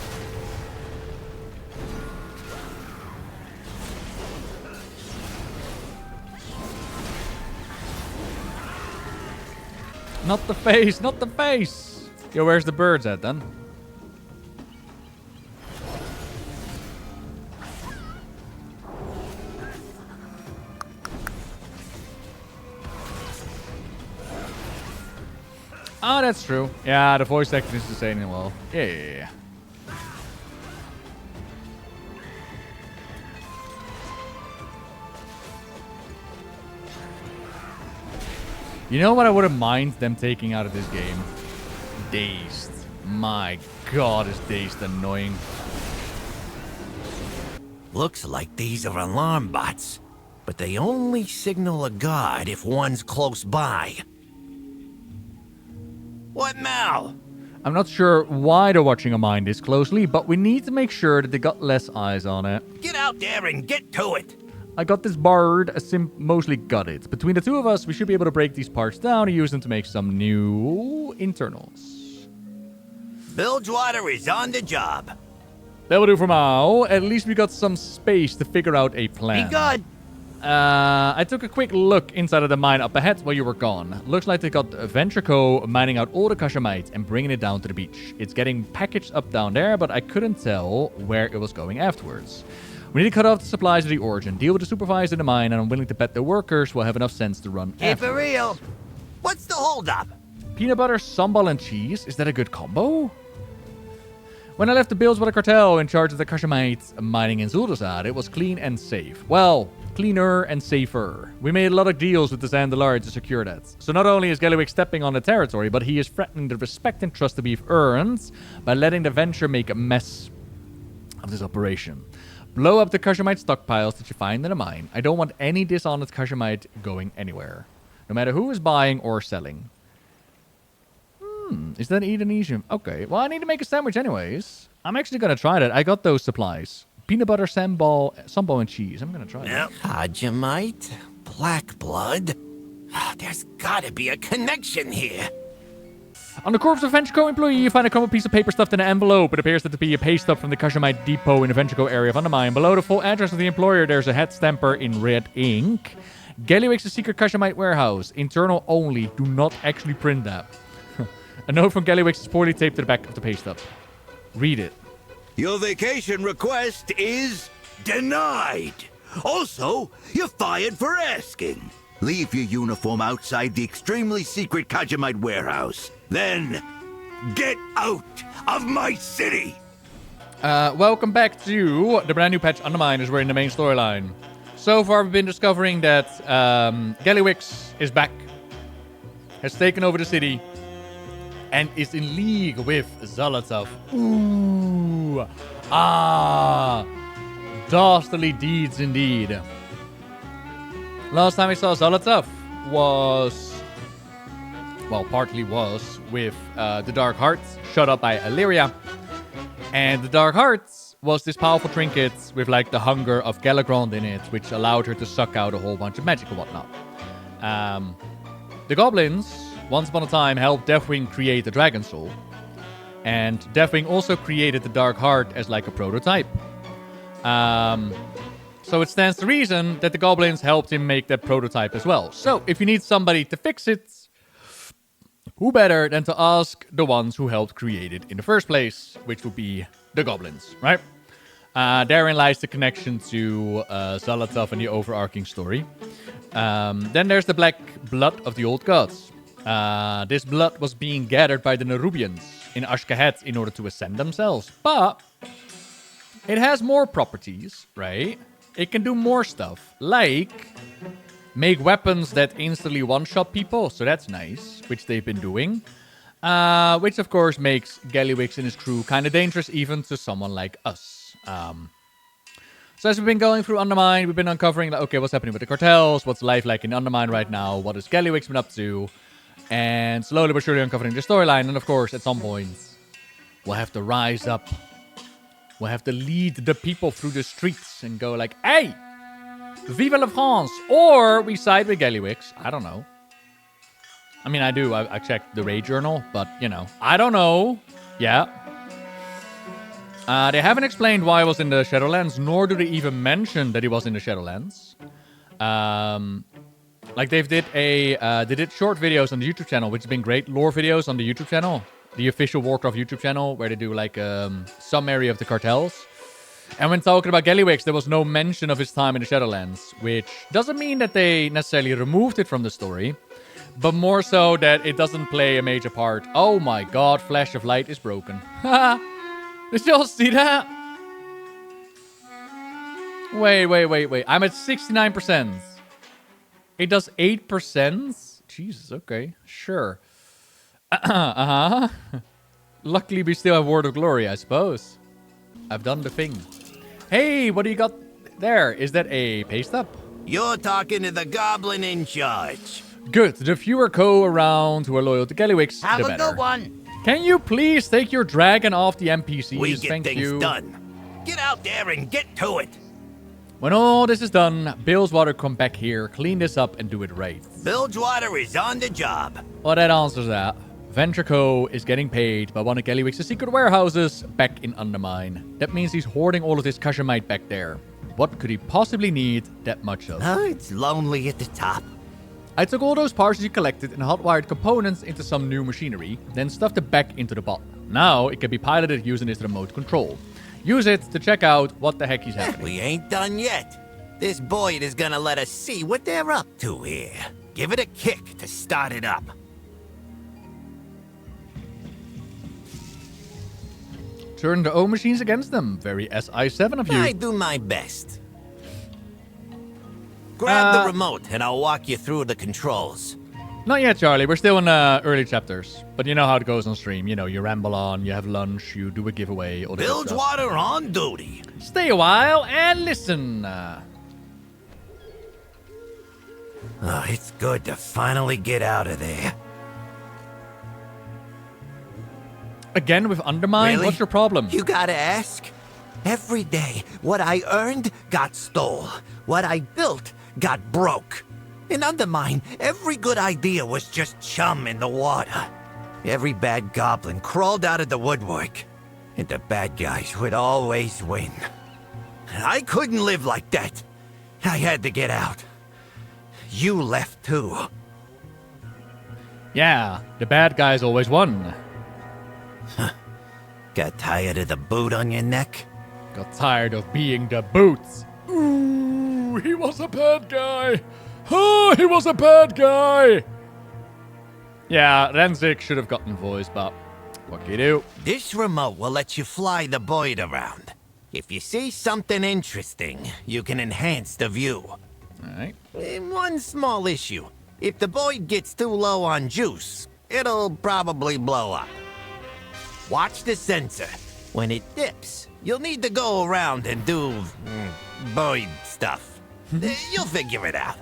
Not the face, not the face! Yo, where's the birds at then? Oh, that's true. Yeah, the voice acting is the same as well. Yeah. You know what I wouldn't mind them taking out of this game? Dazed. My god, is Dazed annoying. Looks like these are alarm bots, but they only signal a guard if one's close by. What now? I'm not sure why they're watching a mine this closely, but we need to make sure that they got less eyes on it. Get out there and get to it. I got this bird, mostly got it. Between the two of us, we should be able to break these parts down and use them to make some new internals. Bilgewater is on the job. That will do for now. At least we got some space to figure out a plan. Be good. I took a quick look inside of the mine up ahead while you were gone. Looks like they got Venture Co. mining out all the Kashamites and bringing it down to the beach. It's getting packaged up down there, but I couldn't tell where it was going afterwards. We need to cut off the supplies of the origin, deal with the supervisor in the mine, and I'm willing to bet the workers will have enough sense to run Keep it real. What's the holdup? Peanut butter, sambal, and cheese? Is that a good combo? When I left the Bilgewater cartel in charge of the Kashamites mining in Xal'atath, it was clean and safe. Well, cleaner and safer. We made a lot of deals with the Xandalari to secure that. So not only is Gallywix stepping on the territory, but he is threatening the respect and trust that we've earned by letting the Venture make a mess of this operation. Blow up the Kashamite stockpiles that you find in the mine. I don't want any dishonest Kashamite going anywhere, no matter who is buying or selling. Is that Indonesian? Okay, well, I need to make a sandwich anyways. I'm actually going to try that. I got those supplies. Peanut butter, sambal, and cheese. I'm going to try that. Kajamite? Black blood? There's gotta be a connection here. On the corpse of a Venture employee, you find a crumpled piece of paper stuffed in an envelope. It appears to be a pay stub from the Kashamite depot in the Venture area of Undermine. Below the full address of the employer, there's a head stamper in red ink. Gallywix's secret Kashamite warehouse. Internal only. Do not actually print that. A note from Gallywix is poorly taped to the back of the pay stub. Read it. Your vacation request is denied. Also, you're fired for asking. Leave your uniform outside the extremely secret Kajamite warehouse. Then, get out of my city! Welcome back to the brand new patch Undermine as we're in the main storyline. So far, we've been discovering that Gallywix is back, has taken over the city, and is in league with Xal'atath. Ooh. Dastardly deeds indeed. Last time we saw Xal'atath was, well, partly was with the Dark Hearts, shut up by Illyria. And the Dark Hearts was this powerful trinket with like the hunger of Galagrond in it, which allowed her to suck out a whole bunch of magic and whatnot. The Goblins, once upon a time, helped Deathwing create the Dragon Soul. And Deathwing also created the Dark Heart as like a prototype. So it stands to reason that the Goblins helped him make that prototype as well. So if you need somebody to fix it, who better than to ask the ones who helped create it in the first place, which would be the Goblins, right? Therein lies the connection to Xal'atath and the overarching story. Then there's the black blood of the old gods. This blood was being gathered by the Nerubians in Ashkahet in order to ascend themselves. But it has more properties, right? It can do more stuff, like make weapons that instantly one-shot people, so that's nice, which they've been doing. Which, of course, makes Gallywix and his crew kind of dangerous even to someone like us. So as we've been going through Undermine, we've been uncovering, like, okay, what's happening with the cartels? What's life like in Undermine right now? What has Gallywix been up to? And slowly but surely uncovering the storyline. And, of course, at some point, we'll have to rise up. We'll have to lead the people through the streets and go like, hey! Vive la France! Or we side with Gallywix. I don't know. I mean, I do. I checked the raid journal, but, you know. I don't know. Yeah. They haven't explained why he was in the Shadowlands, nor do they even mention that he was in the Shadowlands. Like, they did short videos on the YouTube channel, which has been great. Lore videos on the YouTube channel. The official Warcraft YouTube channel, where they do, like, summary of the cartels. And when talking about Gallywix, there was no mention of his time in the Shadowlands, which doesn't mean that they necessarily removed it from the story, but more so that it doesn't play a major part. Oh my god, Flash of Light is broken. Haha! Did you all see that? Wait. I'm at 69%. It does 8%? Jesus, okay. Sure. Luckily, we still have Word of Glory, I suppose. I've done the thing. Hey, what do you got there? Is that a paste up? You're talking to the Goblin in charge. Good. The fewer around who are loyal to Gallywix, Have the a better. good one. Can you please take your dragon off the NPCs? We get Thank things you. done. Get out there and get to it. When all this is done, Bilgewater come back here, clean this up, and do it right. Bilgewater is on the job. Well, that answers that. Venture Co. is getting paid by one of Gallywix's secret warehouses back in Undermine. That means he's hoarding all of this Kashemite back there. What could he possibly need that much of? It's lonely at the top. I took all those parts you collected and hot-wired components into some new machinery, then stuffed it back into the bot. Now it can be piloted using its remote control. Use it to check out what the heck he's happening. We ain't done yet. This Boyd is gonna let us see what they're up to here. Give it a kick to start it up. Turn the O machines against them. Very SI7 of you. I do my best. Grab the remote and I'll walk you through the controls. Not yet, Charlie. We're still in early chapters. But you know how it goes on stream. You know, you ramble on, you have lunch, you do a giveaway, all that stuff. Bilgewater on duty. Stay a while and listen. Oh, it's good to finally get out of there. Again with Undermine? Really? What's your problem? You gotta ask? Every day, what I earned got stole. What I built got broke. In Undermine, every good idea was just chum in the water. Every bad goblin crawled out of the woodwork, and the bad guys would always win. I couldn't live like that. I had to get out. You left too. Yeah, the bad guys always won. Got tired of the boot on your neck? Got tired of being the boots. Ooh, he was a bad guy. Oh, he was a bad guy. Yeah, Renzik should have gotten voice, but what can you do? This remote will let you fly the Boyd around. If you see something interesting, you can enhance the view. Alright. One small issue. If the Boyd gets too low on juice, it'll probably blow up. Watch the sensor. When it dips, you'll need to go around and do Boyd stuff. You'll figure it out.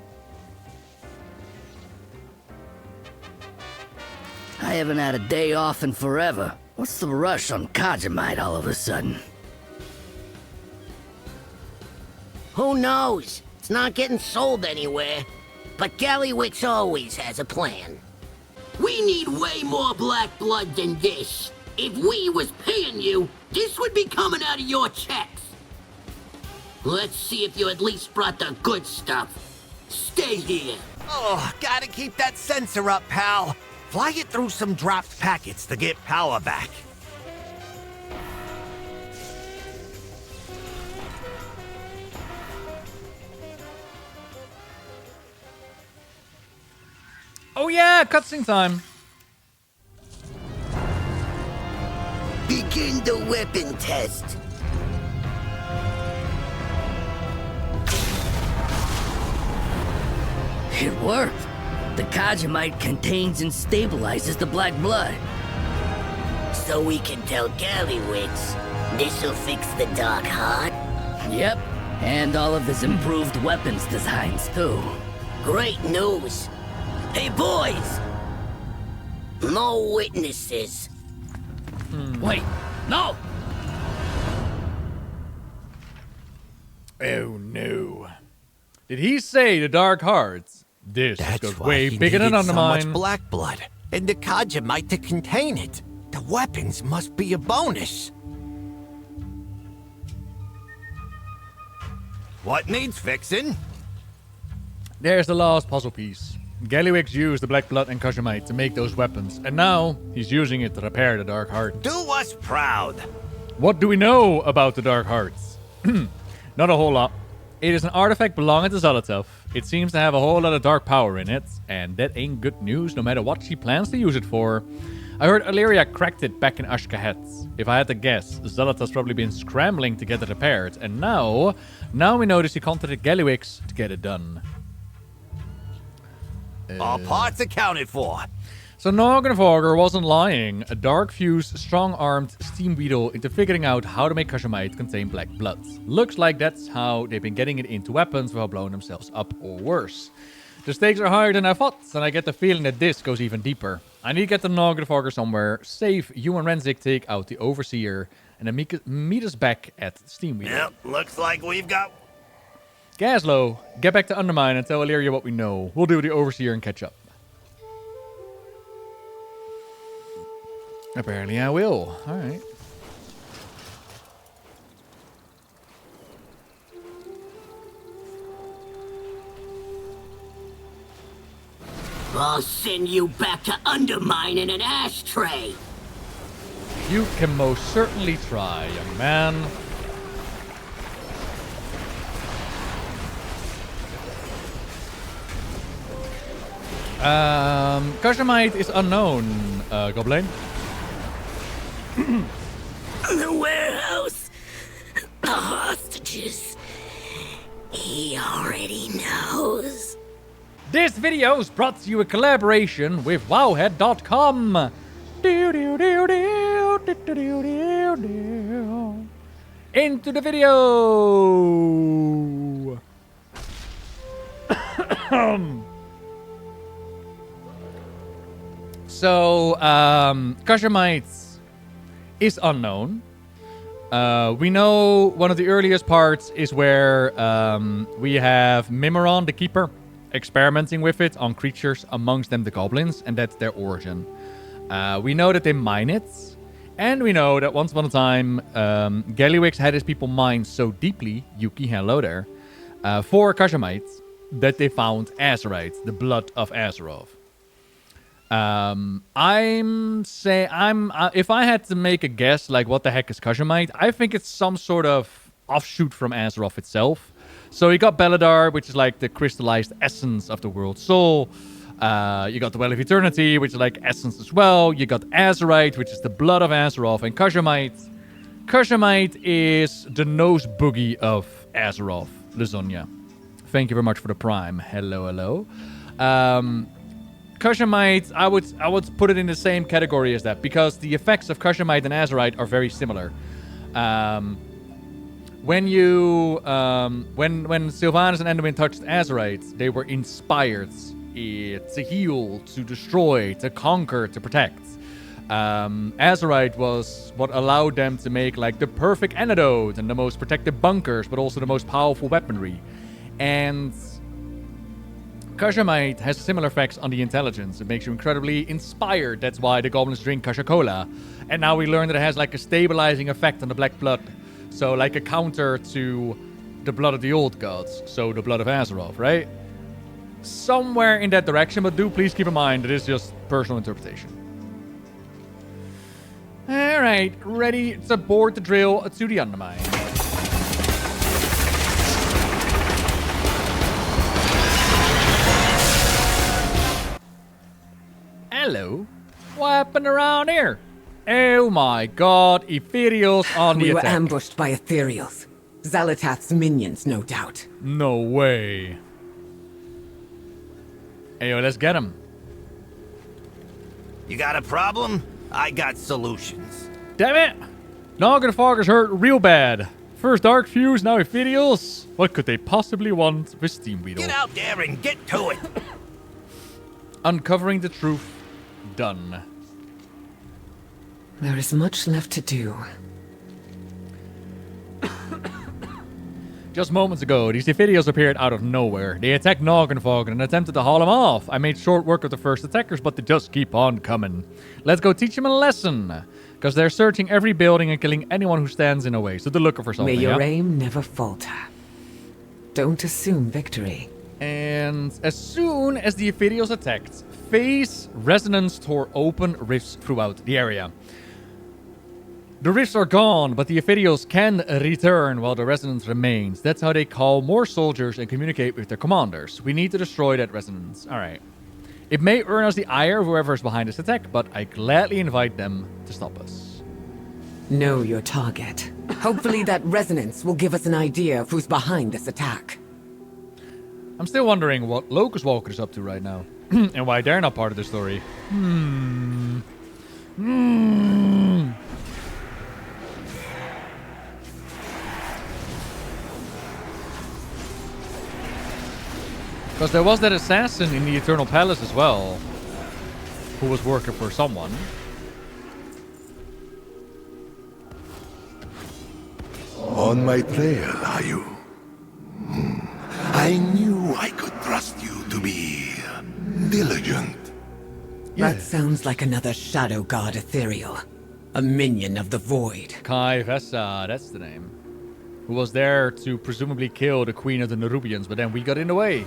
I haven't had a day off in forever. What's the rush on Kajamite all of a sudden? Who knows? It's not getting sold anywhere. But Gallywix always has a plan. We need way more black blood than this. If we was paying you, this would be coming out of your checks. Let's see if you at least brought the good stuff. Stay here. Oh, gotta keep that sensor up, pal. Fly it through some dropped packets to get power back. Oh yeah, cutscene time. Begin the weapon test. It worked. The Kajamite contains and stabilizes the black blood. So we can tell Gallywix this'll fix the Dark Heart? Yep, and all of his improved weapons designs too. Great news. Hey boys! No witnesses. Wait, no! Oh no. Did he say the Dark Hearts? This goes way bigger than Undermine. So much black blood, and the Kajamite to contain it. The weapons must be a bonus. What needs fixing? There's the last puzzle piece. Gallywix used the black blood and Kajamite to make those weapons, and now he's using it to repair the Dark Heart. Do us proud. What do we know about the Dark Hearts? Not a whole lot. It is an artifact belonging to Xal'atath. It seems to have a whole lot of dark power in it, and that ain't good news no matter what she plans to use it for. I heard Illyria cracked it back in Ashkahet. If I had to guess, Xal'atath's probably been scrambling to get it repaired, and now we notice he contacted Gallywix to get it done. All parts accounted for. So Norgenvogger wasn't lying. A dark-fused, strong-armed steam beetle into figuring out how to make Kajamite contain black blood. Looks like that's how they've been getting it into weapons without blowing themselves up or worse. The stakes are higher than I thought, and I get the feeling that this goes even deeper. I need to get the Norgenvogger somewhere, save you and Renzik, take out the Overseer, and then meet us back at Steam Beetle. Yep, looks like we've got... Gaslow, get back to Undermine and tell Illyria what we know. We'll do the Overseer and catch up. Apparently I will. Alright. I'll send you back to Undermine in an ashtray. You can most certainly try, young man. Kajamite is unknown, Goblin. The warehouse. The hostages. He already knows. This video is brought to you in collaboration with wowhead.com. Into the video. So, Kajamite is unknown. We know one of the earliest parts is where we have Mimiron, the Keeper, experimenting with it on creatures, amongst them the goblins, and that's their origin. We know that they mine it, and we know that once upon a time, Gallywix had his people mined so deeply, Yuki, hello there, for Kajamite, that they found Azerite, the blood of Azeroth. If I had to make a guess, like what the heck is Kajamite, I think it's some sort of offshoot from Azeroth itself. So you got Beladar, which is like the crystallized essence of the world soul. You got the Well of Eternity, which is like essence as well. You got Azerite, which is the blood of Azeroth, and Kajamite. Kajamite is the nose boogie of Azeroth, Lasonia. Thank you very much for the prime. Hello, hello. Kajamite, I would put it in the same category as that, because the effects of Kajamite and Azerite are very similar. When Sylvanas and Enderman touched Azerite, they were inspired to heal, to destroy, to conquer, to protect. Azerite was what allowed them to make like the perfect antidote and the most protective bunkers, but also the most powerful weaponry. And Kajamite has similar effects on the intelligence. It makes you incredibly inspired. That's why the goblins drink Kasha-Cola. And now we learn that it has like a stabilizing effect on the black blood. So like a counter to the blood of the old gods. So the blood of Azeroth, right? Somewhere in that direction, but do please keep in mind that it's just personal interpretation. Alright, ready to board the drill to the Undermine. Hello. What happened around here? Oh my god, Ethereals on the We were attack. ambushed by Ethereals. Xal'atath's minions, no doubt. No way. Hey, yo, let's get him. You got a problem? I got solutions. Damn it! Nagenfog is hurt real bad. First Dark Fuse, now Ethereals. What could they possibly want with Steam Weedle? Get out there and get to it. Uncovering the truth. Done. There is much left to do. Just moments ago, these Ethereals appeared out of nowhere. They attacked Nagenfog and attempted to haul him off. I made short work of the first attackers, but they just keep on coming. Let's go teach them a lesson. Because they're searching every building and killing anyone who stands in the way. So they're looking for something, May your yeah? aim never falter. Don't assume victory. And as soon as the Ethereals attacked, phase resonance tore open rifts throughout the area. The rifts are gone, but the Ethereals can return while the resonance remains. That's how they call more soldiers and communicate with their commanders. We need to destroy that resonance. Alright. It may earn us the ire of whoever is behind this attack, but I gladly invite them to stop us. Know your target. Hopefully that resonance will give us an idea of who's behind this attack. I'm still wondering what Locust Walker is up to right now. And why they're not part of the story. Because there was that assassin in the Eternal Palace as well, who was working for someone. On my trail, are you? I knew I could trust you to be diligent. That sounds like another Shadow God Ethereal. A minion of the Void. Kai Vessa, that's the name. Who was there to presumably kill the Queen of the Nerubians, but then we got in the way.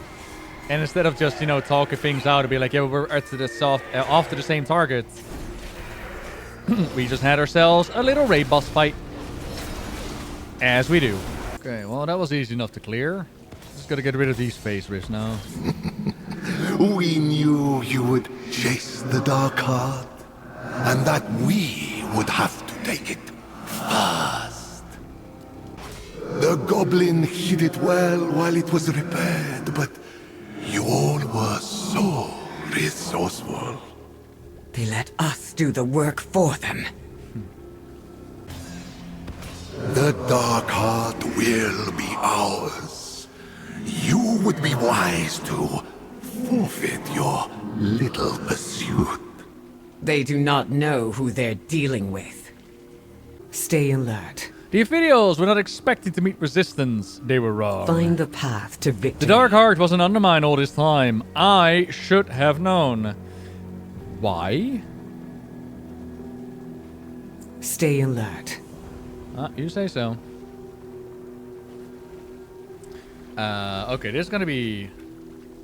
And instead of just, you know, talking things out and be like, yeah, we're after the same target, we just had ourselves a little raid boss fight. As we do. Okay, well, that was easy enough to clear. Just gotta get rid of these face rifts now. We knew you would chase the Dark Heart, and that we would have to take it fast. The Goblin hid it well while it was repaired, but you all were so resourceful. They let us do the work for them. The Dark Heart will be ours. You would be wise to forfeit your little pursuit. They do not know who they're dealing with. Stay alert. The Ethereals were not expecting to meet resistance. They were wrong. Find the path to victory. The Dark Heart was an Undermine all this time. I should have known. Why? Stay alert. You say so. Okay, this is gonna be...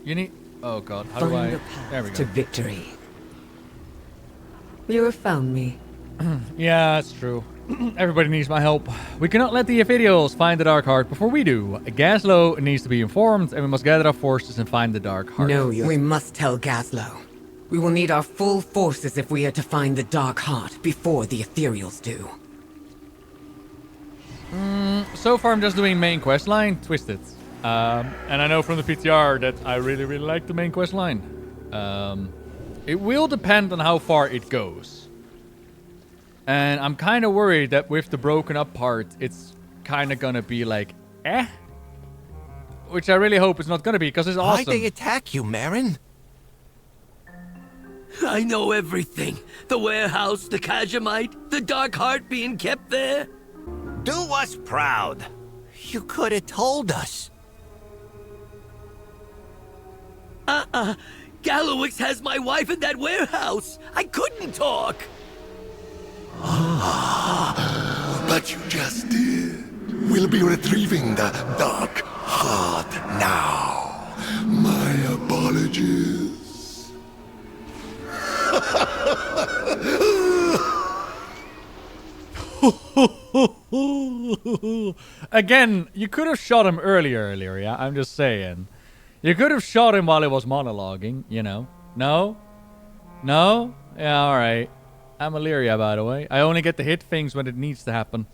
You need... Oh god, how do I... Find the path There we go. to victory. You have found me. Yeah, that's true. Everybody needs my help. We cannot let the Ethereals find the Dark Heart before we do. Gaslow needs to be informed, and we must gather our forces and find the Dark Heart. No, we must tell Gaslow. We will need our full forces if we are to find the Dark Heart before the Ethereals do. So far I'm just doing main quest line, Twisted. And I know from the PTR that I really, really like the main quest line. It will depend on how far it goes. And I'm kind of worried that with the broken up part, it's kind of gonna be like, eh? Which I really hope it's not gonna be, because it's awesome. Why'd they attack you, Marin? I know everything. The warehouse, the Kajamite, the Dark Heart being kept there. Do us proud. You could have told us. Gallowix has my wife in that warehouse. I couldn't talk. But you just did. We'll be retrieving the Dark Heart now. My apologies. Again, you could have shot him earlier, yeah? I'm just saying. You could have shot him while he was monologuing, you know? No? No? Yeah, alright. I'm Illyria, by the way. I only get to hit things when it needs to happen.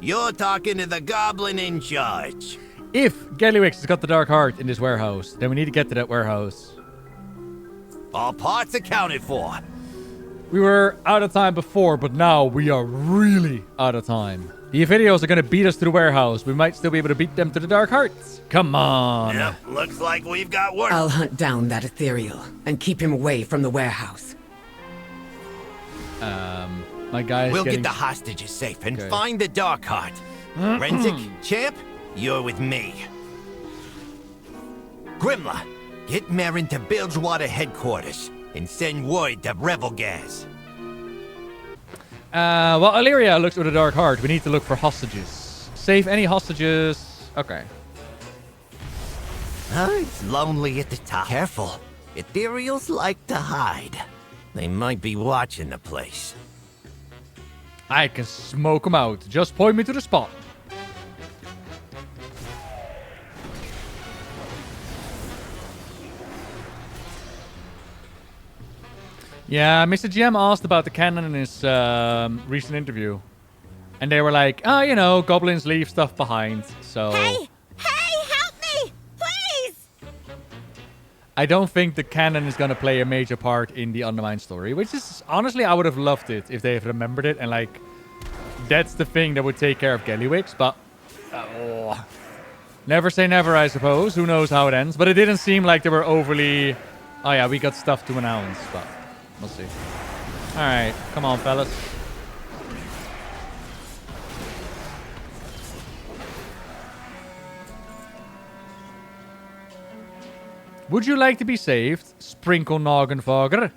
You're talking to the Goblin in charge. If Gallywix has got the Dark Heart in this warehouse, then we need to get to that warehouse. All parts accounted for. We were out of time before, but now we are really out of time. The Evidios are going to beat us to the warehouse. We might still be able to beat them to the Dark Hearts. Come on. Yep, looks like we've got work. I'll hunt down that ethereal and keep him away from the warehouse. My guy's We'll getting... get the hostages safe and Okay. find the Dark Heart. Renzik, Champ, you're with me. Grimla, get Marin to Bilgewater headquarters and send word to Revelgaz. Well, Illyria looks for the Dark Heart. We need to look for hostages. Save any hostages. Okay. It's lonely at the top. Careful. Ethereals like to hide. They might be watching the place. I can smoke them out. Just point me to the spot. Yeah, Mr. GM asked about the cannon in his recent interview. And they were like, oh, you know, goblins leave stuff behind, so... Hey, help me! Please! I don't think the canon is going to play a major part in the Undermined story, which is, honestly, I would have loved it if they had remembered it, and, like, that's the thing that would take care of Gallywix, but... never say never, I suppose. Who knows how it ends, but it didn't seem like they were overly... Oh, yeah, we got stuff to announce, but we'll see. Alright, come on, fellas. Would you like to be saved, Sprinkle Noggenfogger,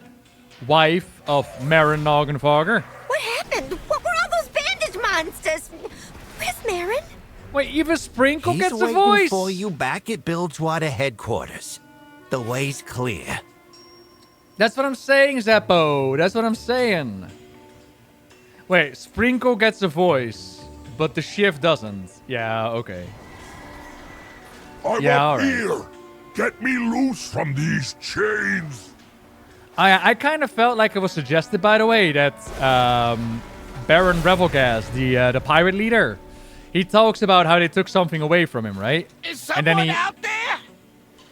wife of Marin Noggenfogger? What happened? What were all those bandage monsters? Where's Marin? Wait, even Sprinkle He's gets a waiting voice? for you back at Bilgewater headquarters. The way's clear. That's what I'm saying, Zeppo. That's what I'm saying. Wait, Sprinkle gets a voice, but the shift doesn't. Yeah, okay. I'm up here. Get me loose from these chains. I kind of felt like it was suggested, by the way, that Baron Revelgaz, the pirate leader, he talks about how they took something away from him, right? Is someone out there?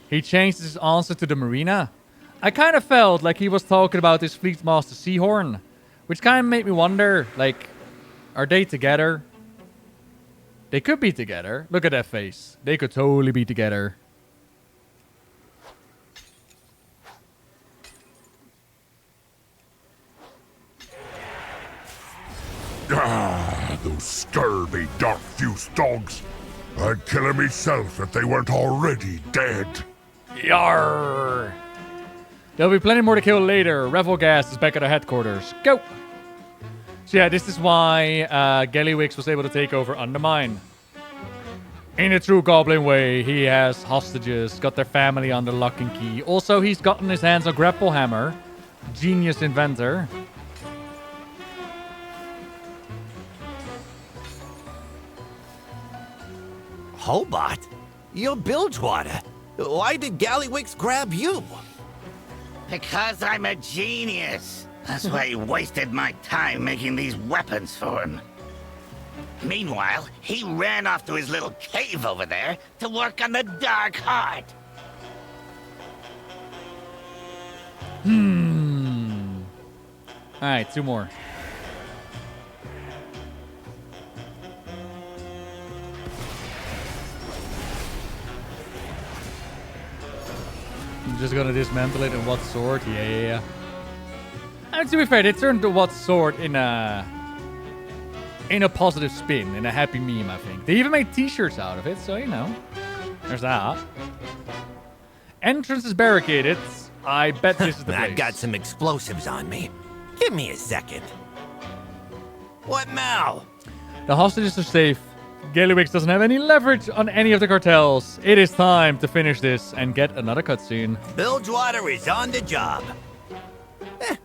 He changed his answer to the marina. I kind of felt like he was talking about his Fleet Master Seahorn, which kind of made me wonder, like, are they together? They could be together. Look at that face. They could totally be together. Ah, those scurvy dark-fused dogs. I'd kill them myself if they weren't already dead. Yarr! There'll be plenty more to kill later. Revelgaz is back at our headquarters. Go! So yeah, this is why Gallywix was able to take over Undermine. In a true Goblin way, he has hostages, got their family under lock and key. Also, he's gotten his hands on Grapple Hammer. Genius inventor. Hobart? You're Bilgewater. Why did Gallywix grab you? Because I'm a genius. That's why he wasted my time making these weapons for him. Meanwhile, he ran off to his little cave over there to work on the Dark Heart. Alright, two more. I'm just gonna dismantle it in what sword? Yeah. And to be fair, they turned to what sword in a positive spin, in a happy meme, I think. They even made t-shirts out of it, so you know. There's that. Entrance is barricaded. I bet this is the place. I got some explosives on me. Give me a second. What now? The hostages are safe. Gallywix doesn't have any leverage on any of the cartels. It is time to finish this and get another cutscene. Bilgewater is on the job.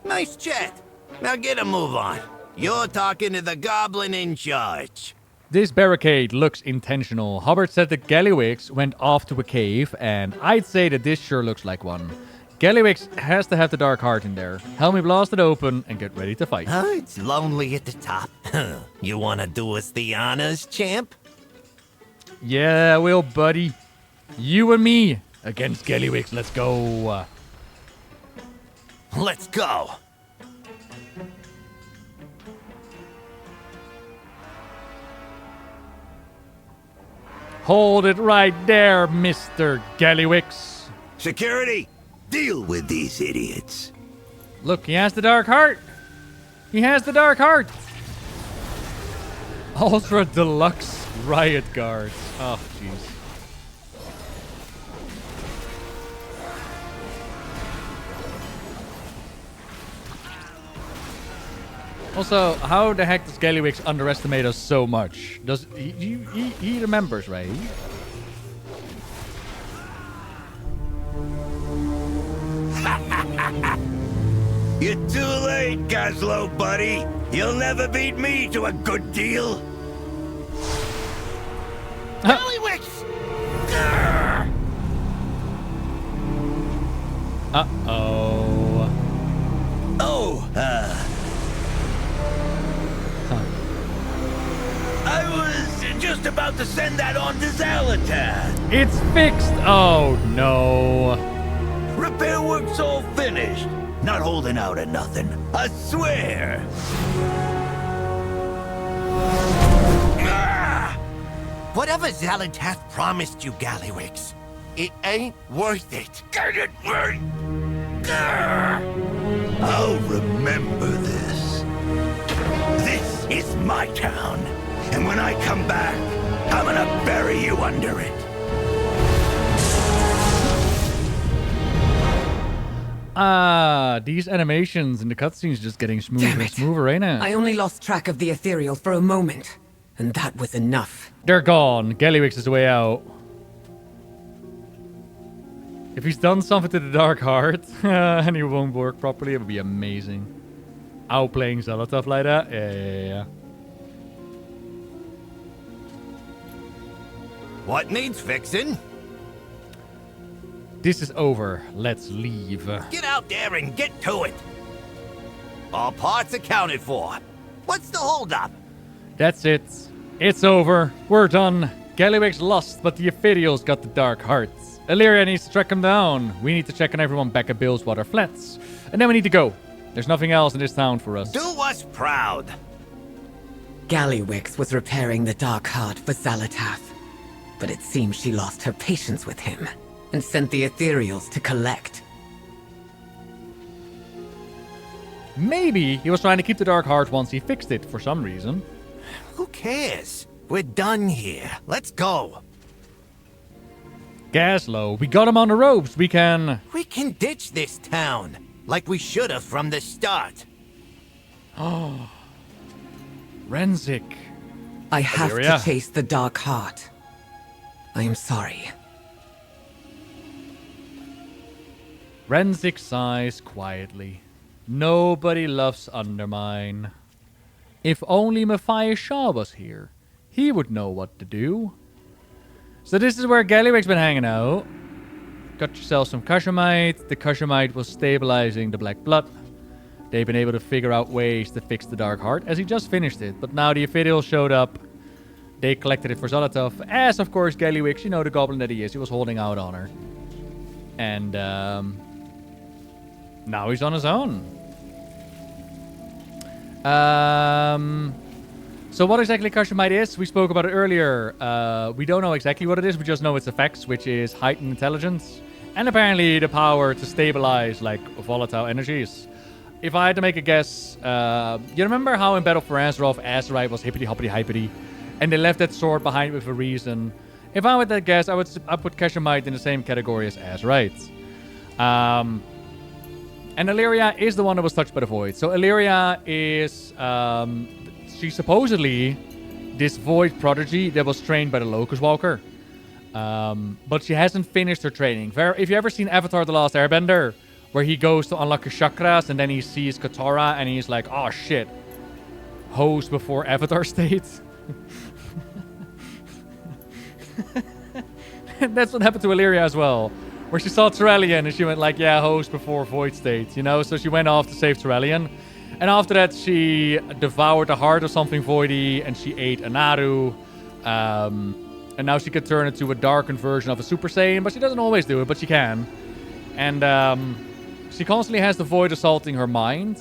Nice chat. Now get a move on. You're talking to the Goblin in charge. This barricade looks intentional. Hubbard said that Gallywix went off to a cave, and I'd say that this sure looks like one. Gallywix has to have the Dark Heart in there. Help me blast it open and get ready to fight. It's lonely at the top. You wanna do us the honors, champ? Yeah, I will, buddy. You and me against Gallywix. Let's go. Let's go. Hold it right there, Mr. Gallywix. Security, deal with these idiots. Look, he has the Dark Heart. He has the Dark Heart. Ultra Deluxe Riot Guards. Oh, jeez. Also, how the heck does Gallywix underestimate us so much? Does he remembers, right? You're too late, Gazlo, buddy. You'll never beat me to a good deal. Gallywix! Uh-oh. Oh, I was just about to send that on to Xal'atath. It's fixed. Oh, no. Repair work's all finished. Not holding out or nothing. I swear. Whatever Xal'atath promised you, Gallywix, it ain't worth it. Get it right. I'll remember this. This is my town. And when I come back, I'm gonna bury you under it. These animations and the cutscenes just getting smoother Damn and it. smoother right now. I only lost track of the ethereal for a moment, and that was enough. They're gone. Gallywix is the way out. If he's done something to the Dark Heart and he won't work properly, it would be amazing. Outplaying Xal'atath like that? Yeah. What needs fixing? This is over. Let's leave. Get out there and get to it. All parts accounted for. What's the holdup? That's it. It's over. We're done. Gallywix lost, but the Ethereals got the Dark Hearts. Illyria needs to track him down. We need to check on everyone back at Billswater Flats. And then we need to go. There's nothing else in this town for us. Do us proud. Gallywix was repairing the Dark Heart for Xal'atath, but it seems she lost her patience with him and sent the Ethereals to collect. Maybe he was trying to keep the Dark Heart once he fixed it for some reason. Who cares? We're done here. Let's go. Gaslow, we got him on the ropes. We can ditch this town, like we should have from the start. Oh. Renzik. I have Illyria. to chase the Dark Heart. I am sorry. Renzik sighs quietly. Nobody loves Undermine. If only Matthias Shaw was here, he would know what to do. So this is where Gallywix's been hanging out. Got yourself some Kashemite. The Kashemite was stabilizing the Black Blood. They've been able to figure out ways to fix the Dark Heart, as he just finished it. But now the Ethereal showed up. They collected it for Xal'atath, as of course Gallywix, you know, the goblin that he is. He was holding out on her. And now he's on his own. So what exactly Kashemite is? We spoke about it earlier. We don't know exactly what it is. We just know its effects, which is heightened intelligence. And apparently the power to stabilize, like, volatile energies. If I had to make a guess, you remember how in Battle for Azeroth, Azerite was hippity-hoppity-hypity? And they left that sword behind with a reason. If I were to guess, I put Kashemite in the same category as Azerite. And Illyria is the one that was touched by the Void. So Illyria is... she's supposedly this Void prodigy that was trained by the Locust Walker. But she hasn't finished her training. If you ever seen Avatar The Last Airbender, where he goes to unlock his chakras and then he sees Katara and he's like, oh shit, hose before Avatar state. That's what happened to Illyria as well. where she saw Terrellian and she went like, yeah, host before void state, you know? So she went off to save Terrellian. And after that, she devoured the heart of something voidy and she ate a Naru. And now she could turn into a darkened version of a Super Saiyan, but she doesn't always do it, but she can. And she constantly has the void assaulting her mind,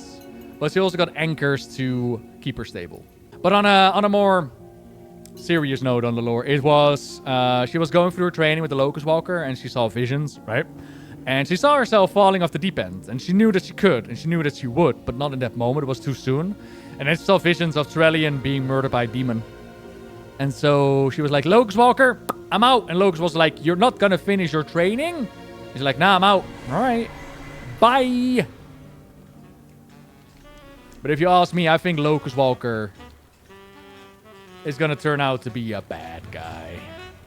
but she also got anchors to keep her stable. But on a more serious note on the lore, it was she was going through her training with the Locust Walker and she saw visions, right? And she saw herself falling off the deep end, and she knew that she could, and she knew that she would, but not in that moment. It was too soon. And then she saw visions of Terrellian being murdered by a demon. And so she was like, Locust Walker, I'm out. And Locust was like, you're not gonna finish your training? He's like, nah, I'm out. All right. Bye. But if you ask me, I think Locust Walker is gonna turn out to be a bad guy.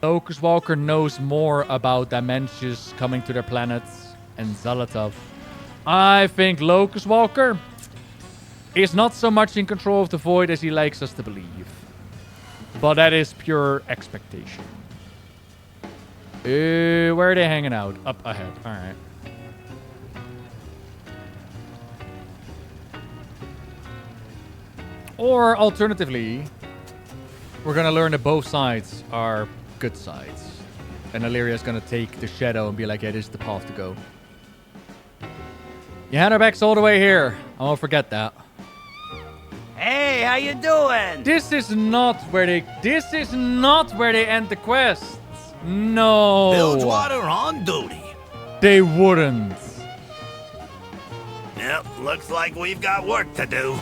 Locust Walker knows more about dimensions coming to their planets and Xal'atath. I think Locust Walker is not so much in control of the void as he likes us to believe. But that is pure expectation. Where are they hanging out? Up ahead. Alright. Or alternatively, we're gonna learn that both sides are good sides. And Illyria's gonna take the shadow and be like, yeah, this is the path to go. You had our backs all the way here. I won't forget that. Hey, how you doing? This is not where they end the quests. No. Bilgewater on duty. They wouldn't. Yep, looks like we've got work to do.